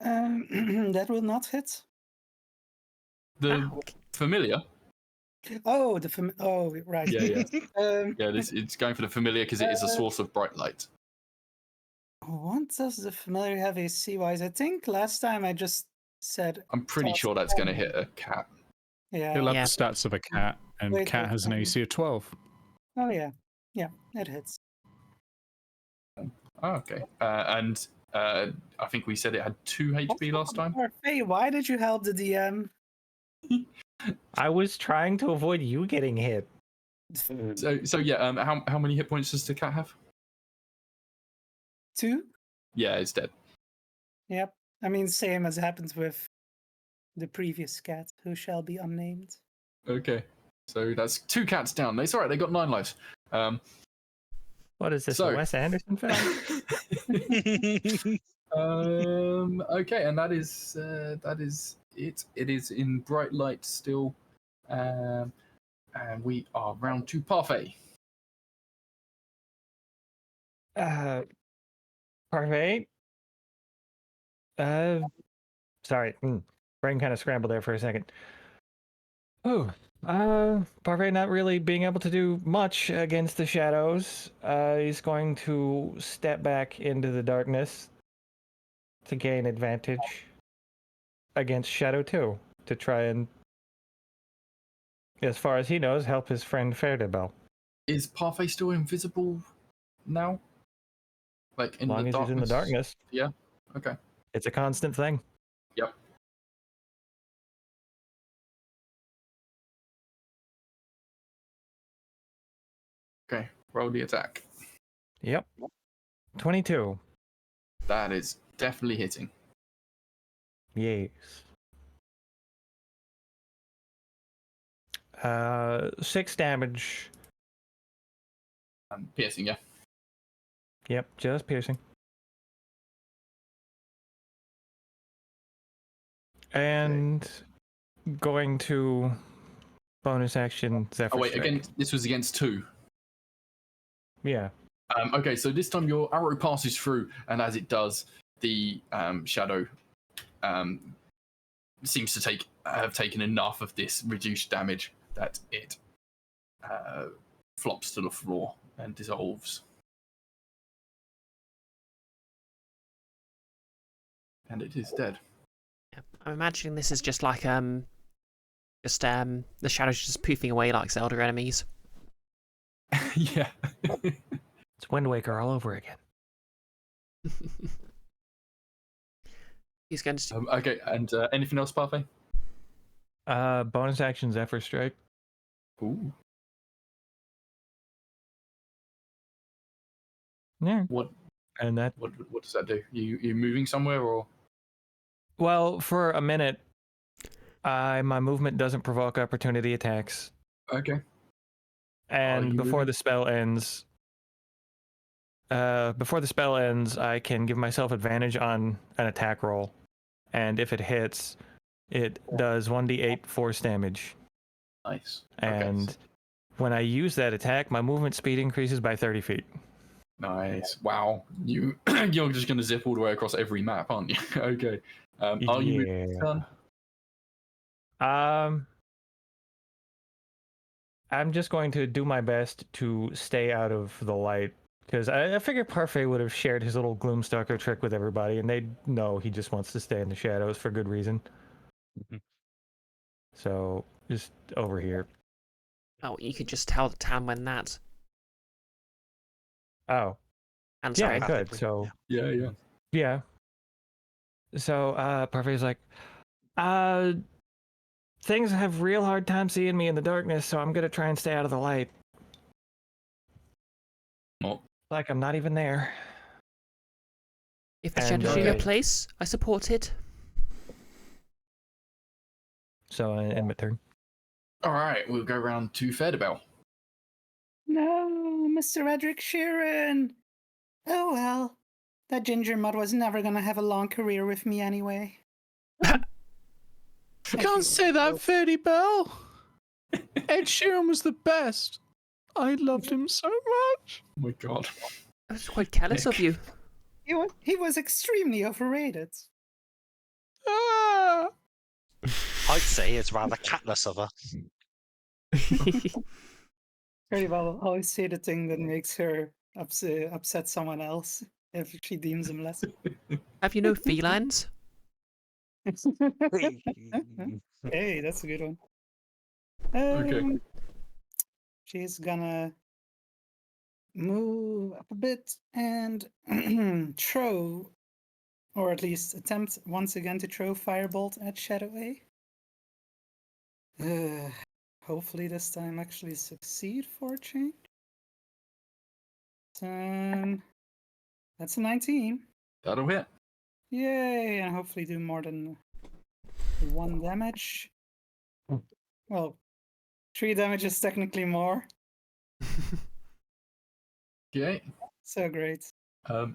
That will not hit. The familiar. Oh, right. Yeah. Um, Yeah, it's going for the familiar because it is a source of bright light. what does the familiar have AC wise? I think last time I just said. I'm pretty sure that's going to hit a cat. Yeah. He'll have Yeah. the stats of a cat, and Wait, cat has an AC of 12. Oh yeah, it hits. Oh, okay. And I think we said it had 2 HP last time. Hey, why did you help the DM? I was trying to avoid you getting hit. So yeah. How many hit points does the cat have? 2? Yeah, it's dead. Yep. I mean, same as happens with the previous cat, who shall be unnamed. Okay. So that's 2 cats down. It's all right. They got 9 lives. What is this, So- a Wes Anderson film? Okay, and that is it. It is in bright light still, and we are round 2 Parfait. Parfait? Sorry. Brain kind of scrambled there for a second. Oh, Parfait not really being able to do much against the shadows. He's going to step back into the darkness to gain advantage against Shadow 2 to try and, as far as he knows, help his friend Faerdibelle. Is Parfait still invisible now? Like As in long the as darkness? he's in the darkness. Yeah. Okay. It's a constant thing. Yep. Okay. Roll the attack. Yep. 22. That is definitely hitting. Yes. 6 damage. Piercing, yeah. Yep, just piercing. And going to bonus action Zephyr Oh wait, Strike. again, this was against 2. Yeah. Okay, so this time your arrow passes through, and as it does, the shadow seems to have taken enough of this reduced damage that it flops to the floor and dissolves. And it is dead. Yeah. I'm imagining this is just like the shadows just poofing away like Zelda enemies. Yeah. It's Wind Waker all over again. He's going to. Okay, and anything else, Parfait? Bonus action Zephyr Strike. Ooh. Yeah. What And that, what does that do? You moving somewhere or? well, for a minute, my movement doesn't provoke opportunity attacks. Okay. And you before moving? the spell ends, I can give myself advantage on an attack roll. And if it hits, it does 1d8 force damage. Nice. And Okay. when I use that attack, my movement speed increases by 30 feet. Nice. Wow. You're just gonna zip all the way across every map, aren't you? Okay. Are you moving this turn? I'm just going to do my best to stay out of the light, because I figure Parfait would have shared his little Gloomstalker trick with everybody, and they'd know he just wants to stay in the shadows for good reason. So, just over here. Oh, you could just tell the Tanwen that. Oh, And yeah, sorry. I could. Practically, So, Yeah. yeah. So, Parfait's like, Things have real hard time seeing me in the darkness, so I'm gonna try and stay out of the light. Oh. Like I'm not even there. If the And, shadows are your okay. place, I support it. So I end my turn. All right, we'll go round to Faerdibelle. No, Mr. Edric Sheeran. Oh well, that ginger mud was never gonna have a long career with me anyway. Can't say that, Faerdibelle. Ed Sheeran was the best. I loved him so much. Oh my god. I was quite careless of you. He was extremely overrated. Ah. I'd say it's rather catless of her. Very well, always say the thing that makes her upset someone else if she deems him less. Have you no felines? Hey, that's a good one. Okay. She's gonna move up a bit and throw, or at least attempt once again to throw Firebolt at Shadow A. Hopefully this time actually succeed for a change. That's a 19. That'll hit. Yay, and hopefully do more than 1 damage. Well, 3 damage is technically more. Okay. So great.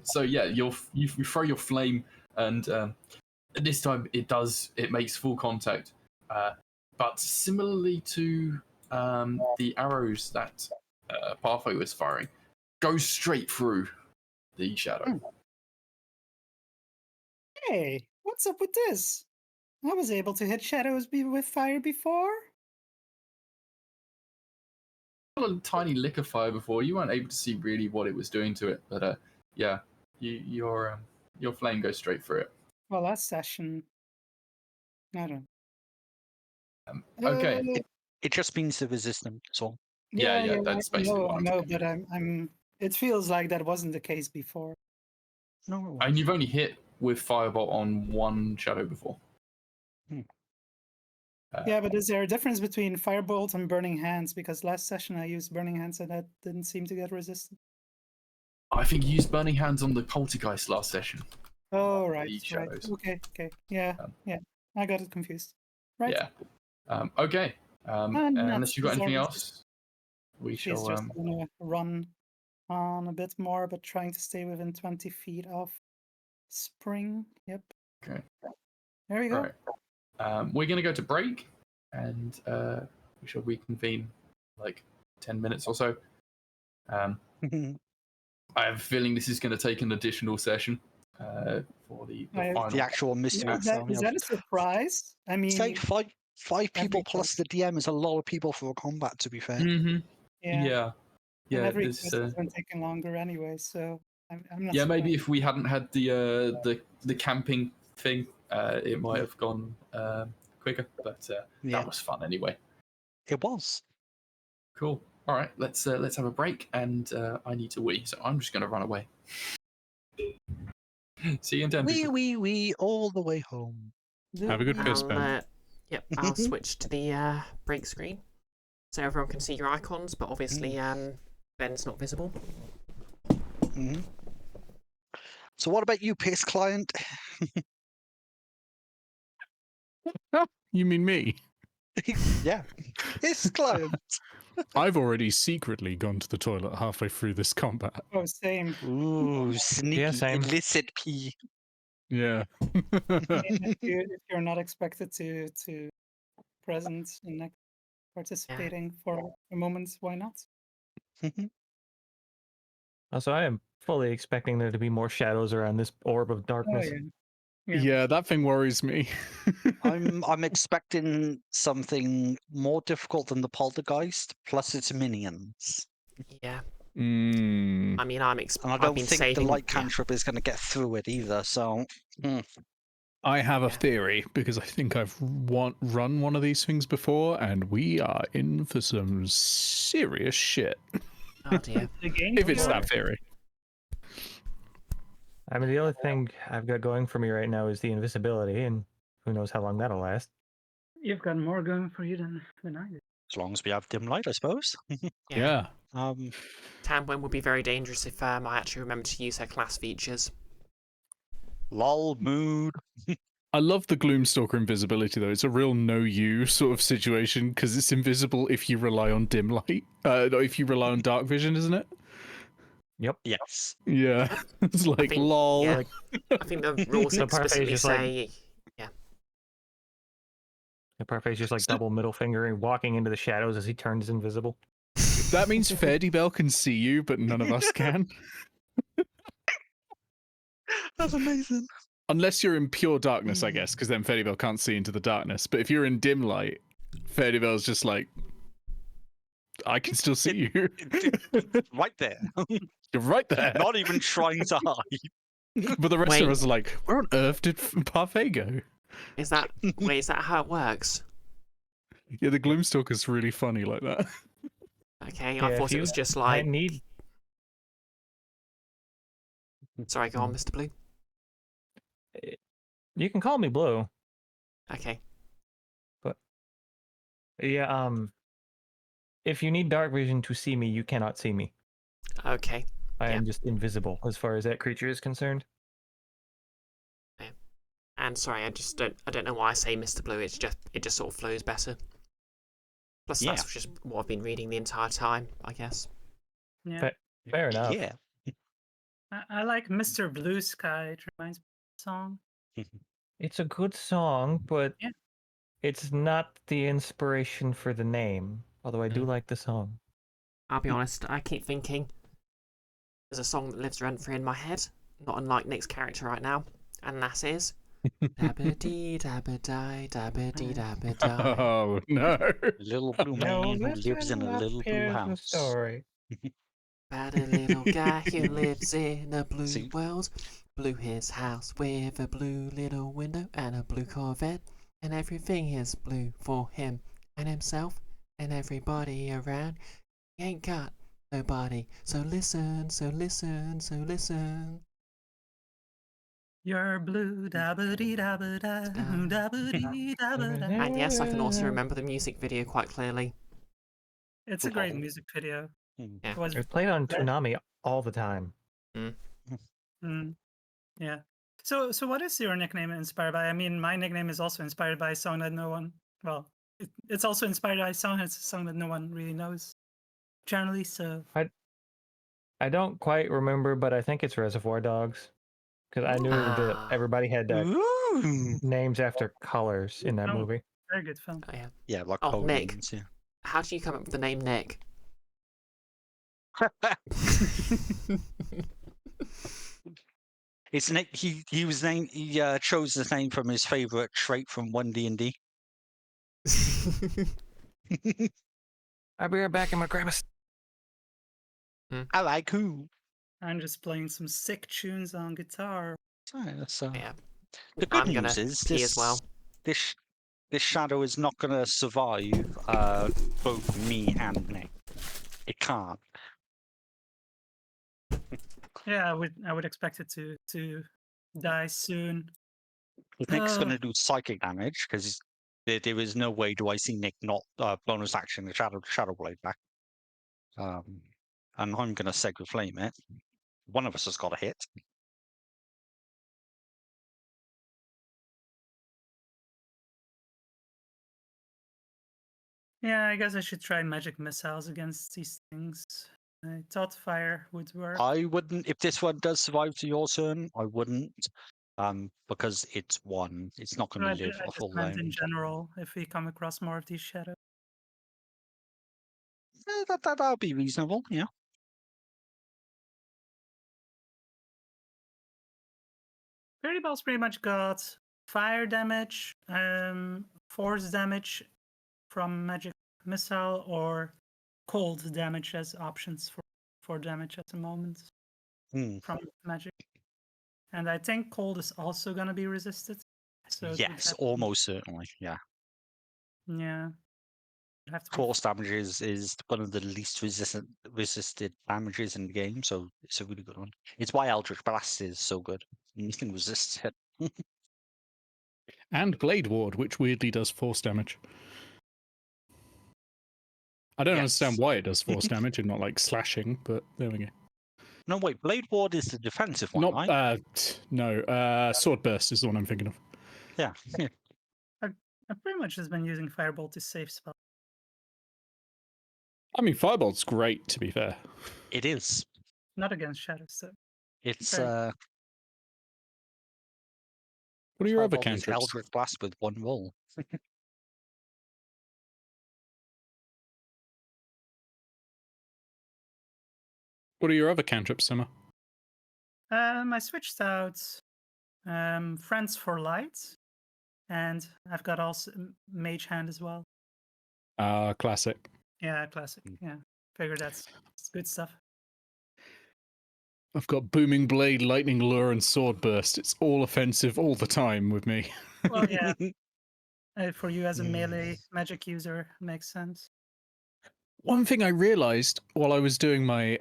So yeah, you throw your flame, and this time it makes full contact. But similarly to the arrows that Parfait was firing, goes straight through the shadow. Hey, what's up with this? I was able to hit shadows with fire before. A tiny lick of fire before. You weren't able to see really what it was doing to it, but yeah, your flame goes straight through it. Well, last session, I don't. Okay. It just means the resistance. So Yeah, that's basically what I I'm know, saying. but I'm. It feels like that wasn't the case before. no. And you've only hit with Firebolt on one shadow before. Yeah, but is there a difference between Firebolt and Burning Hands? Because last session I used Burning Hands and that didn't seem to get resisted. I think you used Burning Hands on the Poltergeist last session. Oh, right. The shadows. Okay. Yeah. I got it confused. Right. Yeah. Okay. Unless you've got anything else, we She's shall. just gonna run on a bit more, but trying to stay within 20 feet of Spring. Yep. Okay. There we go. Right. We're going to go to break, and we shall reconvene like 10 minutes or so. I have a feeling this is going to take an additional session for the final. The actual mystery. Is that a surprise? I mean, say five people plus the DM is a lot of people for a combat. To be fair. Mm-hmm. yeah. Yeah. Every This. quest has been taking longer anyway, so I'm not. Yeah, surprised. maybe if we hadn't had the camping thing, it might have gone quicker. But that was fun anyway. It was. Cool. All right, let's have a break, and I need to wee, so I'm just going to run away. See you in 10 people. Wee all the way home. Have a good piss, Ben. I'll switch to the break screen so everyone can see your icons, but obviously Ben's not visible. Mm-hmm. So what about you, Pace Client? You mean me? Yeah, Pace Client. I've already secretly gone to the toilet halfway through this combat. Oh, same. Ooh, sneaky, same. illicit pee. Yeah. If you're not expected to present and participating for a moment, why not? Also, I am fully expecting there to be more shadows around this orb of darkness. Yeah. That thing worries me. I'm expecting something more difficult than the poltergeist, plus its minions. Yeah. Mm. I mean, And I don't think saving, the light cantrip is going to get through it either. So. I have a theory because I think I've run one of these things before, and we are in for some serious shit. Oh dear. If it's that theory. I mean, the only thing I've got going for me right now is the invisibility, and who knows how long that'll last? You've got more going for you than I do. As long as we have dim light, I suppose. Yeah. Tanwen would be very dangerous if I actually remember to use her class features. Lol mood. I love the Gloomstalker invisibility though. It's a real no you sort of situation because it's invisible if you rely on dim light. If you rely on dark vision, isn't it? Yep. Yes. Yeah. It's like think- lol. yeah. I think the rules So Parfait explicitly just like- say The Parfait's just like double middle finger and walking into the shadows as he turns invisible. That means Faerdibelle can see you, but none of us can. That's amazing. Unless you're in pure darkness, I guess, because then Faerdibelle can't see into the darkness. But if you're in dim light, Faerdibelle's just like, I can still see you. Right there. You're right there. Not even trying to hide. But the rest Wait. of us are like, where on earth did Parfait go? is that how it works? Yeah, the Gloomstalker's really funny like that. Okay, Yeah, I if thought it you- was just I like. need. Sorry, go on, Mr. Blue. You can call me Blue. Okay. Yeah. If you need dark vision to see me, you cannot see me. Okay. I Yeah. am just invisible as far as that creature is concerned. And sorry, I don't know why I say Mr. Blue. It just sort of flows better. Plus, Yeah. that's just what I've been reading the entire time, I guess. Yeah. But- Fair enough. Yeah. I like Mr. Blue Sky. It reminds me of the song. It's a good song, but Yeah. it's not the inspiration for the name. Although I do like the song. I'll be honest, I keep thinking there's a song that lives rent free in my head, not unlike Nick's character right now, and that is dabba-dee dabba-die dabba-dee dabba-die. Oh, no. Little blue man who lives in a little blue house. Story. About a little guy who lives in a blue See- world. Blue his house with a blue little window and a blue Corvette, and everything is blue for him and himself and everybody around. He ain't got nobody, so listen, so listen, so listen. You're blue, dabba dee dabba da, dabba dee dabba da. And yes, I can also remember the music video quite clearly. It's a great music video. Hmm. Yeah. It was, It's played on Toonami all the time. yeah. So what is your nickname inspired by? I mean, my nickname is also inspired by a song that no one, well, it's also inspired by a song. It's a song that no one really knows generally. So I don't quite remember, but I think it's Reservoir Dogs. Because I knew that Ah. everybody had Ooh. names after colors in that Oh. movie. very good film. Oh, yeah. Yeah, like Oh, Nick. Coleman's, yeah. How do you come up with the name Nick? It's Nick. He was named. He chose the name from his favorite trait from 1D&D. I'll be right back. I'm gonna grab a. I like who. I'm just playing some sick tunes on guitar. So that's, Yeah. the good I'm gonna news is pee this as well. this shadow is not going to survive both me and Nick. It can't. Yeah, I would expect it to die soon. Nick's going Uh. to do psychic damage because there is no way do I see Nick not bonus action the shadow blade back. And I'm going to Sacred Flame it. One of us has got a hit. Yeah, I guess I should try magic missiles against these things. I thought fire would work. I wouldn't if this one does survive to your turn. I wouldn't, because it's one. It's not going No, to live I a just full meant in round. general, if we come across more of these shadows. That'll be reasonable. Yeah. Faerdibelle's pretty much got fire damage, force damage from magic missile, or cold damage as options for damage at the moment Hmm. from magic. And I think cold is also gonna be resisted. So it would Yes, have to- almost certainly. Yeah. Yeah. It'd have to be Force damage is one of the least resisted damages in the game, so it's a really good one. It's why Eldritch Blast is so good. You can resist it. And Blade Ward, which weirdly does force damage. I don't understand Yes. why it does force damage and not like slashing, but there we go. No, wait. Blade Ward is the defensive one, Not right? no, Sword Burst is the one I'm thinking of. Yeah. I pretty much just been using Fireball to save spell. I mean, Firebolt's great, to be fair. It is. Not against shadows, so It's Fair. What are your other Firebolt is cantrips? Eldritch Blast with one roll. What are your other cantrips, Summer? I switched out Friends for Light, and I've got also Mage Hand as well. Classic. Yeah, classic. Yeah, figure that's good stuff. I've got Booming Blade, Lightning Lure, and Sword Burst. It's all offensive all the time with me. Well, yeah, for you as a melee magic user, makes sense. One thing I realized while I was doing my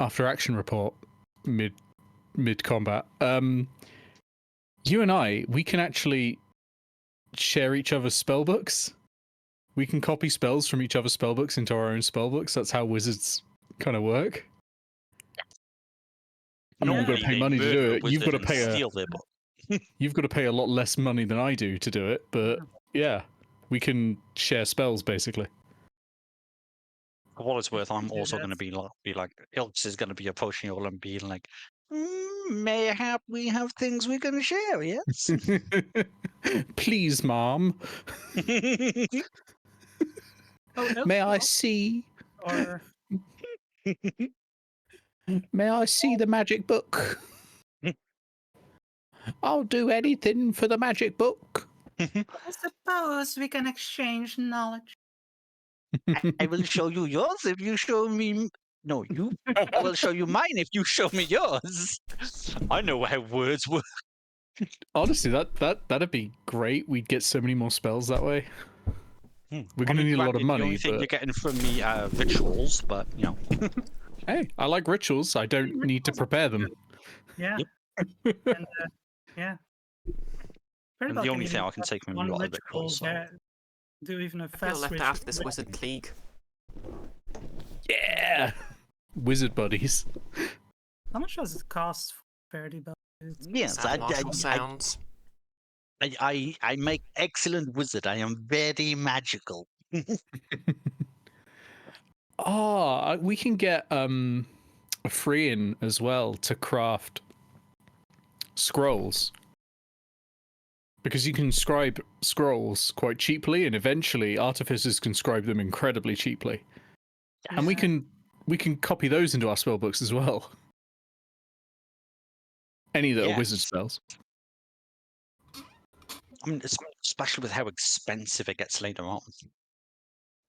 after action report mid combat, you and we can actually share each other's spell books. We can copy spells from each other's spell books into our own spell books. That's how wizards kind of work. I mean, you've got to pay money to do it. You've got to pay you've got to pay a lot less money than I do to do it. But yeah, we can share spells basically. For what it's worth, I'm also going to be like, Ilks is going to be approaching you all and being like, mayhap we have things we can share, yes? Please, Mom. May I see? Or May I see the magic book? I'll do anything for the magic book. I suppose we can exchange knowledge. I will show you yours if you show me. No, you. I will show you mine if you show me yours. I know how words work. Honestly, that'd be great. We'd get so many more spells that way. We're gonna need a lot of money. The only thing you're getting from me are rituals, but you know. Hey, I like rituals. I don't need to prepare them. Yeah. Yep. And, yeah. And the only thing I can take from you are rituals. So. Do even a I feel fast left ritual. out of this wizard league. Yeah, wizard buddies. How much does it cost for Faerdibelle? Yes, Martial sounds. I make excellent wizard. I am very magical. We can get a free in as well to craft scrolls. Because you can scribe scrolls quite cheaply, and eventually artificers can scribe them incredibly cheaply. Yeah. And we can copy those into our spell books as well. Any that are wizard spells. I mean, especially with how expensive it gets later on.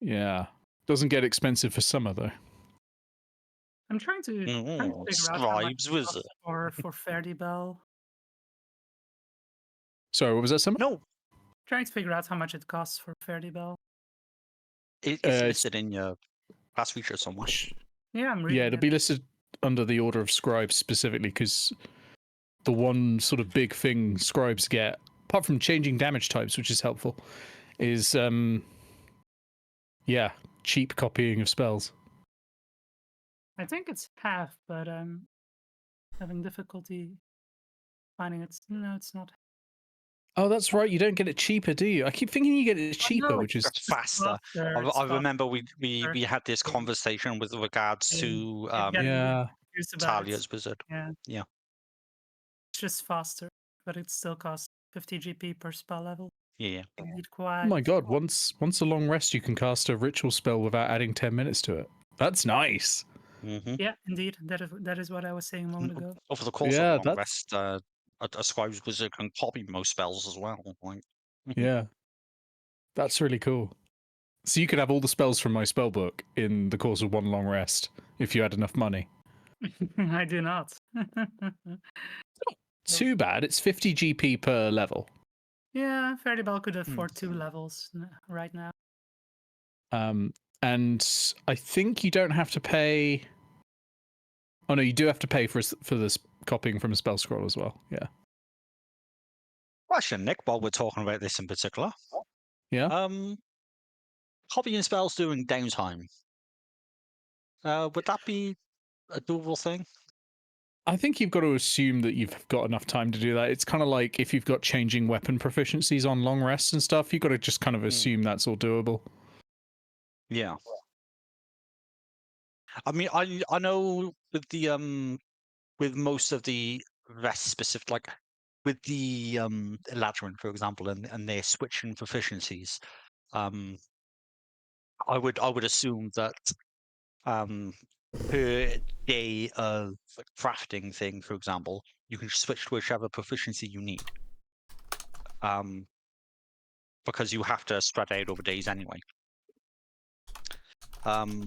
Yeah. Doesn't get expensive for summer though. I'm trying to figure out how much it costs for Faerdibelle. Sorry, what was that, Summer? No. Trying to figure out how much it costs for Faerdibelle. It's listed in your class feature somewhere. Yeah, I'm reading it'll be listed under the order of scribes specifically, because the one sort of big thing scribes get, apart from changing damage types, which is helpful, is cheap copying of spells. I think it's half, but I'm having difficulty finding it. No, it's not. Oh, that's right. You don't get it cheaper, do you? I keep thinking you get it cheaper, which is faster. I remember we had this conversation with regards to Talia's wizard. Yeah. It's just faster, but it still costs 50 GP per spell level. Yeah. Oh my god! Once a long rest, you can cast a ritual spell without adding 10 minutes to it. That's nice. Mm-hmm. Yeah, indeed. That is what I was saying a moment ago. Over the course of a long rest, a scribe's wizard can copy most spells as well. Like, yeah, that's really cool. So you could have all the spells from my spell book in the course of one long rest if you had enough money. I do not. Too bad. It's 50 GP per level. Yeah, Faerdibelle could afford 2 levels right now. And I think you don't have to pay. Oh no, you do have to pay for this copying from a spell scroll as well. Yeah. Question, Nick, while we're talking about this in particular. Yeah. Copying spells during downtime. Would that be a doable thing? I think you've got to assume that you've got enough time to do that. It's kind of like if you've got changing weapon proficiencies on long rests and stuff, you've got to just kind of assume that's all doable. Yeah. I mean, I know with the with most of the rest specific, like with the Aladrin, for example, and their switching proficiencies, I would assume that per day of crafting thing, for example, you can switch to whichever proficiency you need. Because you have to spread out over days anyway.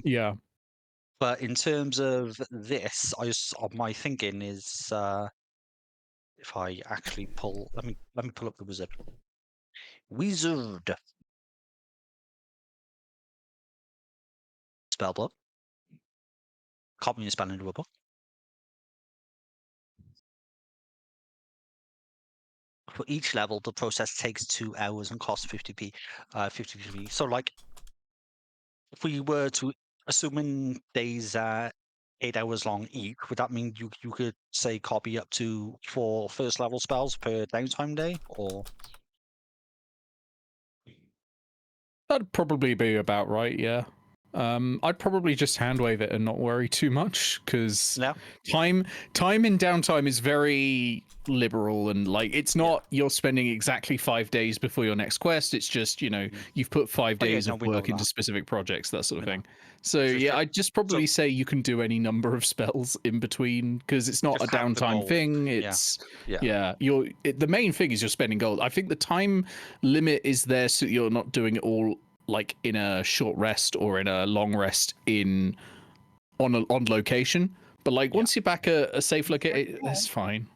Yeah. But in terms of this, my thinking is if I actually pull, let me pull up the wizard. Wizard spell book. Copy your spell into a book. For each level, the process takes 2 hours and costs 50p. 50p. So, like, if we were to assuming days 8 hours long each, would that mean you could say copy up to 4 first level spells per downtime day, or? That'd probably be about right, yeah. I'd probably just hand wave it and not worry too much, because No. time in downtime is very liberal, and like it's not you're spending exactly 5 days before your next quest. It's just, you know, you've put 5 Oh, yeah, days no, of we know work into that. specific projects, that sort of We know. thing. So For yeah, sure. I'd just probably say you can do any number of spells in between, because it's not a Just have the downtime gold. thing. Yeah. It's Yeah. the main thing is you're spending gold. I think the time limit is there so you're not doing it all like in a short rest or in a long rest on location. But like once you're back at a safe location, that's fine.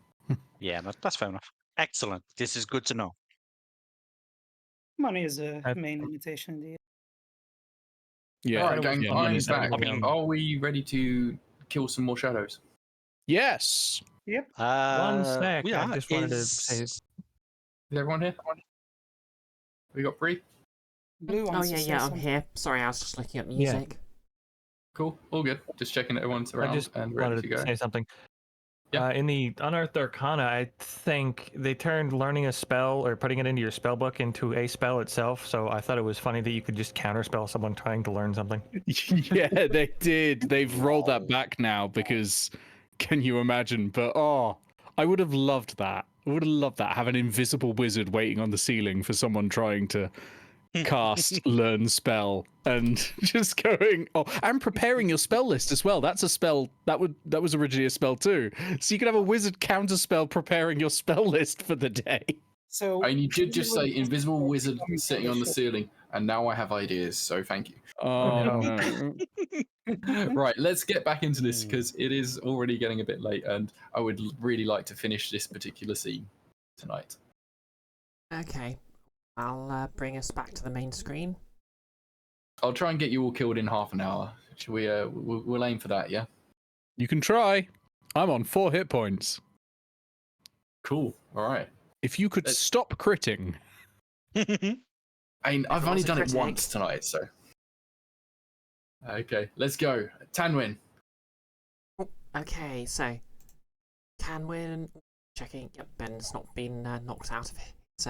Yeah, that's fair enough. Excellent. This is good to know. Money is a main limitation indeed. Yeah. All right, gang, yeah, I'm money's back. everything. Are we ready to kill some more shadows? Yes. Yep. One sec. We I are. just wanted to say. Is everyone here? We got Bree? Blue Oh wants yeah, to say yeah, I'm something. here. Sorry, I was just looking up Yeah. music. Cool, all good. Just checking that everyone's I around just and ready wanted to to go. say something. Yeah. In the Unearthed Arcana, I think they turned learning a spell or putting it into your spell book into a spell itself. So I thought it was funny that you could just counterspell someone trying to learn something. Yeah, they did. They've rolled that back now because can you imagine? But I would have loved that. I would have loved that. Have an invisible wizard waiting on the ceiling for someone trying to cast learn spell and just going and preparing your spell list as well. That's a spell that was originally a spell too. So you could have a wizard counter spell preparing your spell list for the day. So And you did just say invisible wizard sitting on the ceiling, and now I have ideas, so thank you. Oh no. no. Right, let's get back into this because it is already getting a bit late, and I would really like to finish this particular scene tonight. Okay, I'll bring us back to the main screen. I'll try and get you all killed in half an hour. Should we? We'll aim for that, yeah. You can try. I'm on 4 hit points. Cool. All right. If you could stop critting. I mean, I've only Everyone's a done it critic. once tonight, so. Okay, let's go. Tanwen. Okay, so Tanwen checking. Yep, Ben's not been knocked out of his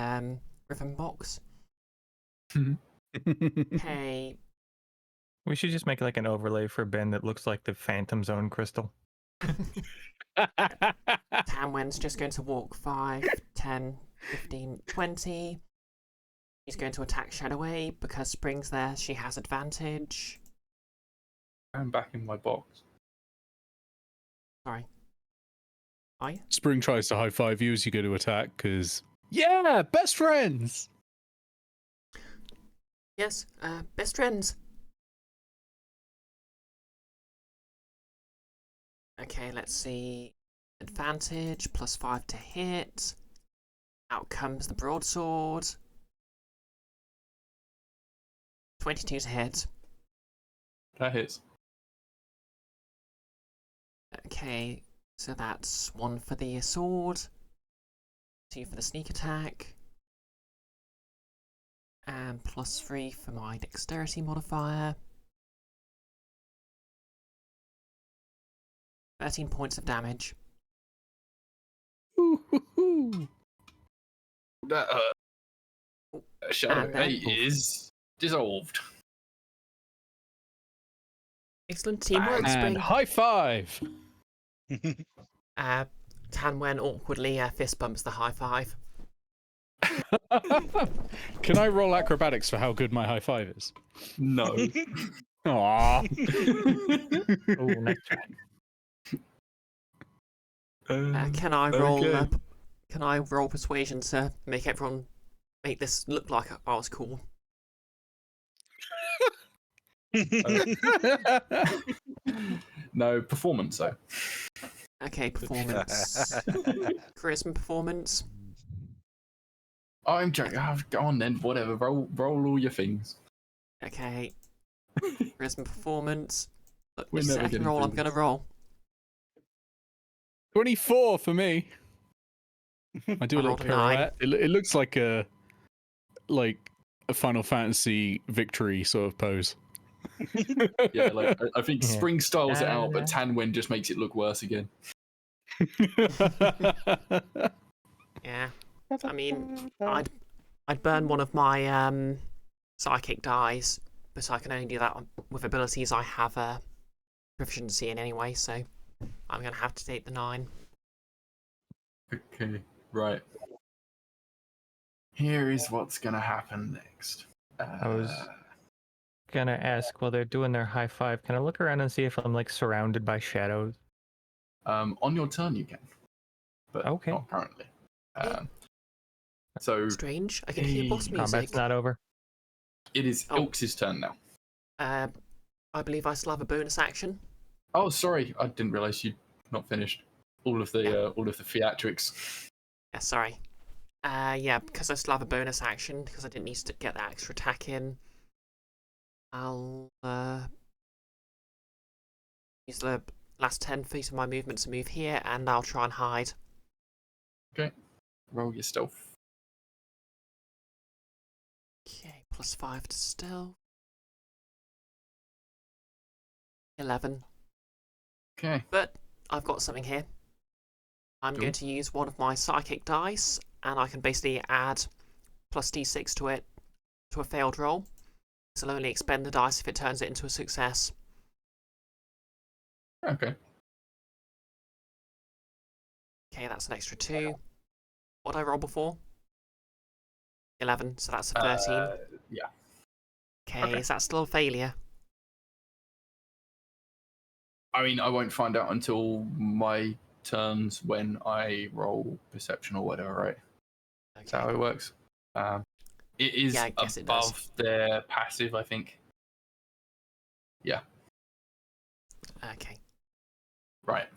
rhythm box. Okay, We should just make like an overlay for Ben that looks like the Phantom Zone crystal. Tanwen's just going to walk 5, 10, 15, 20. He's going to attack Shadowway because Spring's there. She has advantage. I'm back in my box. Sorry. Are you? Spring tries to high five you as you go to attack because best friends. Yes, best friends. Okay, let's see. Advantage, +5 to hit. Out comes the broadsword. 22 to hit. That hits. Okay, so that's 1 for the sword. +2 for the sneak attack. And +3 for my dexterity modifier. 13 points of damage. That Shadow And then- 8 is dissolved. Excellent teamwork, And Spring. And high five. Tanwen awkwardly fist bumps the high five. Can I roll acrobatics for how good my high five is? No. Aww. Oh, nice try. Can I roll? okay. Can I roll persuasion to make everyone make this look like I was cool? No, performance though. Okay, performance. Charisma performance. I'm joking. Go on then, whatever. Roll all your things. Okay. Charisma performance. Look, We're the never second getting roll through I'm going to this. roll. 24 for me. I do a I little rolled a 9. pirouette. It looks like a Final Fantasy victory sort of pose. Yeah, like I think Yeah. Spring styles it out, but Tanwen just makes it look worse again. Yeah. I mean, I'd burn one of my psychic dice, but I can only do that with abilities I have proficiency in anyway, so I'm going to have to take the 9. Okay, right. Here is what's gonna happen next. I was gonna ask while they're doing their high five, can I look around and see if I'm like surrounded by shadows? On your turn you can, but Okay. not currently. So Strange. I can hear boss Hey, music. Combat's not over. it is Oh. Ilks' turn now. I believe I still have a bonus action. Oh, sorry, I didn't realise you'd not finished all of the theatrics. Yeah, sorry. Yeah, because I still have a bonus action, because I didn't need to get that extra attack in. I'll use the last 10 feet of my movement to move here, and I'll try and hide. Okay, roll your stealth. Okay, +5 to stealth. 11. Okay, But I've got something here. I'm going to use one of my psychic dice, and I can basically add +d6 to it to a failed roll. So I'll only expend the dice if it turns it into a success. okay. Okay, that's an extra 2. What did I roll before? 11, so that's a 13. Yeah. Okay, okay. is that still a failure? I mean, I won't find out until my turns when I roll perception or whatever, right? That's how it works. It is Yeah, I guess it does. above their passive, I think. Yeah, Okay. right.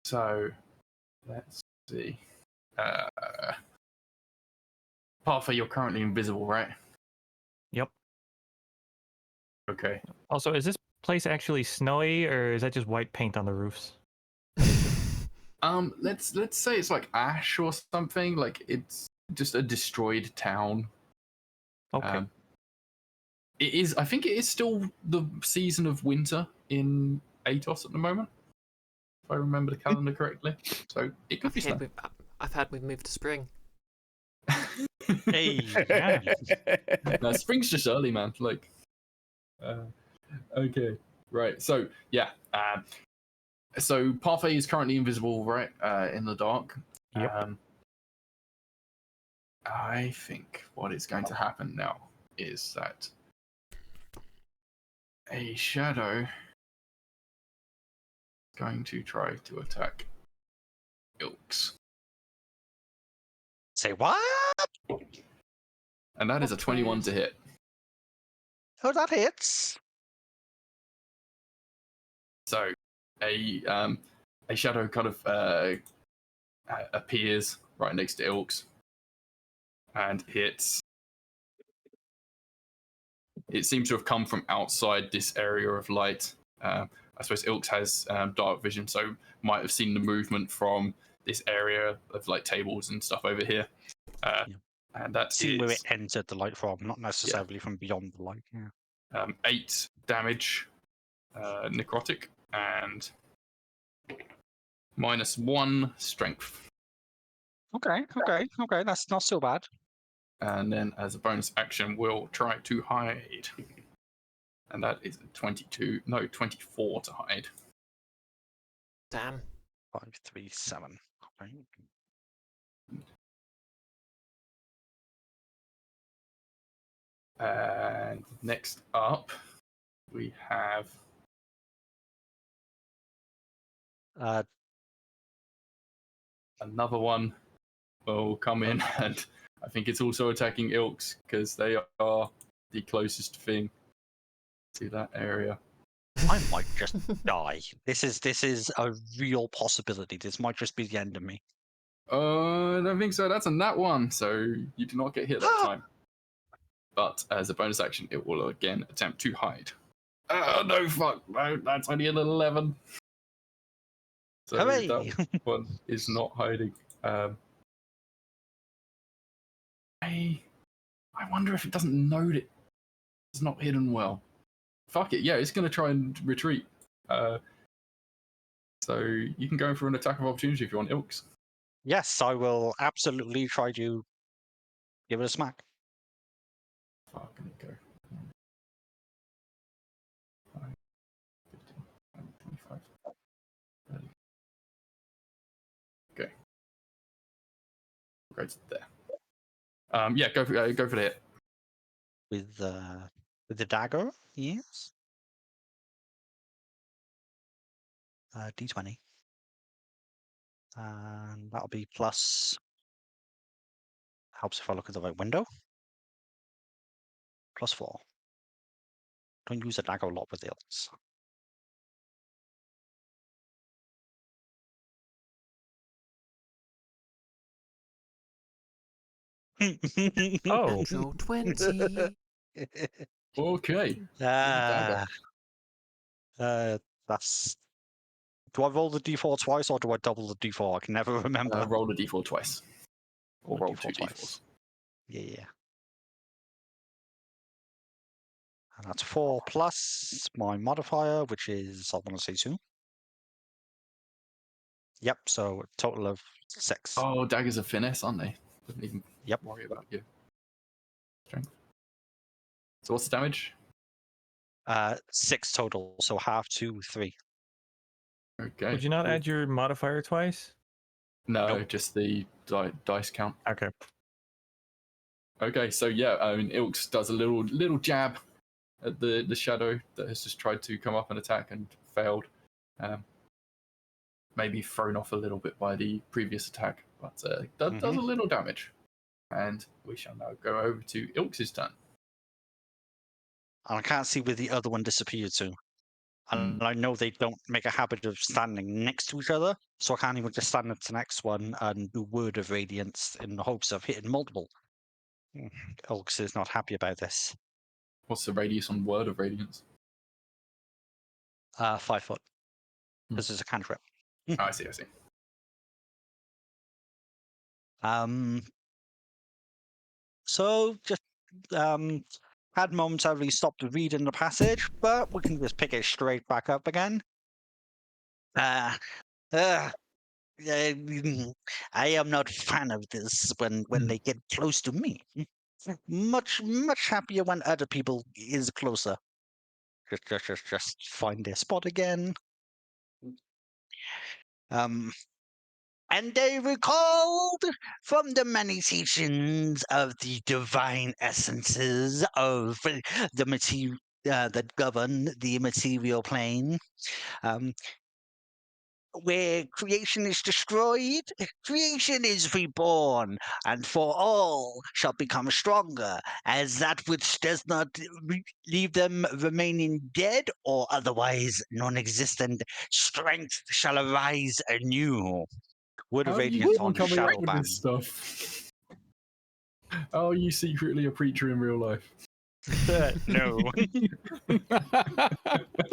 So, let's see. Parfait, you're currently invisible, right? Yep. Okay. Also, is this place actually snowy, or is that just white paint on the roofs? Let's say it's like ash or something. Like it's just a destroyed town. Okay. It is. I think it is still the season of winter in Atos at the moment, if I remember the calendar correctly. So it could be snow. I've heard we've moved to spring. Hey. Yeah. No, spring's just early, man. Like, okay, right. So yeah. So Parfait is currently invisible, right? In the dark. Yep. I think what is going to happen now is that a shadow is going to try to attack Ilks. Say what? And that is a 21 to hit. Oh, that hits. So a shadow kind of appears right next to Ilks and hits. It seems to have come from outside this area of light. I I suppose Ilks has dark vision, so might have seen the movement from this area of like tables and stuff over here. And that Seen where it is entered the light from, not necessarily from beyond the light. Yeah. 8 damage, necrotic, and -1 strength. Okay. That's not so bad. And then as a bonus action, we'll try to hide. And that is 24 to hide. Damn. 5, 3, 7. Okay. And next up, we have another one will come in, and I think it's also attacking Ilks because they are the closest thing to that area. I might just die. This is a real possibility. This might just be the end of me. I don't think so. That's a nat 1, so you do not get hit that time. But as a bonus action, it will again attempt to hide. Oh, no, fuck. No, that's only an 11. So Hooray! that one is not hiding. I wonder if it doesn't know that it's not hidden well. Fuck it, yeah, it's going to try and retreat. So you can go for an attack of opportunity if you want, Ilks. Yes, I will absolutely try to give it a smack. Fucking it go. 5, 15, 25, 30. Okay. Go to there. Yeah, go for the hit. With the dagger, yes. D20. And that'll be plus. Helps if I look at the right window. +4. Don't use a dagger a lot with ilks. Oh. Natural 20. Okay. That's. Do I roll the d4 twice or do I double the d4? I can never remember. Roll the d4 twice. Or roll 2 twice. d4s. Yeah. And that's 4 plus my modifier, which is, I want to say 2. Yep, so a total of 6. Oh, daggers are finesse, aren't they? Doesn't even Yep. worry about your strength. So what's the damage? 6 total, so half 2, 3. Okay. Would you not add your modifier twice? No, Nope. just the dice count. Okay. Okay, so yeah, I mean, Ilks does a little jab at the shadow that has just tried to come up and attack and failed. Maybe thrown off a little bit by the previous attack, but does a little damage. And we shall now go over to Ilks' turn. And I can't see where the other one disappeared to. And I know they don't make a habit of standing next to each other, so I can't even just stand at the next one and do Word of Radiance in the hopes of hitting multiple. Ilks is not happy about this. What's the radius on Word of Radiance? 5 foot. This is a cantrip. Oh, I see. So just had momentarily stopped reading the passage, but we can just pick it straight back up again. I am not a fan of this when they get close to me. Much happier when other people is closer. Just find their spot again. And they recalled from the many teachings of the divine essences of the that govern the material plane. Where creation is destroyed, creation is reborn, and for all shall become stronger, as that which does not leave them remaining dead or otherwise non-existent, strength shall arise anew. Word of How are you Radiance on coming Shadow up with Band. this stuff? How are you secretly a preacher in real life? No.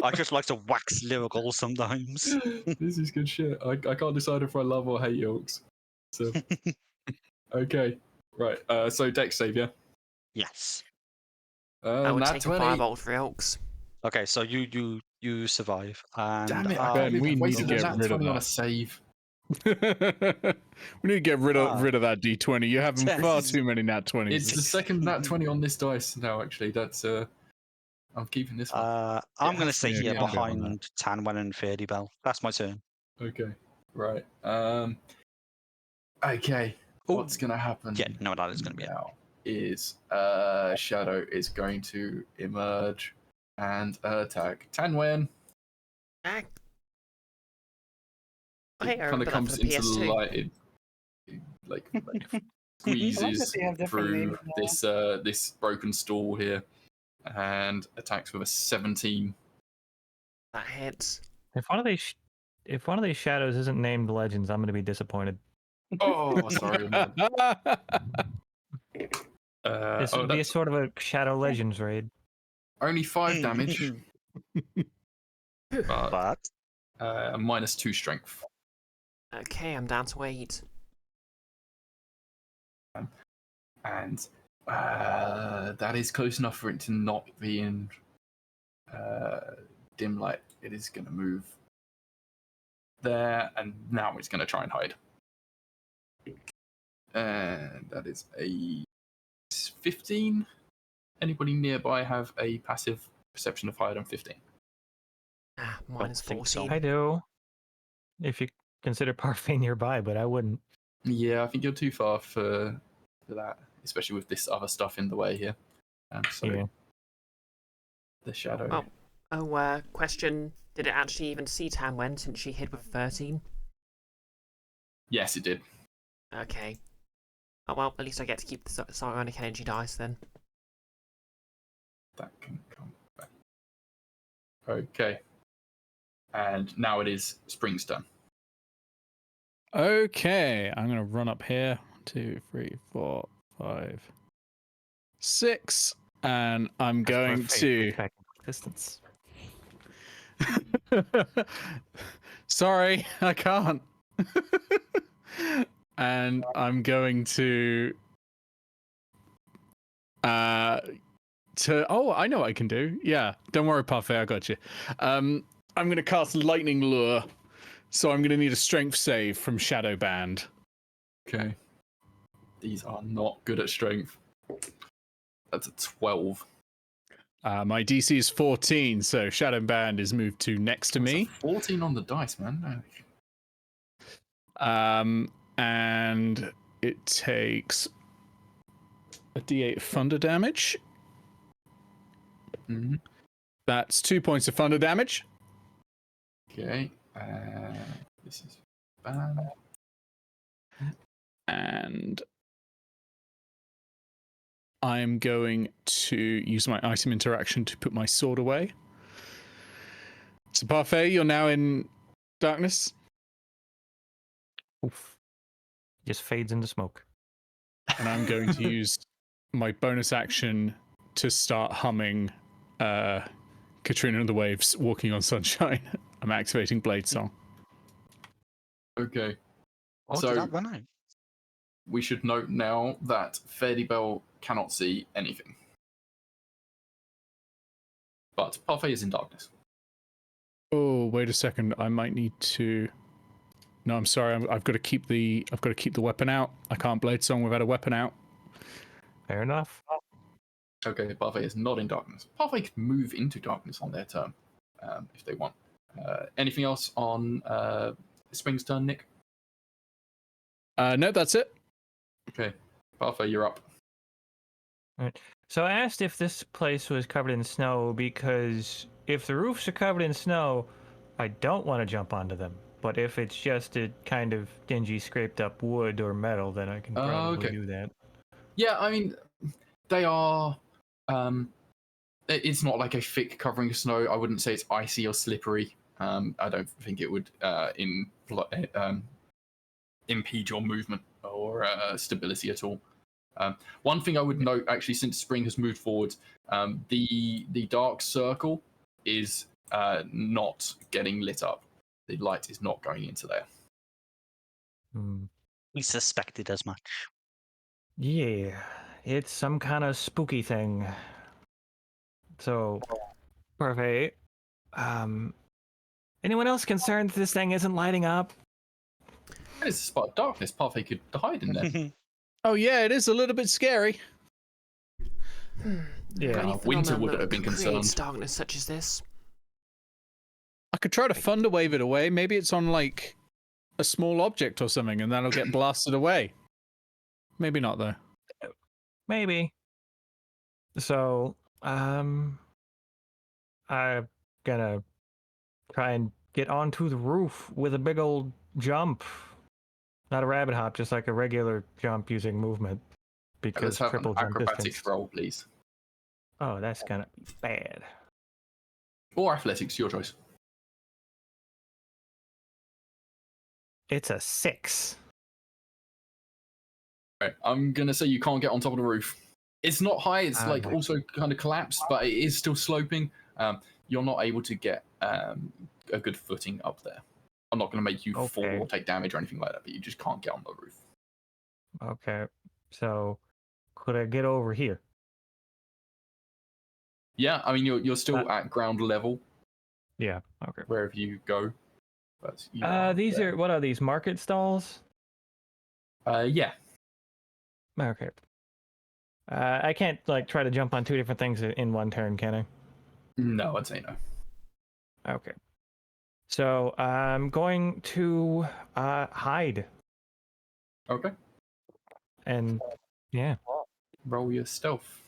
I just like to wax lyrical sometimes. This is good shit. I can't decide if I love or hate Yorks. So okay, right. So Dex save, yeah. Yes. I would Nat take 20. a firebolt for Elks. Okay, so you survive, and Damn it! I Ben, can't believe we I need to wasted a get nat rid of 20 on a that. save. We need to get rid of that D20. You're having far Yes. too many nat 20s. It's the second nat 20 on this dice now. Actually, that's I'm keeping this one. I'm It going to has to stay be a here good bit on behind Tanwen and Faerdibelle. That's my turn. Okay, right. Okay. Oh, What's gonna happen? Yeah, no, that is going to be it. now is Shadow is going to emerge and attack Tanwen. Ah. It Hey, I kind remember of that comes for the into PS2. light. It like I like that squeezes they have different through names now. this broken stall here and attacks with a 17. That hits. If one of these shadows isn't named Legends, I'm going to be disappointed. Oh, sorry. Man. This would be a That's sort of a Shadow Legends raid. only 5 damage, but But -2 strength. Okay, I'm down to 8. And that is close enough for it to not be in dim light. It is going to move there, and now it's going to try and hide. And that is a 15. Anybody nearby have a passive perception of higher than 15? Ah, minus think so. 14. I do. If you consider Parfait nearby, but I wouldn't. Yeah, I think you're too far for that, especially with this other stuff in the way here. So Yeah. the shadow. Question. Did it actually even see Tanwen since she hid with 13? Yes, it did. Okay. Oh well, at least I get to keep the psionic energy dice then. That can come back. Okay. And now it is Spring's turn. Okay, I'm gonna run up here. 1, 2, 3, 4, 5, 6, and I'm going to. Distance. Sorry, I can't. And I'm going to. Oh, I know what I can do. Yeah, don't worry, Parfait, I got you. I'm gonna cast Lightning Lure, so I'm gonna need a Strength save from Shadow Band. Okay. These are not good at strength. That's a 12. My DC is 14, so Shadow Band is moved to next to That's a me. 14 on the dice, man. And it takes a D8 thunder damage. Mm-hmm. That's 2 points of thunder damage. Okay. This is bad. And I'm going to use my item interaction to put my sword away. So Parfait, you're now in darkness. Oof. Just fades into smoke. And I'm going to use my bonus action to start humming Katrina and the Waves, Walking on Sunshine. I'm activating Blade Song. Okay. oh, So- did that run out? We should note now that Faerdibelle cannot see anything. But Parfait is in darkness. Oh, wait a second. I might need to. No, I'm sorry. I've got to keep the weapon out. I can't Blade Song without a weapon out. Fair enough. Okay, Parfait is not in darkness. Parfait can move into darkness on their turn, if they want. Anything else on Spring's turn, Nick? No, that's it. Okay, Parfait, you're up. So I asked if this place was covered in snow because if the roofs are covered in snow, I don't want to jump onto them. But if it's just a kind of dingy, scraped up wood or metal, then I can probably Okay. do that. Yeah, I mean, they are. It's not like a thick covering of snow. I wouldn't say it's icy or slippery. I don't think it would impede your movement or stability at all. One thing I would note, actually, since spring has moved forward, the dark circle is not getting lit up. The light is not going into there. We suspected as much. Yeah, it's some kind of spooky thing. So, Parfait, anyone else concerned that this thing isn't lighting up? It's a spot of darkness. Parfait could hide in there. Oh yeah, it is a little bit scary. Yeah, Any Winter phenomenon would have been that creates concerned. darkness such as this. I could try to thunderwave it away. Maybe it's on like a small object or something, and that'll get blasted away. Maybe not though. maybe. So, I'm gonna try and get onto the roof with a big old jump. Not a rabbit hop, just like a regular jump using movement. Let's Because have an triple jump acrobatics distance. roll, please. Oh, that's gonna be bad. Or athletics, your choice. It's a 6. Right. I'm going to say you can't get on top of the roof. It's not high. It's like Okay. also kind of collapsed, but it is still sloping. You're not able to get a good footing up there. I'm not going to make you fall Okay. or take damage or anything like that, but you just can't get on the roof. Okay, so could I get over here? Yeah, I mean you're still at ground level Yeah. Okay. wherever you go. But you are These there. are what are these market stalls? Yeah. Okay. I can't like try to jump on 2 different things in one turn, can I? No, I'd say no. Okay. So I'm going to hide Okay. and yeah. Roll your stealth.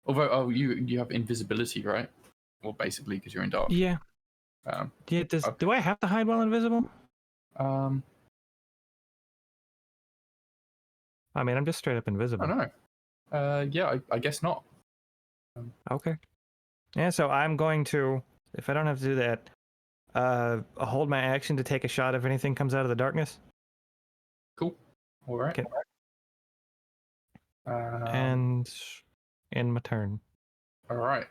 Although, you have invisibility, right? Well, basically, because you're in dark. Yeah. Um, Yeah. Okay. Do I have to hide while invisible? um, I mean, I'm just straight up I invisible. don't know. Yeah, I guess not. Okay. Yeah. So I'm going to, if I don't have to do that, hold my action to take a shot if anything comes out of the darkness. Cool. All right. Okay. Um, And my turn. all right.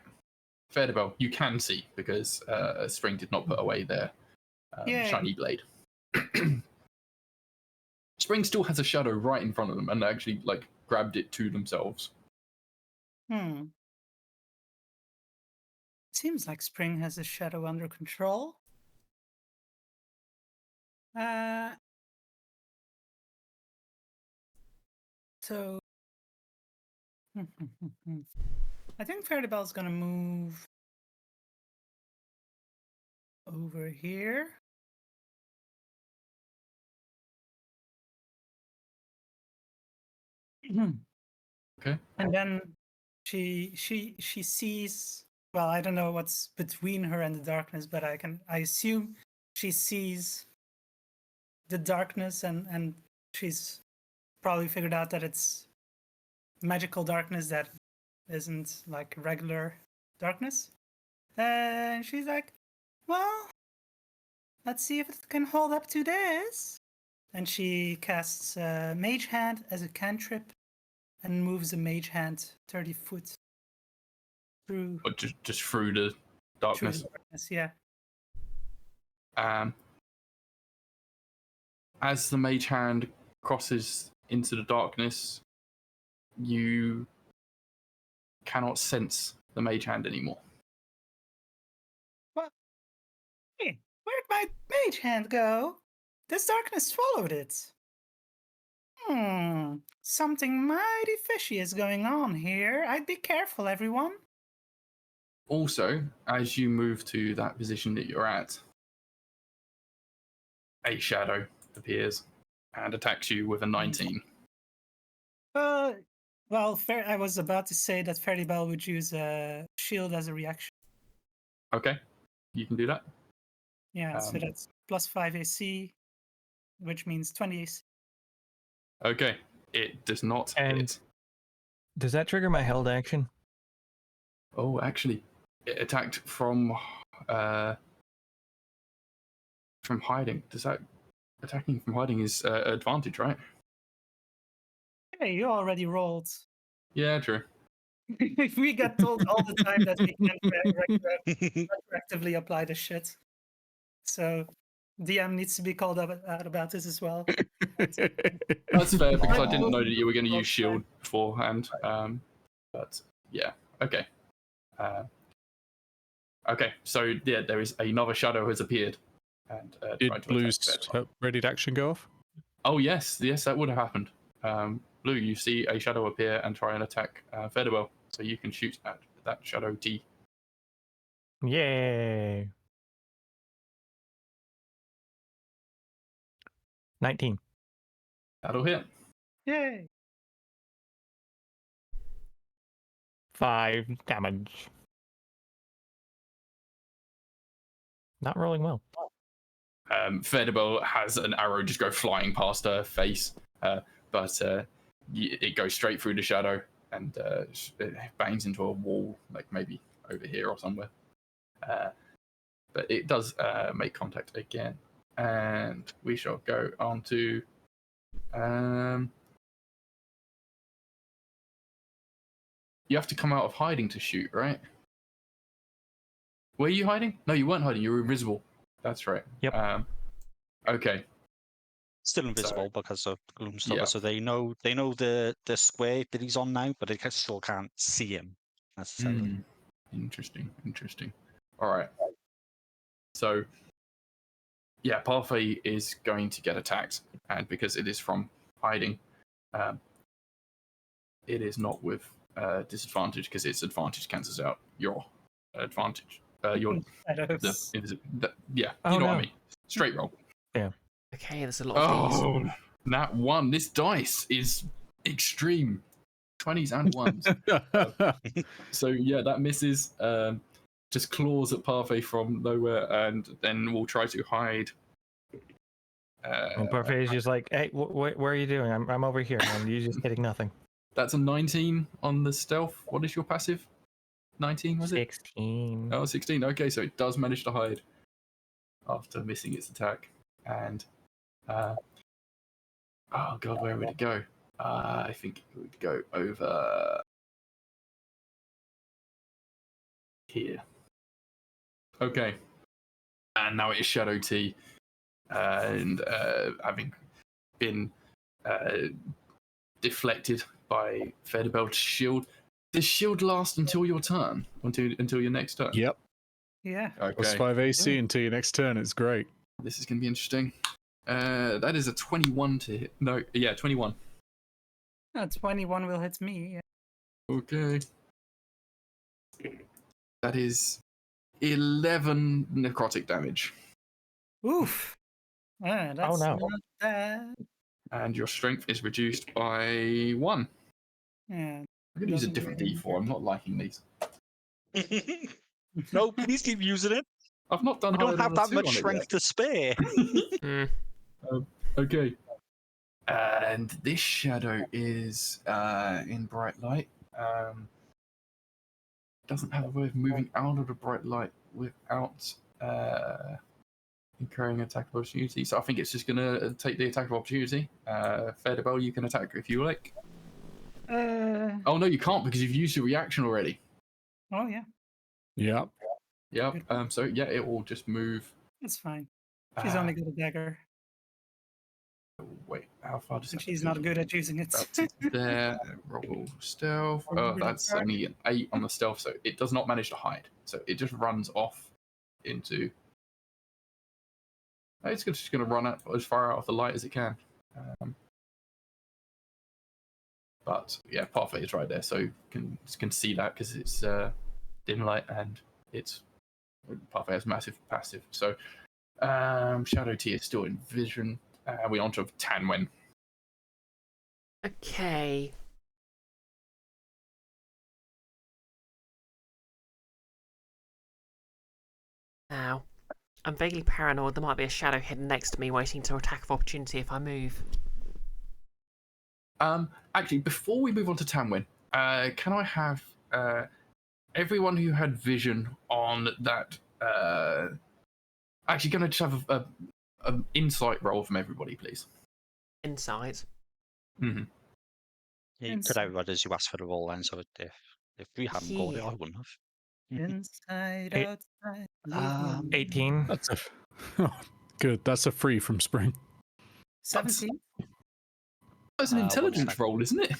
Faerdibelle, you can see because Spring did not put away their Yay. shiny blade. Spring still has a shadow right in front of them, and they actually like grabbed it to themselves. Seems like Spring has a shadow under control. So I think Faerdibelle's gonna move over here. Okay. And then she sees, well, I don't know what's between her and the darkness, but I assume she sees the darkness and she's probably figured out that it's magical darkness that isn't like regular darkness. And she's like, well, let's see if it can hold up to this. And she casts Mage Hand as a cantrip and moves the Mage Hand 30 foot through, But just through the through darkness. the darkness. Yeah. As the mage hand crosses into the darkness, you cannot sense the mage hand anymore. Hey, where'd my Mage Hand go? This darkness swallowed it. Something mighty fishy is going on here. I'd be careful, everyone. Also, as you move to that position that you're at, a shadow appears and attacks you with a 19. Well, I was about to say that Faerdibelle would use a shield as a reaction. Okay, you can do that. Yeah, so that's plus 5 AC, which means 20 AC. Okay, it does not And- hit. Does that trigger my held action? Oh, actually, it attacked from hiding. Does that attacking from hiding is advantage, right? Hey, you already rolled. Yeah, true. We get told all the time that we can't retroactively apply the shit. So DM needs to be called out about this as well. That's fair because I didn't know that you were going to use shield beforehand. But yeah, okay. Okay, so yeah, there is another shadow has appeared. And Did Blue's ready to action go off? Oh yes, that would have happened. Blue, you see a shadow appear and try and attack Faerdibelle, so you can shoot at that shadow T. Yay! 19. That'll hit. Yay! 5 damage. Not rolling well. Faerdibelle has an arrow just go flying past her face, but it goes straight through the shadow and it bangs into a wall, like maybe over here or somewhere. But it does make contact again, and we shall go on to. You have to come out of hiding to shoot, right? Were you hiding? No, you weren't hiding. You were invisible. That's right. Yep. Okay. Still invisible because of Gloomstalker, Yeah. so they know the square that he's on now, but they still can't see him necessarily. Interesting. All right. So, yeah, Parfait is going to get attacked, and because it is from hiding, it is not with disadvantage because its advantage cancels out your advantage. Your Shadows. yeah, Oh, you know what no. I mean. Straight roll. Okay, there's a lot of these. Oh, that one. This dice is extreme. 20s and 1s. So yeah, that misses. Just claws at Parfait from nowhere, and then we'll try to hide. And Parfait is just like, hey, where are you doing? I'm over here, and you're just hitting nothing. That's a 19 on the stealth. What is your passive? 19, was it? 16. Oh, 16. Okay, so it does manage to hide after missing its attack. And, oh god, where would it go? I think it would go over here. Okay. And now it is Shadow T. And having been deflected by Faerdibelle's shield. Does shield last until your turn? Until your next turn? Yep. Yeah. Plus Okay. 5 AC until your next turn. It's great. This is going to be interesting. That is a 21 to hit. No, yeah, 21. 21 will hit me. Yeah. Okay. That is 11 necrotic damage. Oof. That's no. not bad. And your strength is reduced by 1. Yeah. I'm going to use a Doesn't different really D4. I'm not liking these. No, please keep using it. I've not done We don't higher have than a that 2 much on it strength to spare. yet. Okay. And this shadow is in bright light. Doesn't have a way of moving out of the bright light without incurring attack of opportunity. So I think it's just going to take the attack of opportunity. Faerdibelle, you can attack if you like. Oh no, you can't because you've used your reaction already. Oh yeah, Yep. Yep. So yeah, it will just move. that's fine. She's only got a dagger, Wait, how far does and that she's go? not good at using it. That's there. Roll stealth. Oh, that's only 8 on the stealth, so it does not manage to hide. So it just runs off into. It's just going to run out as far out of the light as it can. But yeah, Parfait is right there, so you can see that because it's dim light and it's Parfait has massive passive. So Shadow T is still in vision. We're on to Tanwen. Okay. Now, I'm vaguely paranoid there might be a shadow hidden next to me waiting to attack of opportunity if I move. Actually, before we move on to Tanwen, can I have everyone who had vision on that? Actually, can I just have an insight roll from everybody, please. Inside. Mm-hmm. Yeah, you Ins- could outrun as you asked for the roll then, so if we hadn't got it, Yeah. I wouldn't have. Inside, Eight- outside. leave me alone. 18. That's good. That's a free from Spring. 17. That's an One intelligence sec. roll, isn't it?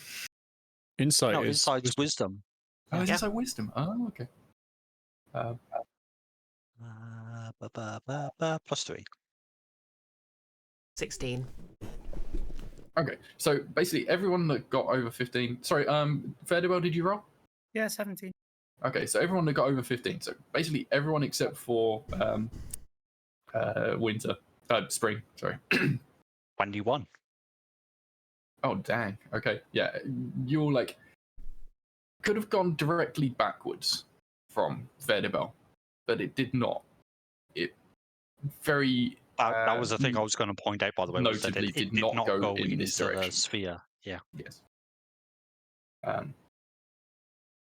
Insight No, is inside's wisdom. Oh, is Yeah. it wisdom? Oh, okay. +3. 16. Okay. So basically, everyone that got over 15. Sorry, Faerdibelle, did you roll? Yeah, 17. Okay, so everyone that got over 15. So basically, everyone except for spring. Sorry. 21. Oh, dang. Okay. Yeah, you're like could have gone directly backwards from Faerdibelle, but it did not. It very That was the thing I was going to point out, by the way, was that notably it did did not not go go in this into the direction. sphere. Yeah. Yes.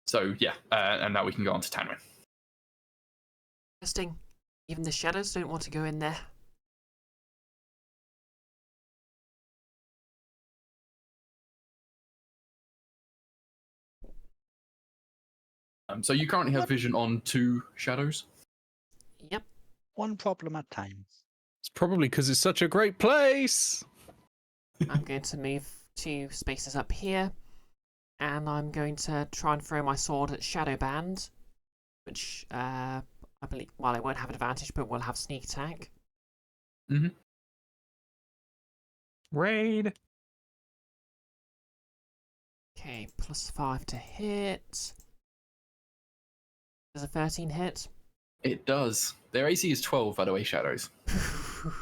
So yeah, and now we can go on to Tanwen. Interesting. Even the shadows don't want to go in there. So you currently have vision on 2 shadows. Yep. One problem at a time. It's probably because it's such a great place. I'm going to move 2 spaces up here. And I'm going to try and throw my sword at Shadowband. Which, I believe, well, it won't have an advantage, but will have sneak attack. Mm-hmm. Raid. Okay, +5 to hit. Does a 13 hit? It does. Their AC is 12, by the way, shadows. That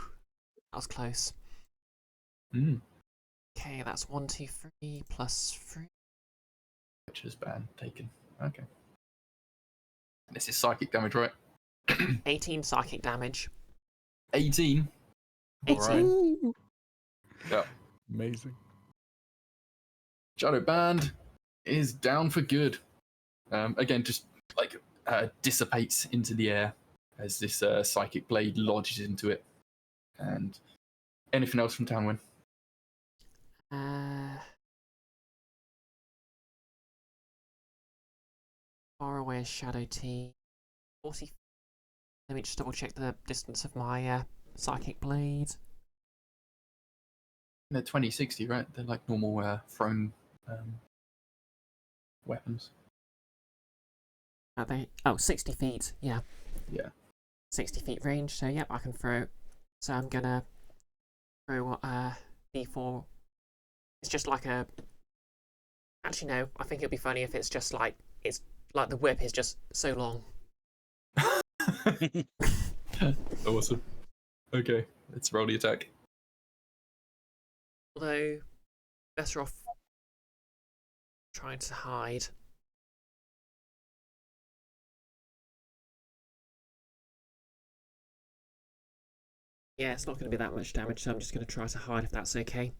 was close. Mm. Okay, that's 1, 2, 3 +3. Which is bad. Taken. Okay. And this is psychic damage, right? 18 psychic damage. 18. 18. Alright. Yeah. Amazing. Shadow Band is down for good. Again, just like dissipates into the air as this psychic blade lodges into it. And anything else from Tanwen? Far away is Shadow T. 40. Let me just double check the distance of my psychic blade. They're 2060, right? They're like normal thrown weapons. Are they? Oh, 60 feet. Yeah. Yeah. 60 feet range. So, yep, I can throw. So, I'm gonna throw D4. It's just like a. Actually, no. I think it'd be funny if it's just like. It's like the whip is just so long. Awesome. Okay, let's roll the attack. Although, better off trying to hide. Yeah, it's not going to be that much damage, so I'm just going to try to hide if that's okay.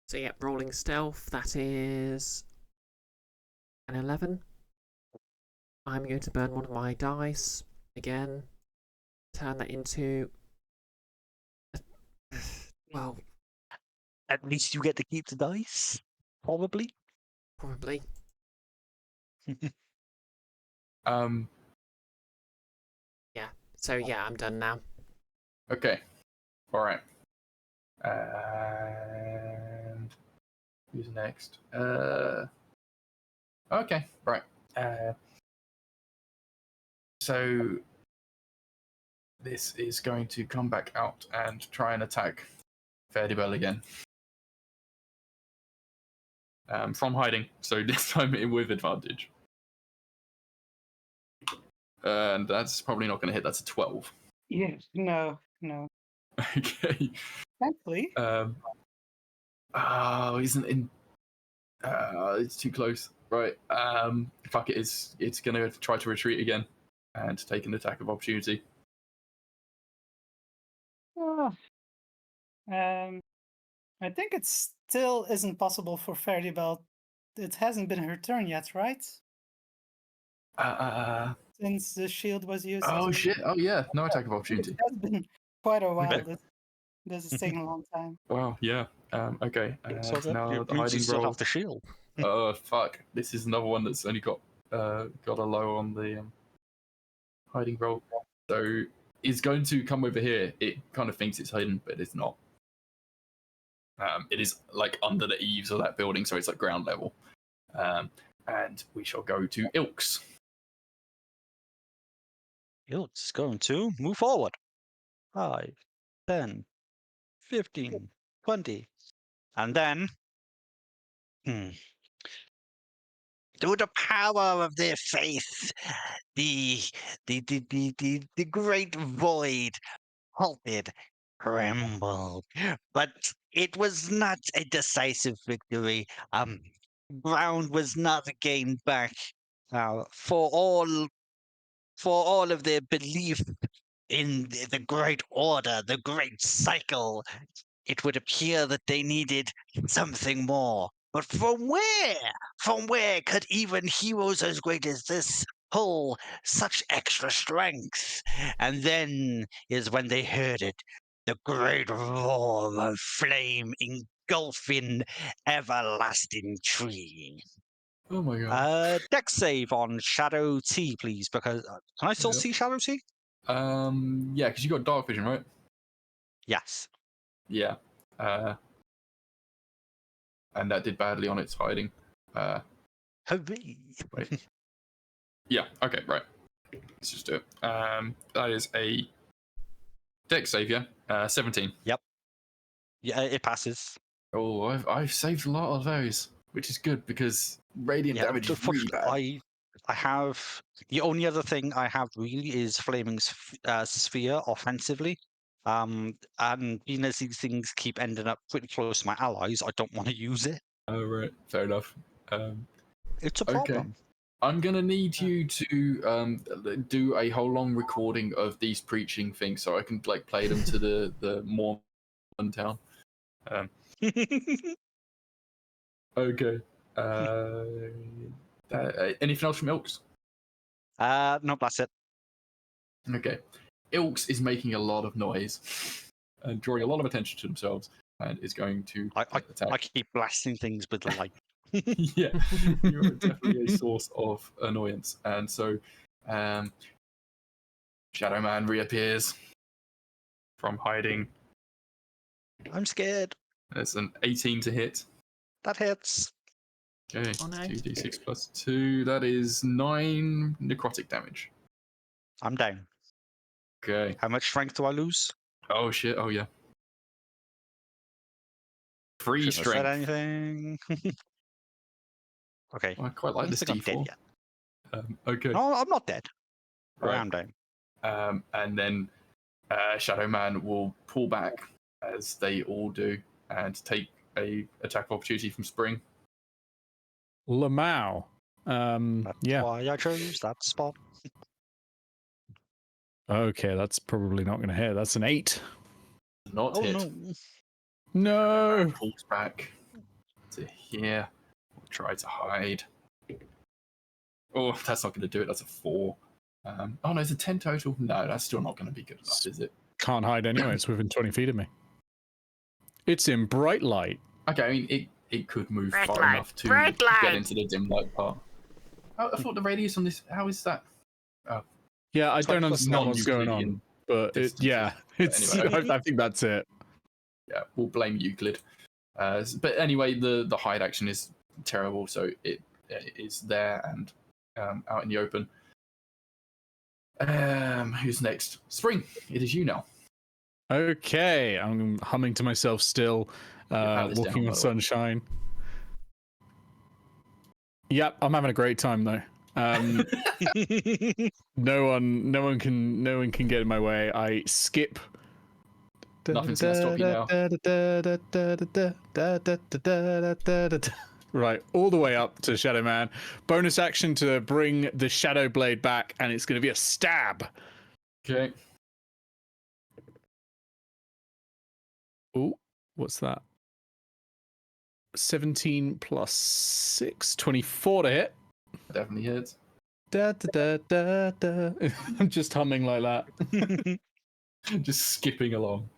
So, yeah, rolling stealth, that is an 11. I'm going to burn one of my dice again. Turn that into. Well, At least you get to keep the dice. Probably. probably. Yeah. So, yeah, I'm done now. Okay. Alright. And who's next? Okay, right. So this is going to come back out and try and attack Faerdibelle again. From hiding, so this time with advantage. And that's probably not going to hit. That's a 12. Yes. No. Okay. Thankfully. Oh, isn't in. It's too close. Right. Fuck it. It's going to try to retreat again and take an attack of opportunity. Oh. I think it still isn't possible for Faerdibelle. It hasn't been her turn yet, right? since the shield was used. Oh shit! Oh yeah, no attack of It opportunity. has been quite a while. Okay. This is taking a long time. Wow, yeah. Okay. So that Now it the means you hiding still roll. have the shield. Oh fuck! This is another one that's only got a low on the hiding roll. So it's going to come over here. It kind of thinks it's hidden, but it's not. It is like under the eaves of that building, so it's like ground level. And we shall go to Ilks. It's going to move forward. 5, 10, 15, 20. And then, through the power of their faith, the great void halted, trembled. But it was not a decisive victory. Ground was not gained back. For all of their belief in the great order, the great cycle, it would appear that they needed something more. But from where? From where could even heroes as great as this pull such extra strength? And then is when they heard it, the great roar of flame engulfing everlasting tree. Oh my god. Dex save on Shadow T, please, because can I still Yep. see Shadow T? Yeah, because you got dark vision, right? Yes. Yeah. And that did badly on its hiding. Hooray. Wait. Yeah. Okay. Right. Let's just do it. That is a Dex save, yeah. 17. Yeah, it passes. Oh, I've saved a lot of those, which is good because radiant damage is really bad. I have the only other thing I have really is flaming sphere offensively. And being as these things keep ending up pretty close to my allies, I don't want to use it. Oh right, fair enough. It's a Okay. problem. I'm gonna need you to do a whole long recording of these preaching things so I can like play them to the Mormon town. Okay. Anything else from Ilks? No, that's it. Okay. Ilks is making a lot of noise and drawing a lot of attention to themselves and is going to attack. I keep blasting things with light. Yeah, you are definitely a source of annoyance. And so Shadow Man reappears from hiding. I'm scared. It's an 18 to hit. That hits. Okay, Oh, no. 2d6 plus 2. That is 9 necrotic damage. I'm down. Okay. How much strength do I lose? Oh shit, oh yeah. 3 Shouldn't have said strength. anything. Okay. I quite like I don't this think I'm d4. dead yet. Okay. No, I'm not dead. But I Right. am down. And then Shadow Man will pull back, as they all do, and take a attack of opportunity from Spring. Lamau. That's Yeah. why I chose that spot. Okay, that's probably not going to hit. That's an 8. Not Oh hit. no. No. Pulls back to here. We'll try to hide. Oh, that's not going to do it. That's a 4. Oh no, it's a 10 total. No, that's still not going to be good enough, is it? Can't hide anyway. It's within 20 feet of me. It's in bright light. Okay, I mean, it could move Bright far light, enough to bright light. get into the dim light part. Oh, I thought the radius on this. How is that? Yeah, I It's like don't understand what's going on. non-Euclidean But distances. it's. Anyway. I think that's it. Yeah, we'll blame Euclid. But anyway, the hide action is terrible, so it is there and out in the open. Who's next? Spring. It is you now. Okay, I'm humming to myself still, have this walking down, by on the way. sunshine. Yep, I'm having a great time though. No one can get in my way. I skip. Nothing's gonna stop you now. Right, all the way up to Shadow Man. Bonus action to bring the Shadow Blade back, and it's going to be a stab. Okay. Oh, what's that? 17 plus 6, 24 to hit. Definitely hits. Da, da, da, da, da. I'm just humming like that. Just skipping along.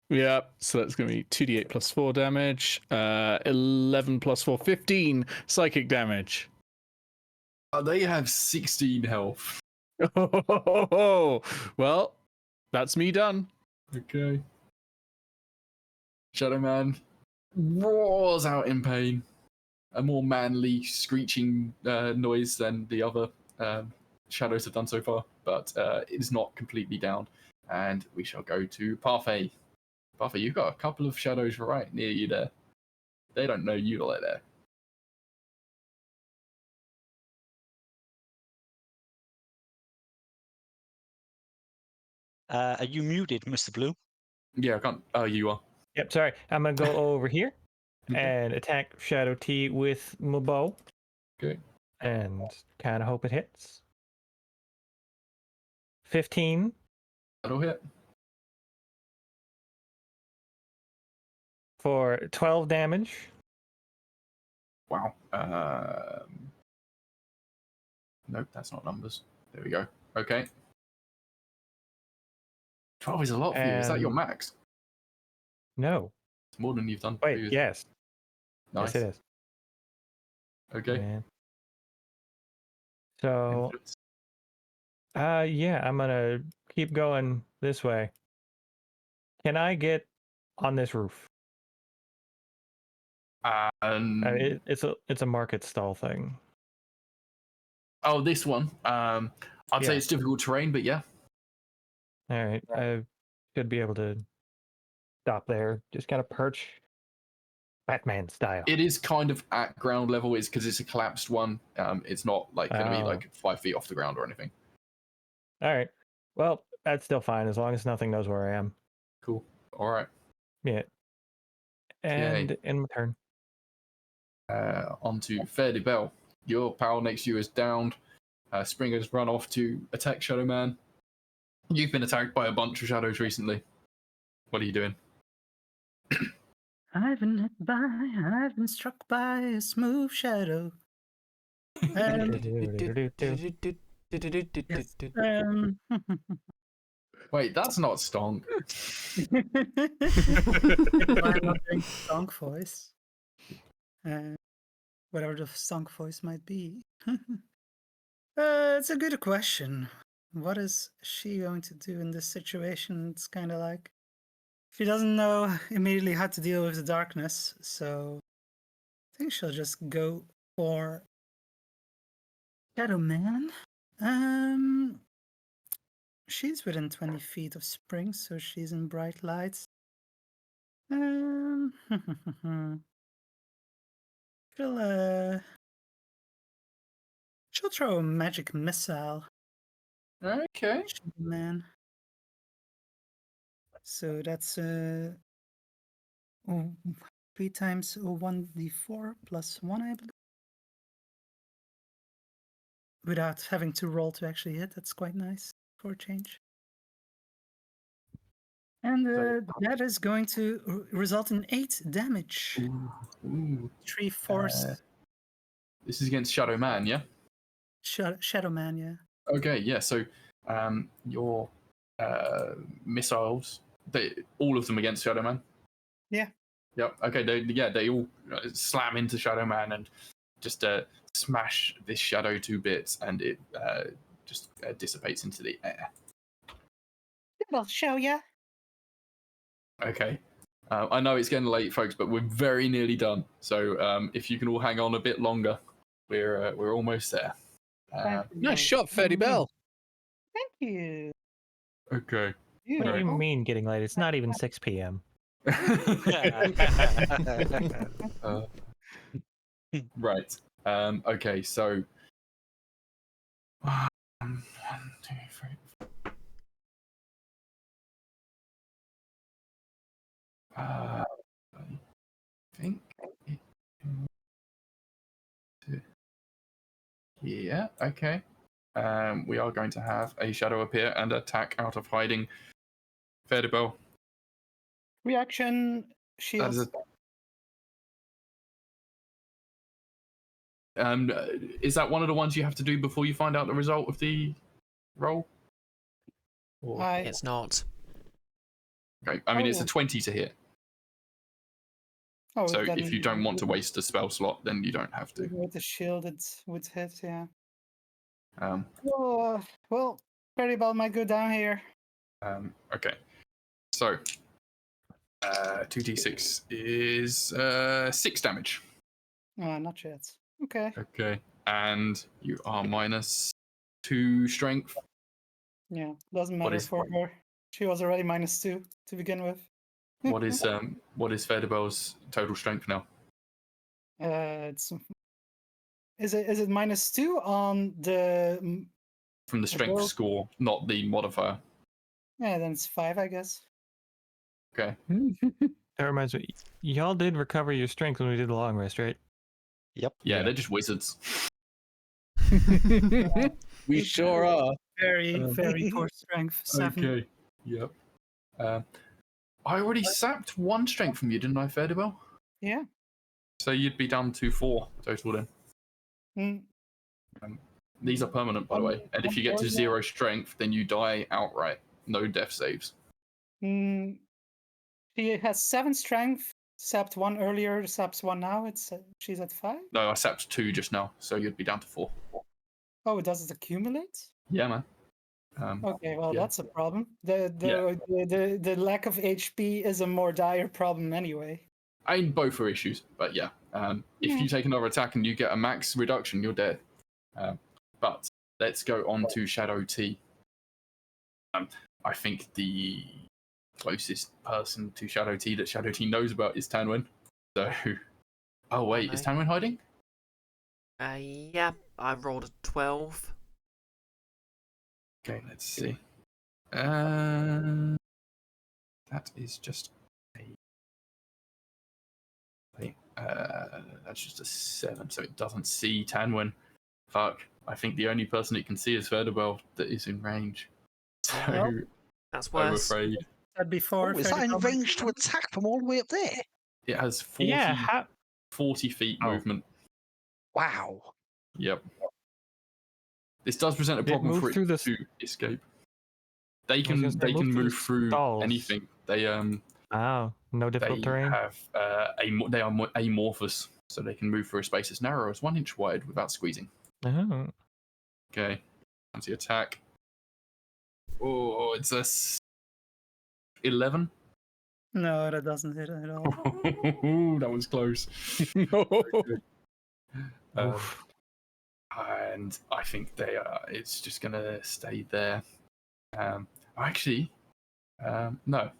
Yeah, so that's going to be 2d8 plus 4 damage, 11 plus 4, 15 psychic damage. They have 16 health. Well, that's me done. Okay. Shadow Man roars out in pain. A more manly, screeching noise than the other shadows have done so far, but it is not completely down. And we shall go to Parfait. Parfait, you've got a couple of shadows right near you there. They don't know you're there. Are you muted, Mr. Blue? Yeah, I can't. Oh, you are. Yep, sorry. I'm gonna go over here Okay. and attack Shadow T with my bow. Okay. And kind of hope it hits. 15 That'll hit. for 12 damage. Wow. Nope, that's not numbers. There we go. Okay. 12 is a lot for you. Is that your And- max? No. It's more than you've done Wait, previously. yes. Nice. Yes, it is. Okay. And so, yeah, I'm gonna keep going this way. Can I get on this roof? It's a market stall thing. Oh, this one. I'd say Yeah. it's difficult terrain, but yeah. All right, I should be able to stop there. Just kind of perch, Batman style. It is kind of at ground level, is because it's a collapsed one. It's not like going to be Oh. like 5 feet off the ground or anything. All right. Well, that's still fine as long as nothing knows where I am. Cool. All right. Yeah. And in my turn. On to Faerdibelle. Your pal next to you is downed. Springer's run off to attack Shadow Man. You've been attacked by a bunch of shadows recently. What are you doing? I've been struck by a smooth shadow. Yes. Wait, that's not Stonk. I'm not doing stonk voice. Whatever the stonk voice might be. It's a good question. What is she going to do in this situation? It's kind of like she doesn't know immediately how to deal with the darkness, so I think she'll just go for Shadow Man. She's within 20 feet of Spring, so she's in bright lights. She'll throw a magic missile. Okay. Shadow Man. So that's 3 times 1d4 plus 1, I believe. Without having to roll to actually hit, that's quite nice for a change. And that is going to result in 8 damage. Ooh. 3 force. This is against Shadow Man, yeah? Shadow Man, yeah. Okay, yeah. So your missiles, all of them against Shadow Man? Yeah. Yep. Okay. They all slam into Shadow Man and just smash this shadow to bits, and it just dissipates into the air. I'll show ya. Okay. I know it's getting late, folks, but we're very nearly done. So if you can all hang on a bit longer, we're almost there. Nice shot, Faerdibelle. Thank you. Okay. What do you Beautiful. mean getting late? It's not even 6 p.m. Right. Okay. So. 1, 2, 3. I think. Yeah. Okay. We are going to have a shadow appear and attack out of hiding. Faerdibelle. Reaction That is shield. Is that one of the ones you have to do before you find out the result of the roll? Or... It's not. Okay. I mean, it's a Oh. 20 to hit. Oh, So then if you don't want to waste a spell slot, then you don't have to. with the shield, it would hit. Yeah. Um, Well, Faerdibelle might go down here. okay. So 2d6 is 6 damage. Not yet. Okay. Okay. And you are -2 strength. Yeah, doesn't matter is- for her. She was already -2 to begin with. What is Faerdibelle's total strength now? It's is it -2 on the? From the strength Well- score, not the modifier. Yeah, then it's 5, I guess. Okay. That reminds me, y'all did recover your strength when we did the long rest, right? Yep. Yeah, they're just wizards. We sure are. Very, very poor strength. 7. Okay. Yep. I already sapped 1 strength from you, didn't I, Faerdibelle? Yeah. So you'd be down to 4 total then. Mm. These are permanent, by the way. And if you get to 0 strength, then you die outright. No death saves. Mm. She has 7 strength. Sapped 1 earlier. Saps 1 now. She's at 5. No, I sapped 2 just now, so you'd be down to 4. Oh, does it accumulate? Yeah, man. Okay, well yeah. that's a problem. The lack of HP is a more dire problem anyway. I mean, both are issues, but yeah. If you take another attack and you get a max reduction, you're dead. But let's go on to Shadow T. I think the closest person to Shadow T that Shadow T knows about is Tanwen. So, oh wait, is Tanwen hiding? Yeah, I rolled a 12. Okay, let's see. That is just that's just a 7, so it doesn't see Tanwen. Fuck. I think the only person it can see is Faerdibelle that is in range. So Well, That's I'm worse. afraid Said before. Is that in Faerdibelle- range to attack from all the way up there? it has 40, Yeah. 40 feet Oh. movement. Wow. Yep. This does present a Did it problem move for it through the to escape. They was can gonna say, move the through stalls. anything. They Oh, no difficult they terrain. have they are amorphous, so they can move through a space as narrow as 1 inch wide without squeezing. Oh. Okay, that's the attack. Oh, it's a 11. No, that doesn't hit at all. That was close. Oof. And I think they are. It's just gonna stay there. Actually, no,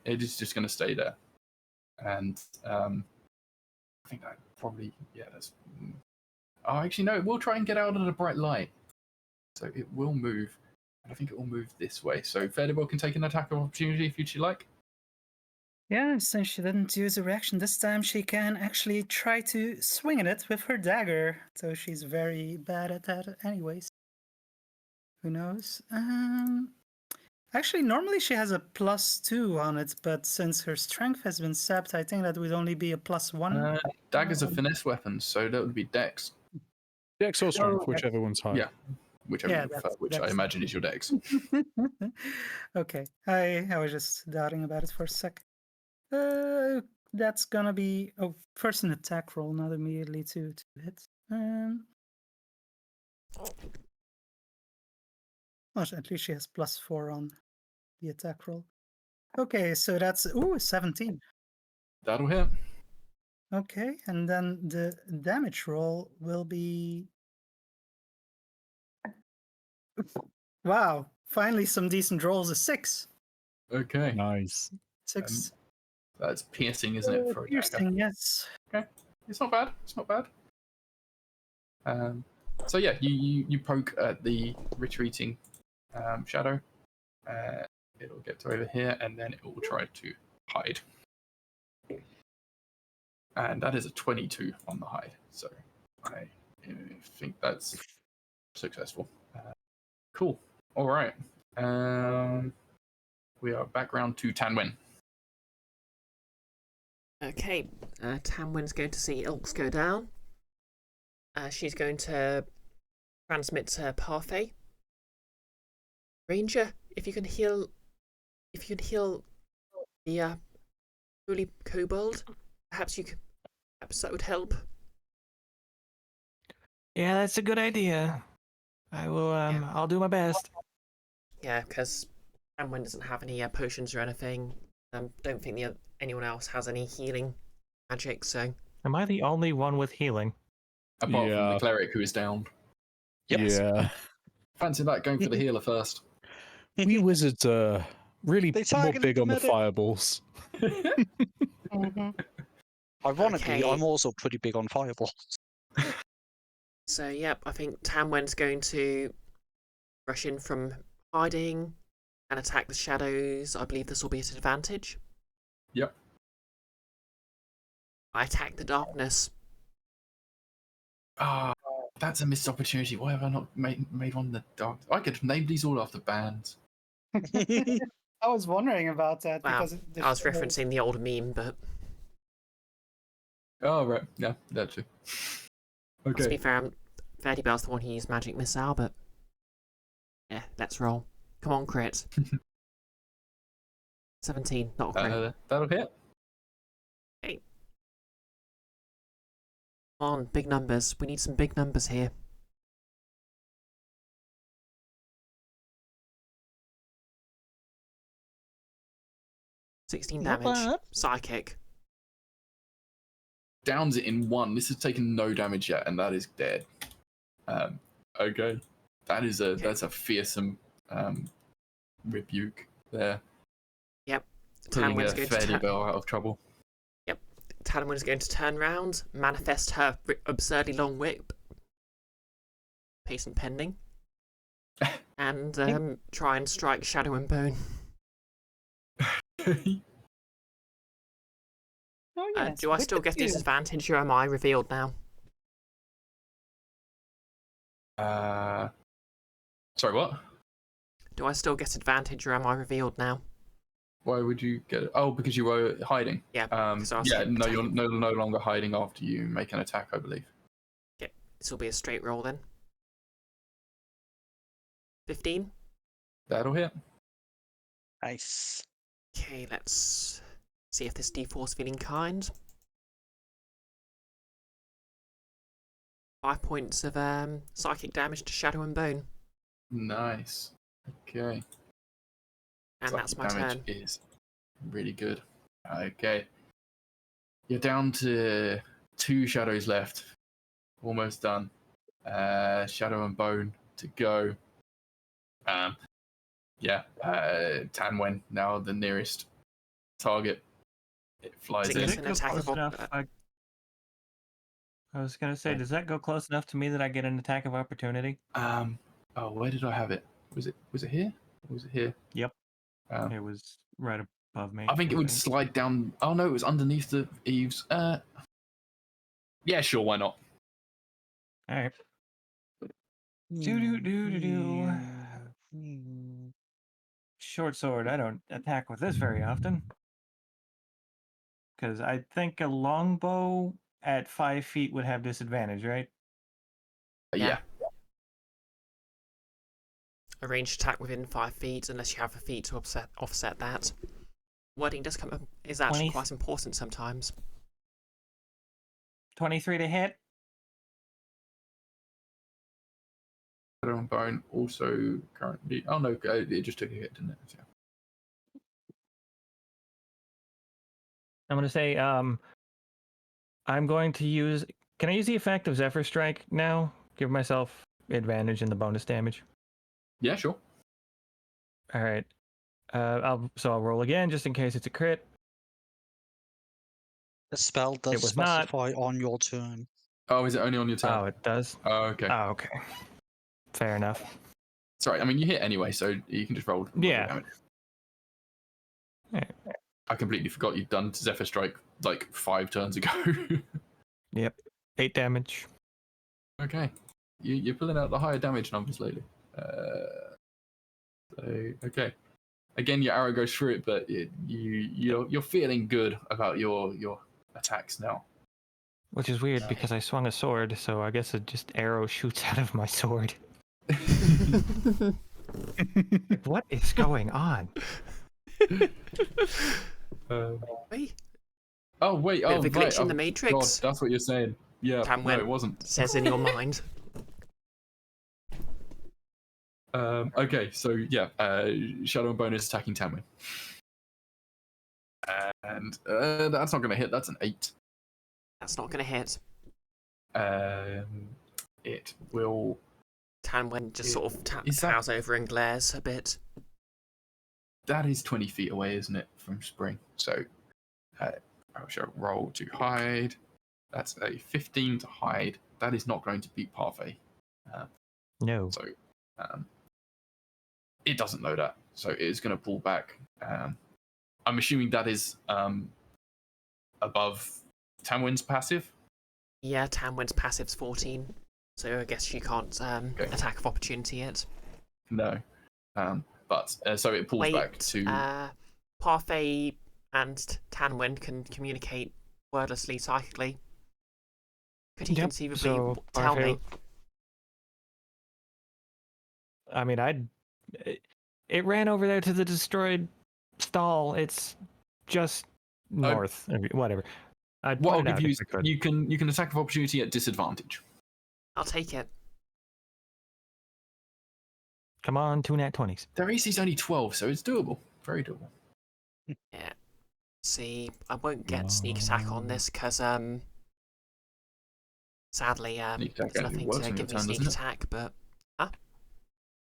it is just gonna stay there. And I think that probably that's. Oh, actually, no, it will try and get out of the bright light. So it will move. I think it will move this way. So Faerdibelle can take an attack of opportunity if you'd like. Yeah, since she didn't use a reaction this time, she can actually try to swing at it with her dagger. So she's very bad at that anyways. Who knows? Actually, normally she has a +2 on it, but since her strength has been sapped, I think that would only be a +1. Daggers are finesse weapons, so that would be dex. Dex or strength, Oh, whichever one's higher. Yeah. Whichever Yeah, you prefer, that's- which I that's- imagine is your dex. Okay, I was just doubting about it for a sec. That's gonna be first an attack roll, not immediately to hit. Well, at least she has +4 on the attack roll. Okay, so that's 17. That'll hit. Okay, and then the damage roll will be. Wow! Finally, some decent rolls. A 6. Okay. Nice. 6. That's piercing, isn't it? For a dagger? Piercing, yes. It's not bad. It's not bad. So yeah, you poke at the retreating shadow. It'll get to over here, and then it will try to hide. And that is a 22 on the hide. So I think that's successful. Cool. All right. We are back round to Tanwen. Okay, Tanwen's going to see Ilks go down. she's going to transmit to Parfait. Ranger, if you can heal the holy kobold, perhaps that would help. Yeah, that's a good idea. I will. I'll do my best. Yeah, because Tanwen doesn't have any potions or anything. Don't think anyone else has any healing magic. So Am I the only one with healing? Apart from the Yeah. cleric who is down. Yes. Yeah. Fancy that, going for the healer first. We wizards are really They more targeted big the on the medic. fireballs. Mhm. Ironically, Okay. I'm also pretty big on fireballs. So yep, I think Tanwen's going to rush in from hiding and attack the shadows. I believe this will be at advantage. Yep. I attack the darkness. Ah, that's a missed opportunity. Why have I not made one in the dark? I could name these all after bands. I was wondering about that Wow, because I was referencing the old meme, but Oh, right. Yeah, that too. to be Okay. fair, Faerdibelle's the one who used magic missile, but yeah, let's roll. Come on, crit. 17, not a crit. That'll hit. Come on, big numbers. We need some big numbers here. $16 Not damage. bad. Psychic. Downs it in one. This has taken no damage yet, and that is dead. Okay. That's a fearsome rebuke there. Yep. Pulling Tanwen's going to Faerdibelle out of trouble. Tanwen's going to turn round, manifest her absurdly long whip. Patent pending. And try and strike Shadow and Bone. Oh, yes. Do I still get disadvantage or am I revealed now? Sorry, what? Do I still get advantage or am I revealed now? Why would you get it? Oh, because you were hiding. Yeah. So Yeah, no, you're attacking. no longer hiding after you make an attack, I believe. This will be a straight roll then. 15. That'll hit. Nice. Okay, let's see if this D4 is feeling kind. 5 points of psychic damage to Shadow and Bone. Nice. Okay. And Psychic that's my damage turn. is really good. Okay. You're down to 2 shadows left. Almost done. Shadow and Bone to go. Tanwen now the nearest target. It flies Is in. it Does an it go attack close of enough? I was gonna say, does that go close enough to me that I get an attack of opportunity? Where did I have it? Was it here? Or was it here? Yep. Um, It was right above me. I think it would slide down. Oh no, it was underneath the eaves. Yeah, sure, why not? All right. Short sword. I don't attack with this very often. Because I think a longbow at 5 feet would have disadvantage, right? Yeah. A ranged attack within 5 feet, unless you have a feat to offset that. Wording does come up, is actually 20. quite important sometimes. 23 to hit. Shadow and Bone also currently. Oh no, it just took a hit, didn't it? Yeah. I'm going to say, I'm going to use. Can I use the effect of Zephyr Strike now? Give myself advantage in the bonus damage. Yeah, sure. All right. I'll roll again just in case it's a crit. The spell does It was not. specify on your turn. Oh, is it only on your turn? Oh, it does. Oh, okay. Oh, okay. Fair enough. Sorry, I mean you hit anyway, so you can just roll. Yeah. Damage. Alright. I completely forgot you'd done Zephyr Strike like 5 turns ago. Yep. 8 damage. Okay, you're pulling out the higher damage numbers lately. Okay. Again, your arrow goes through it, but you're feeling good about your attacks now. Which is weird because I swung a sword, so I guess it just arrow shoots out of my sword. What is going on? Wait, Oh wait, bit oh of a glitch right. in the God, Matrix. that's what you're saying. Yeah, no, Tanwen it wasn't. says in your mind. Okay, so yeah, Shadow and Bone is attacking Tanwen. And that's not going to hit. That's an 8. That's not going to hit. It will. Tanwen just sort of is that- towers over and glares a bit. That is 20 feet away, isn't it, from Spring? So I shall roll to hide. That's a 15 to hide. That is not going to beat Parfait. No. So it doesn't know that. So it is going to pull back. I'm assuming that is above Tanwen's passive. Yeah, Tanwen's passive's 14, so I guess you can't attack of opportunity yet. No. But so it pulls back Wait, to. Parfait and Tanwen can communicate wordlessly, psychically. Could he Yep, conceivably so tell me? Parfait- I mean, it ran over there to the destroyed stall. It's just north. Whatever. I'd What I'll point it give out you if is I could. you can attack of opportunity at disadvantage. I'll take it. Come on, 2 nat 20s. Their AC is only 12, so it's doable. Very doable. Yeah. See, I won't get sneak attack on this because sadly Sneak attack there's only nothing works to on your give me turn, sneak doesn't it? attack, but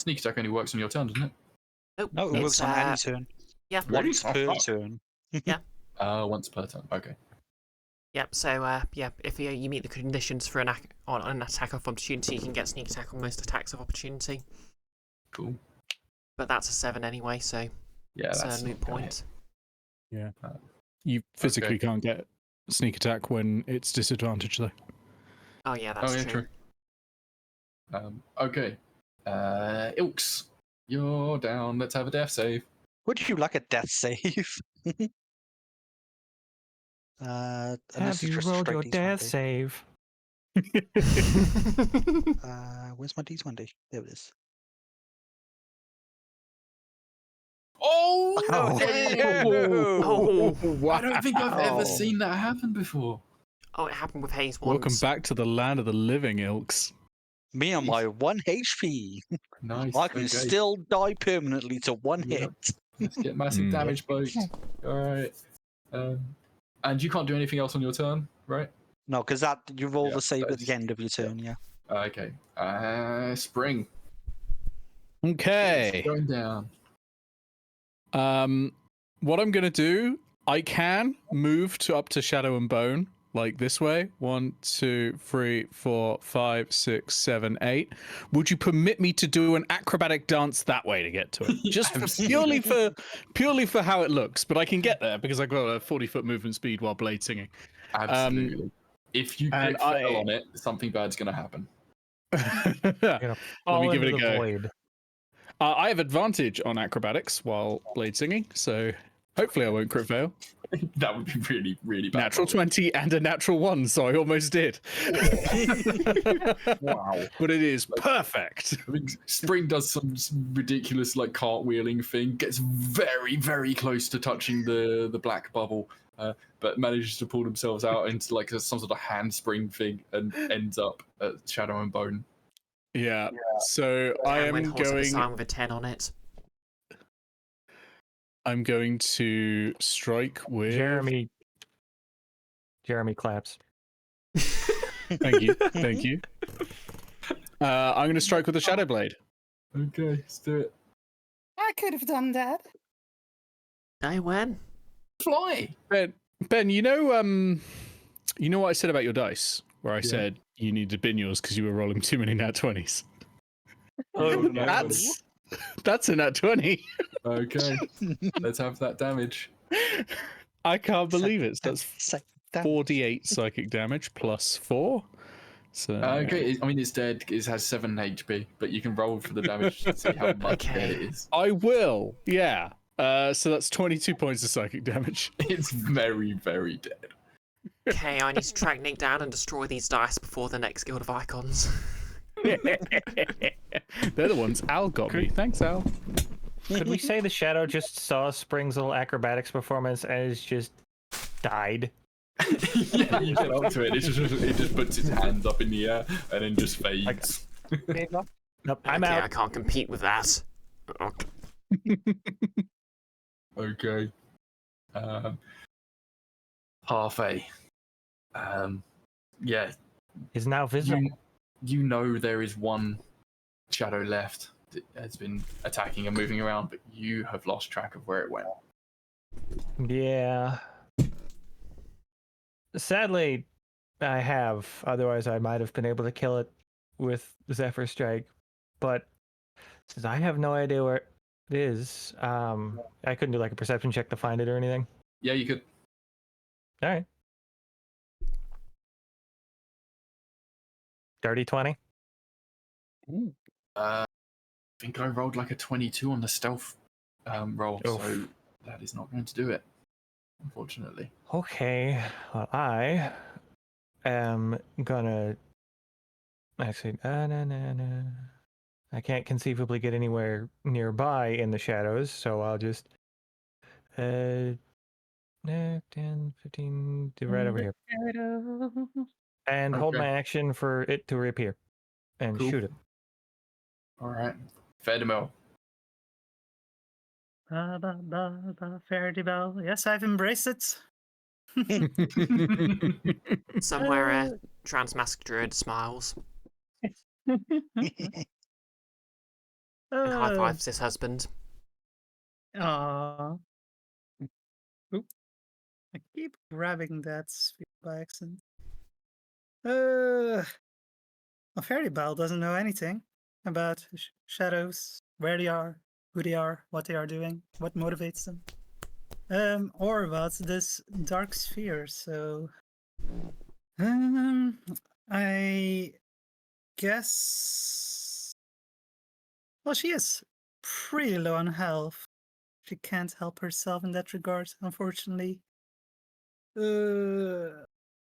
Sneak attack only works on your turn, doesn't it? nope. No, it it's, works on any turn. Yeah. Once Oh, per fuck. turn. Once per turn. Okay. Yep. So yeah, if you meet the conditions for an attack of opportunity, you can get sneak attack on most attacks of opportunity. Cool. But that's a 7 anyway, so Yeah, it's that's a moot not gonna point. You physically Okay. can't get sneak attack when it's disadvantage, though. Oh yeah, hit. that's Oh yeah, true. true. Okay. Ilks, you're down. Let's have a death save. Would you like a death save? Unless Have it's you just a rolled straight your death D20. save? Where's my D20? There it is. Oh, Oh, Oh, I don't think I've ever Wow. seen that happen before. oh, it happened with Hayes once. Welcome back to the land of the living, Ilks. Me and my 1 HP. Nice. I can okay. still die permanently to 1 Yep. hit. Let's get massive Mm. damage, folks. All right. And you can't do anything else on your turn, right? No, because that you roll Yeah, the save at that's- the end of your turn, yeah. Okay. Spring. Okay. It's going down. What I'm gonna do, I can move to up to Shadow and Bone, like this way. 1, 2, 3, 4, 5, 6, 7, 8. Would you permit me to do an acrobatic dance that way to get to it? Just purely for how it looks, but I can get there because I've got a 40-foot movement speed while blade singing. Absolutely. If you and crit fail on it, something bad's going to happen. Let me Fall give into it a the go. void. I have advantage on acrobatics while blade singing, so hopefully I won't crit fail. That would be really, really bad. Natural 20 and a natural 1, so I almost did. Wow. But it is perfect. I mean, Spring does some ridiculous like cartwheeling thing, gets very, very close to touching the black bubble, but manages to pull themselves out into like some sort of handspring thing and ends up at Shadow and Bone. Yeah. So I Tanwen am holds up a going. sign with a 10 on it. I'm going to strike with. Jeremy claps. Thank you. Thank you. I'm going to strike with the Shadow Blade. Okay, let's do it. I could have done that. Tanwen? Fly. Ben, you know what I said about your dice, where I said you need to bin yours because you were rolling too many nat 20s. Oh, no. That's a nat 20. Okay, let's have that damage. I can't believe it. So that's Say that. 48 psychic damage plus 4. So Okay, I mean it's dead. It has 7 HP, but you can roll for the damage to see how much Okay. dead it is. I will. Yeah. So that's 22 points of psychic damage. It's very, very dead. Okay, I need to track Nick down and destroy these dice before the next Guild of Icons. They're the ones Al got me. Thanks, Al. Could we say the shadow just saw Spring's little acrobatics performance and has just died? Yeah, you get up to it. It just puts its hands up in the air and then just fades. Nope, I'm okay, out. I can't compete with that. Okay. Parfait. Yeah, Is now visible. you know there is one shadow left that has been attacking and moving around, but you have lost track of where it went. Yeah. Sadly, I have. Otherwise, I might have been able to kill it with Zephyr Strike. But since I have no idea where it is, I couldn't do like a perception check to find it or anything. Yeah, you could. All right. Dirty 20. I think I rolled like a 22 on the stealth roll, Oof. so that is not going to do it, unfortunately. Okay. Well, I am gonna actually. I can't conceivably get anywhere nearby in the shadows, so I'll just 10, 15, do right over here. And hold Okay. my action for it to reappear and Cool. shoot it. All right. Faerdibelle. Faerdibelle. Yes, I've embraced it. Somewhere a transmasked druid smiles and high fives his husband. Aww. Oop. I keep grabbing that sphere by accident. Well, Faerdibelle doesn't know anything about shadows, where they are, who they are, what they are doing, what motivates them, or about this dark sphere. So, I guess. Well, she is pretty low on health. She can't help herself in that regard, unfortunately.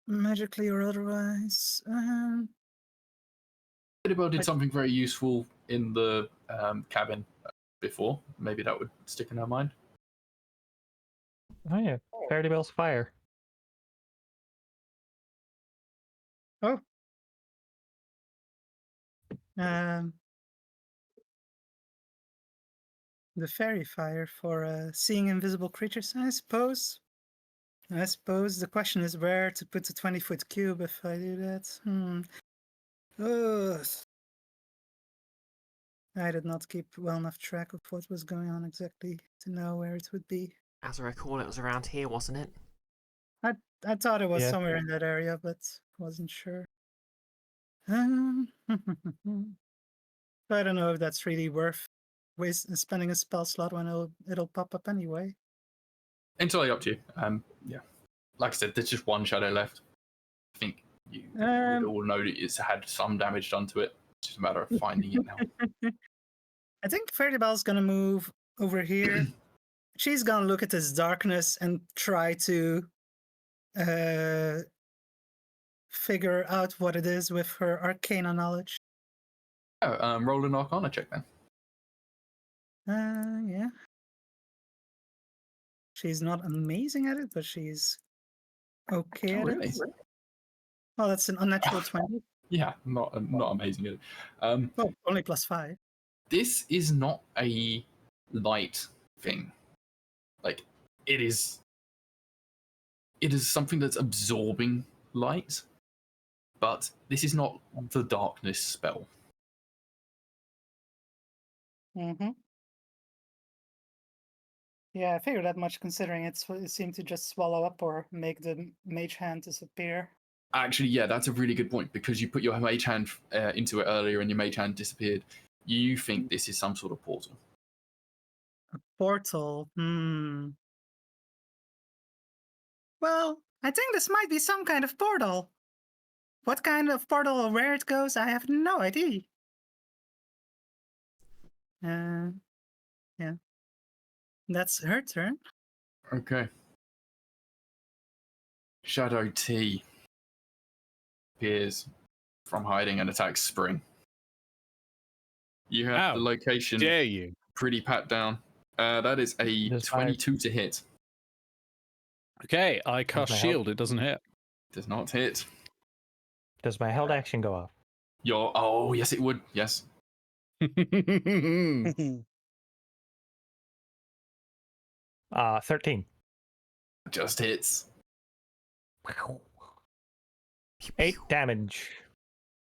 Magically or otherwise. Faerdibelle did something very useful in the cabin before. Maybe that would stick in her mind. Oh yeah, Faerdibelle's fire. Oh. The fairy fire for seeing invisible creatures, I suppose. I suppose the question is where to put the 20-foot cube if I do that. Ugh. I did not keep well enough track of what was going on exactly to know where it would be. As I recall, it was around here, wasn't it? I thought it was Yeah. somewhere in that area, but wasn't sure. I don't know if that's really worth spending a spell slot when it'll pop up anyway. Entirely up to you. Yeah. Like I said, there's just one shadow left. I think you would all know that it's had some damage done to it. It's just a matter of finding it now. I think Faerdibelle's gonna move over here. She's gonna look at this darkness and try to figure out what it is with her arcana knowledge. Oh, roll an Arcana check then. Yeah. She's not amazing at it, but she's okay at Really? it. Well, that's an unnatural 20. Yeah, not amazing at it. Oh, only +5. This is not a light thing. Like it is something that's absorbing light, but this is not the darkness spell. Mm-hmm. Yeah, I figured that much considering it seemed to just swallow up or make the mage hand disappear. Actually, yeah, that's a really good point because you put your mage hand into it earlier and your mage hand disappeared. You think this is some sort of portal. A portal. Well, I think this might be some kind of portal. What kind of portal or where it goes, I have no idea. Yeah. That's her turn. Okay. Shadow T appears from hiding and attacks Spring. You have How the location dare you? pretty pat down. That is a Does my- 22 to hit. Okay, I cast my help? shield. It doesn't hit. Does not hit. Does my held action go off? Oh, yes, it would. Yes. 13. Just hits. 8 damage.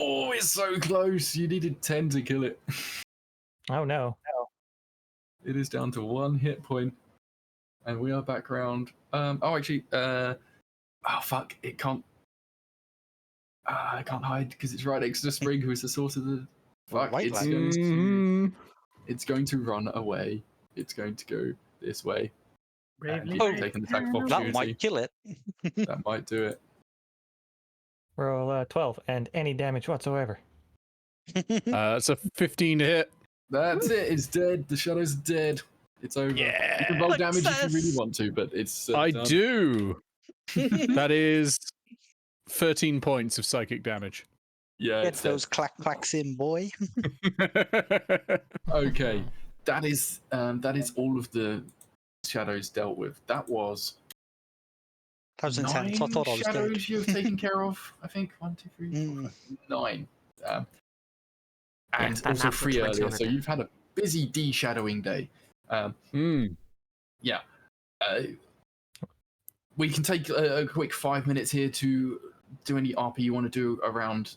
Oh, it's so close. You needed 10 to kill it. Oh no. It is down to 1 hit point. And we are back around. Actually, oh, fuck. It can't. I can't hide because it's right next to Spring, who is the source of the. Fuck. Right, It's lad. going to. Mhm. It's going to run away. It's going to go this way. And Bravely you can take an attack of That opportunity. might kill it. That might do it. Roll 12 and any damage whatsoever. It's a 15 to hit. That's it. It's dead. The shadow's dead. It's over. You can roll damage if you really Success. want to, but it's. I done. do. That is 13 points of psychic damage. Yeah. Get It's dead. those clacks in, boy. Okay. That is all of the shadows dealt with. That was That was intense. I 9 thought I was dead. shadows you've taken care of. I think 1, 2, 3, 4, 5, 9. And that also natural 3 20 earlier. on So it. you've had a busy de-shadowing day. Yeah. We can take a quick 5 minutes here to do any RP you want to do around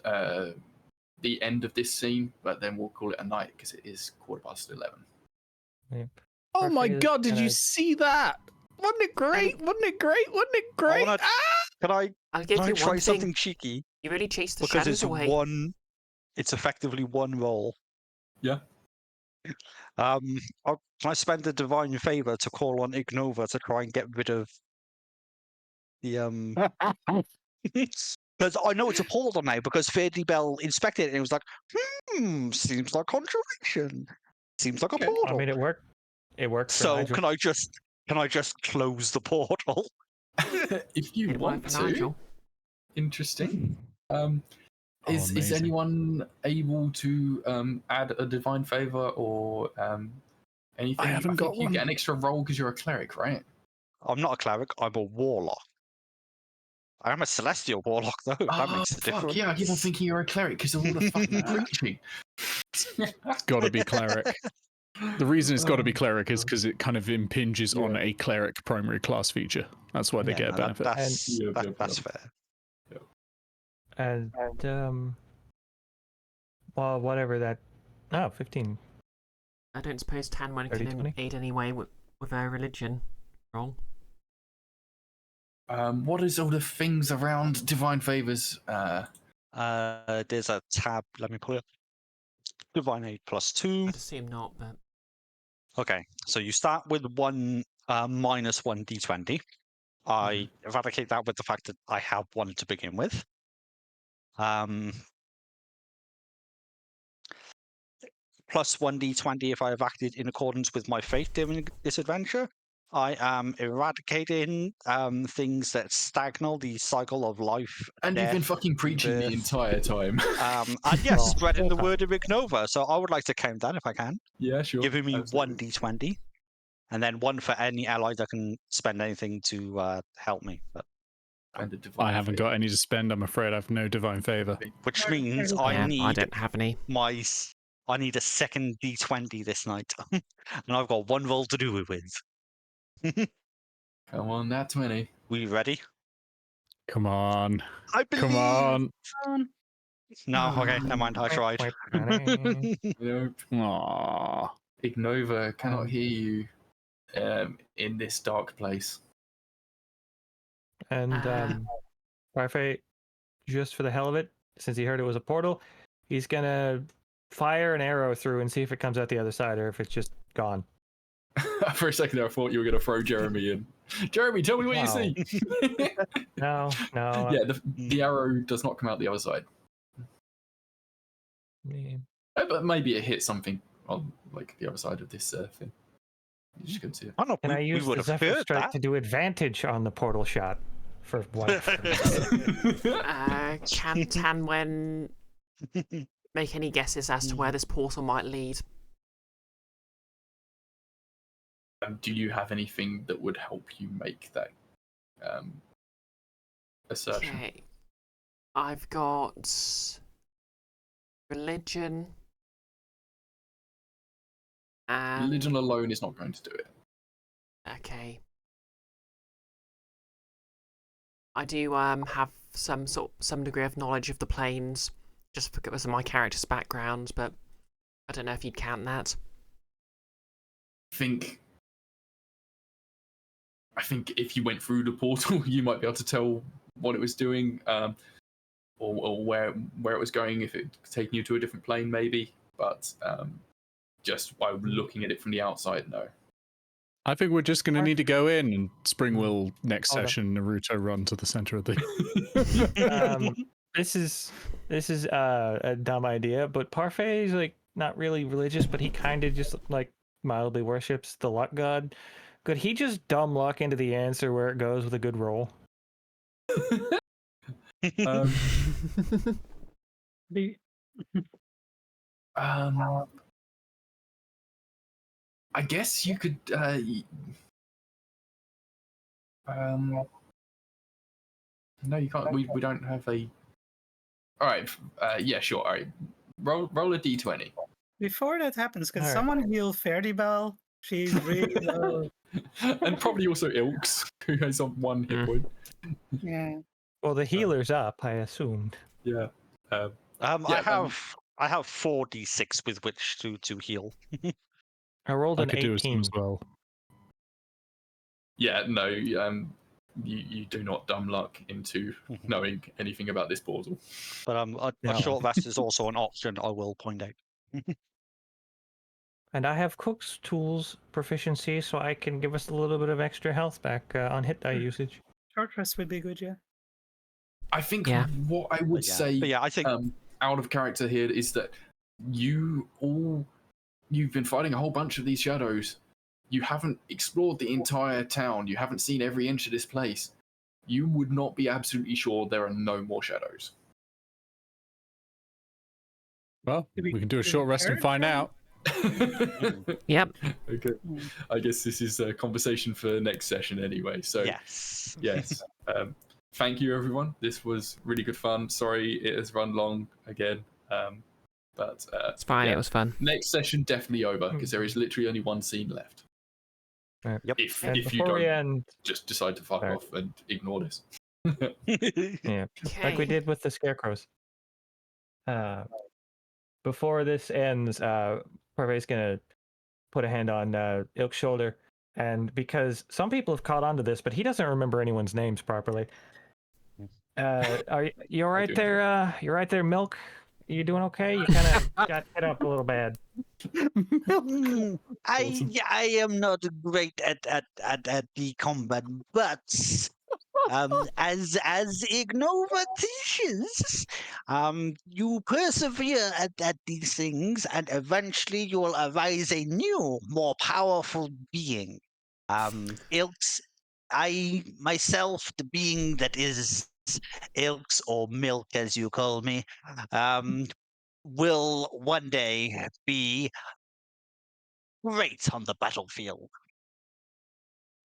the end of this scene, but then we'll call it a night because it is 11:15. Oh my Parfait is god, did you gonna- see that? Wasn't it great? Wasn't it great? Wasn't it great? wanna- Can I I'll give you try one something thing. cheeky? You really chased the Because shadows it's away. it's effectively one roll. Yeah. Can I spend the divine favor to call on Ignova to try and get rid of the because I know it's a portal now because Faerdibelle inspected it and it was like, seems like conjuration. Seems like a Okay. portal. I mean, it worked. It worked. For So Nigel. can I just close the portal? If you It want worked for to. Nigel. Interesting. Oh, Is amazing. anyone able to add a divine favor or anything? I haven't got think you one. get an extra roll because you're a cleric, right? I'm not a cleric. I'm a warlock. I am a celestial warlock, though. If that makes a fuck, difference. yeah, I keep on thinking you're a cleric because of all the fucking preaching. It's got to be cleric. The reason it's got to be cleric is because it kind of impinges on a cleric primary class feature. That's why they Yeah, get a no, benefit. That's, Yep, that- yep, that's yep. fair. And well, whatever that. Oh, 15. I don't suppose Tanwen 30, can 20? aid anyway with our religion. Wrong. What is all the things around divine favors? There's a tab. Let me pull it. Divine aid +2. I'd assume not, but Okay, so you start with one minus 1 d20. I eradicate that with the fact that I have one to begin with. Plus 1 d20 if I have acted in accordance with my faith during this adventure. I am eradicating things that stagnate the cycle of life. And you've been death, fucking preaching the birth. entire time. And yes, Well, spreading the full-time. word of Ignova. So I would like to count that if I can. Yeah, sure. Giving me absolutely. 1 d20, and then 1 for any ally that can spend anything to help me. But, And a divine I haven't favor. got any to spend. I'm afraid I've no divine favor. which means yeah, I I need don't have any. I need a second d20 this night, and I've got 1 roll to do it with. Come on, that 20. We ready? Come on. I believe. Come on. No, okay, never mind. I tried. Wait, Danny. Nope. Aww. Ignova cannot hear you in this dark place. And Parfait, just for the hell of it, since he heard it was a portal, he's gonna fire an arrow through and see if it comes out the other side or if it's just gone. For a second there, I thought you were going to throw Jeremy in. Jeremy, tell me what you see. No. Yeah, the arrow does not come out the other side. But maybe it hit something on like the other side of this thing. You just couldn't see it. Oh no, Can I we use would the have Zephyr heard Strike that. to do advantage on the portal shot for what? Can Tanwen make any guesses as to where this portal might lead? Do you have anything that would help you make that assertion? Okay. I've got religion. And... Religion alone is not going to do it. Okay. I do have some degree of knowledge of the planes, just because of my character's background, but I don't know if you'd count that. I think if you went through the portal, you might be able to tell what it was doing, or where it was going, if it was taking you to a different plane, maybe. But just by looking at it from the outside, no. I think we're just going to need to go in, and Spring will next Hold on. session Naruto run to the center of the. This is a dumb idea, but Parfait is like not really religious, but he kind of just like mildly worships the luck god. Could he just dumb luck into the answer where it goes with a good roll? I guess you could. No, you can't. We don't have a. All right. Yeah, sure. All right. Roll a d20. Before that happens, can All right. someone heal Faerdibelle? She's really low. And probably also Ilks, who has on 1 hit point. Yeah. Well, the healer's up, I assumed. Yeah. I have 4d6 with which to heal. I rolled I an could do as 18. well. Yeah. No. You do not dumb luck into knowing anything about this portal. But a No. short rest is also an option, I will point out. And I have cook's tools proficiency, so I can give us a little bit of extra health back on hit die usage. Short rest would be good, yeah. I think Yeah. what I would say, But yeah, I think out of character here, is that you've been fighting a whole bunch of these shadows. You haven't explored the entire town. You haven't seen every inch of this place. You would not be absolutely sure there are no more shadows. Well, Did we- we can do a did we short rest and carry find it? out. Yep. Okay. I guess this is a conversation for next session anyway. So yes. yes. Thank you, everyone. This was really good fun. Sorry it has run long again. But It's fine. yeah. It was fun. Next session definitely over because there is literally only one scene left. Right. Yep. And If you before we don't end, just decide to fuck Right. off and ignore this. yeah, Okay. like we did with the scarecrows. Before this ends, Parfait's gonna put a hand on Ilk's shoulder, and because some people have caught on to this, but he doesn't remember anyone's names properly. Are you all right do. there? You right there, Milk? You doing okay? You kind of got hit up a little bad. I am not great at the combat, but as Ignova teaches, you persevere at these things, and eventually you will arise a new, more powerful being. Ilks, I myself, the being that is Ilks or Milk, as you call me, will one day be great on the battlefield.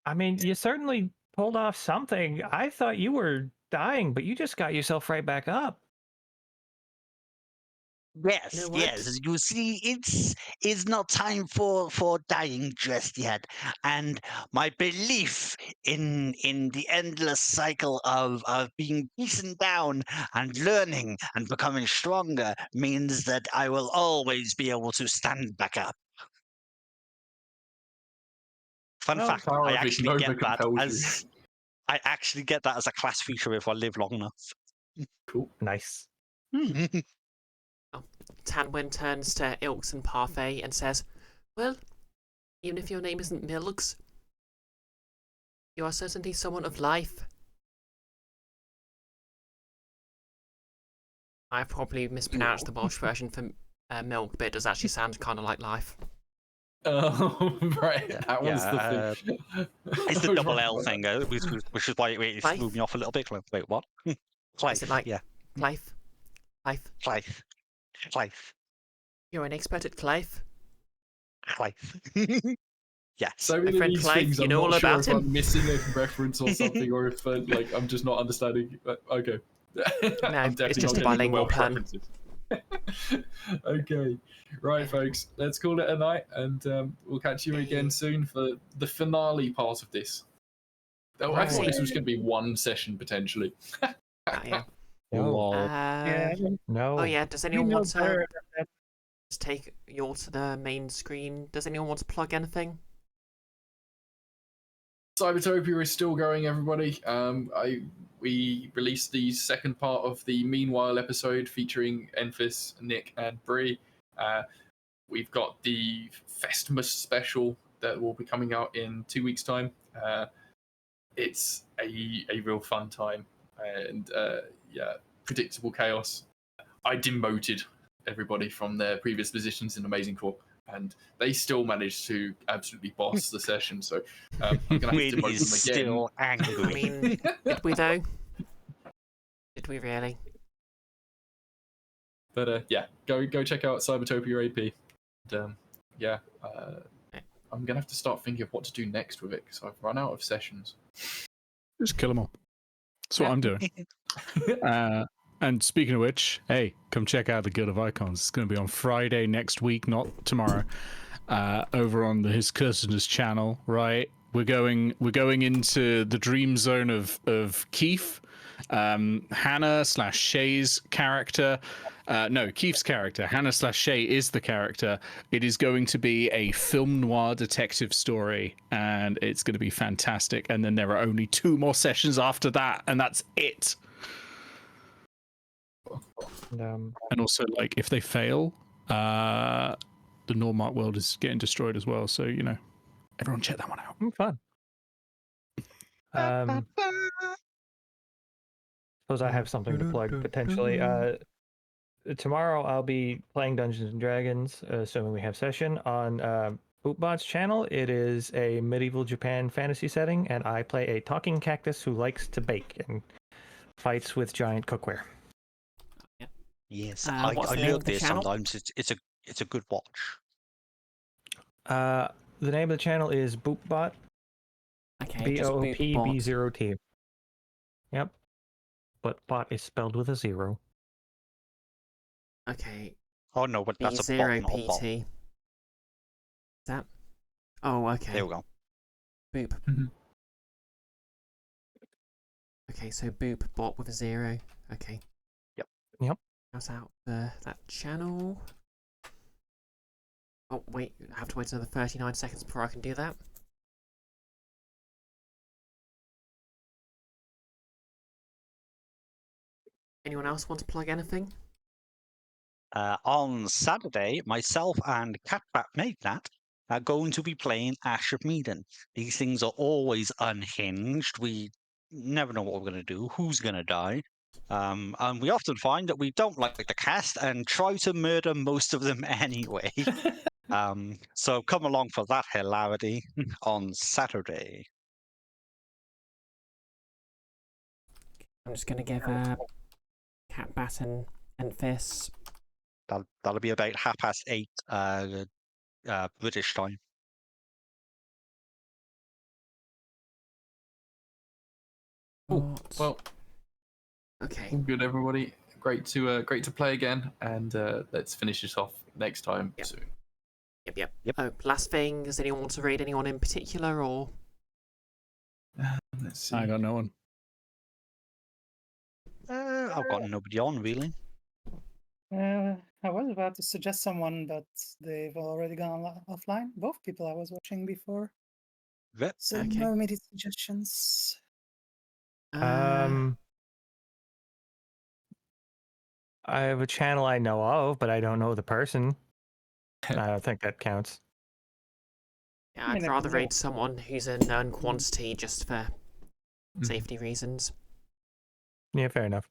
I mean, you certainly pulled off something. I thought you were dying, but you just got yourself right back up. Yes, You know what? yes. You see, it's not time for dying just yet, and my belief in the endless cycle of being beaten down and learning and becoming stronger means that I will always be able to stand back up. Fun Well, fact: power I of actually Ignova get that compels as I actually get that as a class feature if I live long enough. Cool. Nice. Tanwen turns to Ilks and Parfait and says, "Well, even if your name isn't Milks, you are certainly someone of life." I probably mispronounced the Welsh version for milk, but it does actually sound kind of like life. Oh, right. Yeah, That was the thing. It's the double L Right. thing, which is why it Clive? threw me off a little bit. Wait, what? Clive, Is it like yeah, Clive? Clive? Clive, Clive, You're an expert at Clive? Clive. Yes. So My many of friend these Clive, things, you I'm know all not sure about if him. I'm missing a reference or something, or if like I'm just not understanding. Okay. I'm it's just a not getting the bilingual Welsh pun. references. Okay, right, folks. Let's call it a night, and we'll catch you again soon for the finale part of this. Oh, I thought Right. this was going to be one session potentially. Yeah. No. Yeah. No. Oh yeah, does You anyone know want to better than just take you all to the main screen? Does anyone want to plug anything? Cybertopia is still going, everybody. We released the second part of the Meanwhile episode featuring Enfys, Nick, and Bree. We've got the Festmas special that will be coming out in 2 weeks' time. It's a real fun time, and yeah, predictable chaos. I demoted everybody from their previous positions in Amazing Core, and they still managed to absolutely boss the session. So I'm gonna have to Win demote is them again. still angry. I mean, did we though? Did we really? But yeah, go check out Cybertopia AP. And, yeah, I'm gonna have to start thinking of what to do next with it because I've run out of sessions. Just kill them all. That's what I'm doing. And speaking of which, hey, come check out the Guild of Icons. It's going to be on Friday next week, not tomorrow. Over on His Cursedness channel, right? We're going into the dream zone of Keith, Hannah/Shay's character. No, Keith's character. Hannah/Shay is the character. It is going to be a film noir detective story, and it's going to be fantastic. And then there are only 2 more sessions after that, and that's it. And also, like, if they fail, the Nordmark world is getting destroyed as well. So, you know, everyone check that one out. fun. Suppose I have something to plug potentially. Tomorrow I'll be playing Dungeons and Dragons, assuming we have session on Bootbot's channel. It is a medieval Japan fantasy setting, and I play a talking cactus who likes to bake and fights with giant cookware. Yes, What's I the name love of the this channel? sometimes. It's a good watch. The name of the channel is Boopbot. Okay, just boot bot. BOOPB0T. Yep. But bot is spelled with a 0. Okay, Oh no, but that's a bot, B0 not a bot. PT. Is that? Oh, okay. There we go. Boop. Mhm. Okay, so boop bot with a 0. Okay. Yep. How's out that channel? Oh wait, I have to wait another 39 seconds before I can do that. Anyone else want to plug anything? On Saturday, myself and Catbat Magnat are going to be playing Ash of Medan. These things are always unhinged. We never know what we're going to do, who's going to die. And we often find that we don't like the cast and try to murder most of them anyway. So come along for that hilarity on Saturday. I'm just gonna give Cat Batten and Fist. That'll be about 8:30 British time. Well, Okay. all good, everybody. Great to play again, and let's finish this off next time Yep. soon. Yep. Yep. Oh, last thing, does anyone want to raid anyone in particular, or? Let's see. I got no one. I've got nobody on really. I was about to suggest someone, but they've already gone offline. Both people I was watching before. Yep. So Okay. no immediate suggestions. I have a channel I know of, but I don't know the person. I don't think that counts. Yeah, I I'd mean, if rather it's raid someone who's a known quantity just for Mhm. safety reasons. Yeah, fair enough.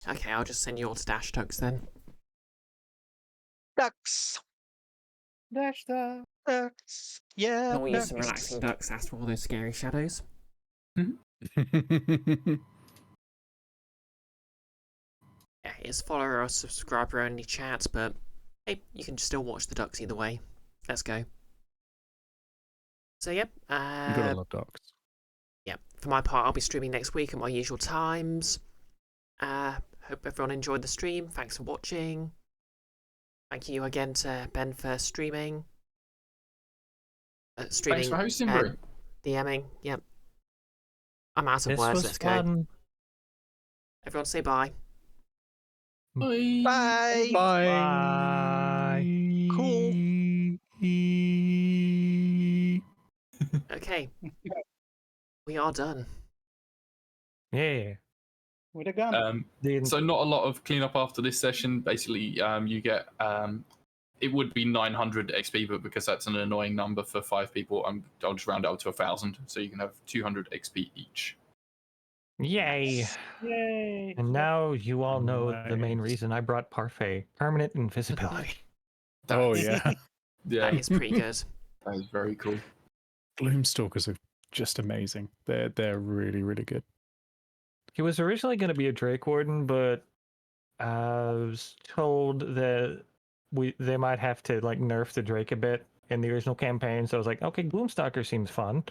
Okay, I'll just send you all to Dash Tux then. Ducks. Dash the. Ducks. Yeah, Can we use some ducks. relaxing ducks after all those scary shadows? Yeah, it's follower or subscriber only chat, but hey, you can still watch the ducks either way. Let's go. So yep, You gotta love dogs. yeah. For my part, I'll be streaming next week at my usual times. Hope everyone enjoyed the stream. Thanks for watching. Thank you again to Ben for streaming. Thanks for hosting, bro. DMing. Yep. I'm out of This words. was Let's go. fun. Everyone say bye. Bye. Bye. Bye. Cool. Okay. We are done. Yeah. With a gun. So not a lot of cleanup after this session. Basically, you get it would be 900 XP, but because that's an annoying number for 5 people, I'll just round it up to 1,000, so you can have 200 XP each. Yay. Yay. And now you all know the main reason I brought Parfait. Permanent invisibility. Oh yeah. Yeah, That is pretty good. that is very cool. Gloomstalkers are just amazing. They're really, really good. He was originally going to be a Drake Warden, but I was told that they might have to like nerf the Drake a bit in the original campaign. So I was like, okay, Gloomstalker seems fun.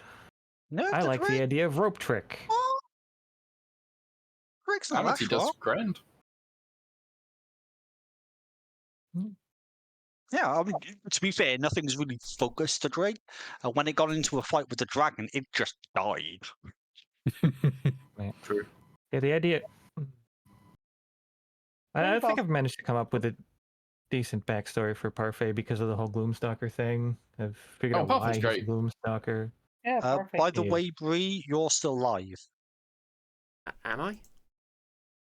No, I like the idea of Rope Trick. Oh, Drake's not that Amity does strong. grand. Yeah, I mean, to be fair, nothing's really focused to Drake. When it got into a fight with the dragon, it just died. True. Yeah, the idea. I think Well, I've managed to come up with a decent backstory for Parfait because of the whole Gloomstalker thing. I've figured Oh, out why Parfait's he's great. a Gloomstalker. Yeah, perfect. By the Yeah. way, Bree, you're still live. Am I?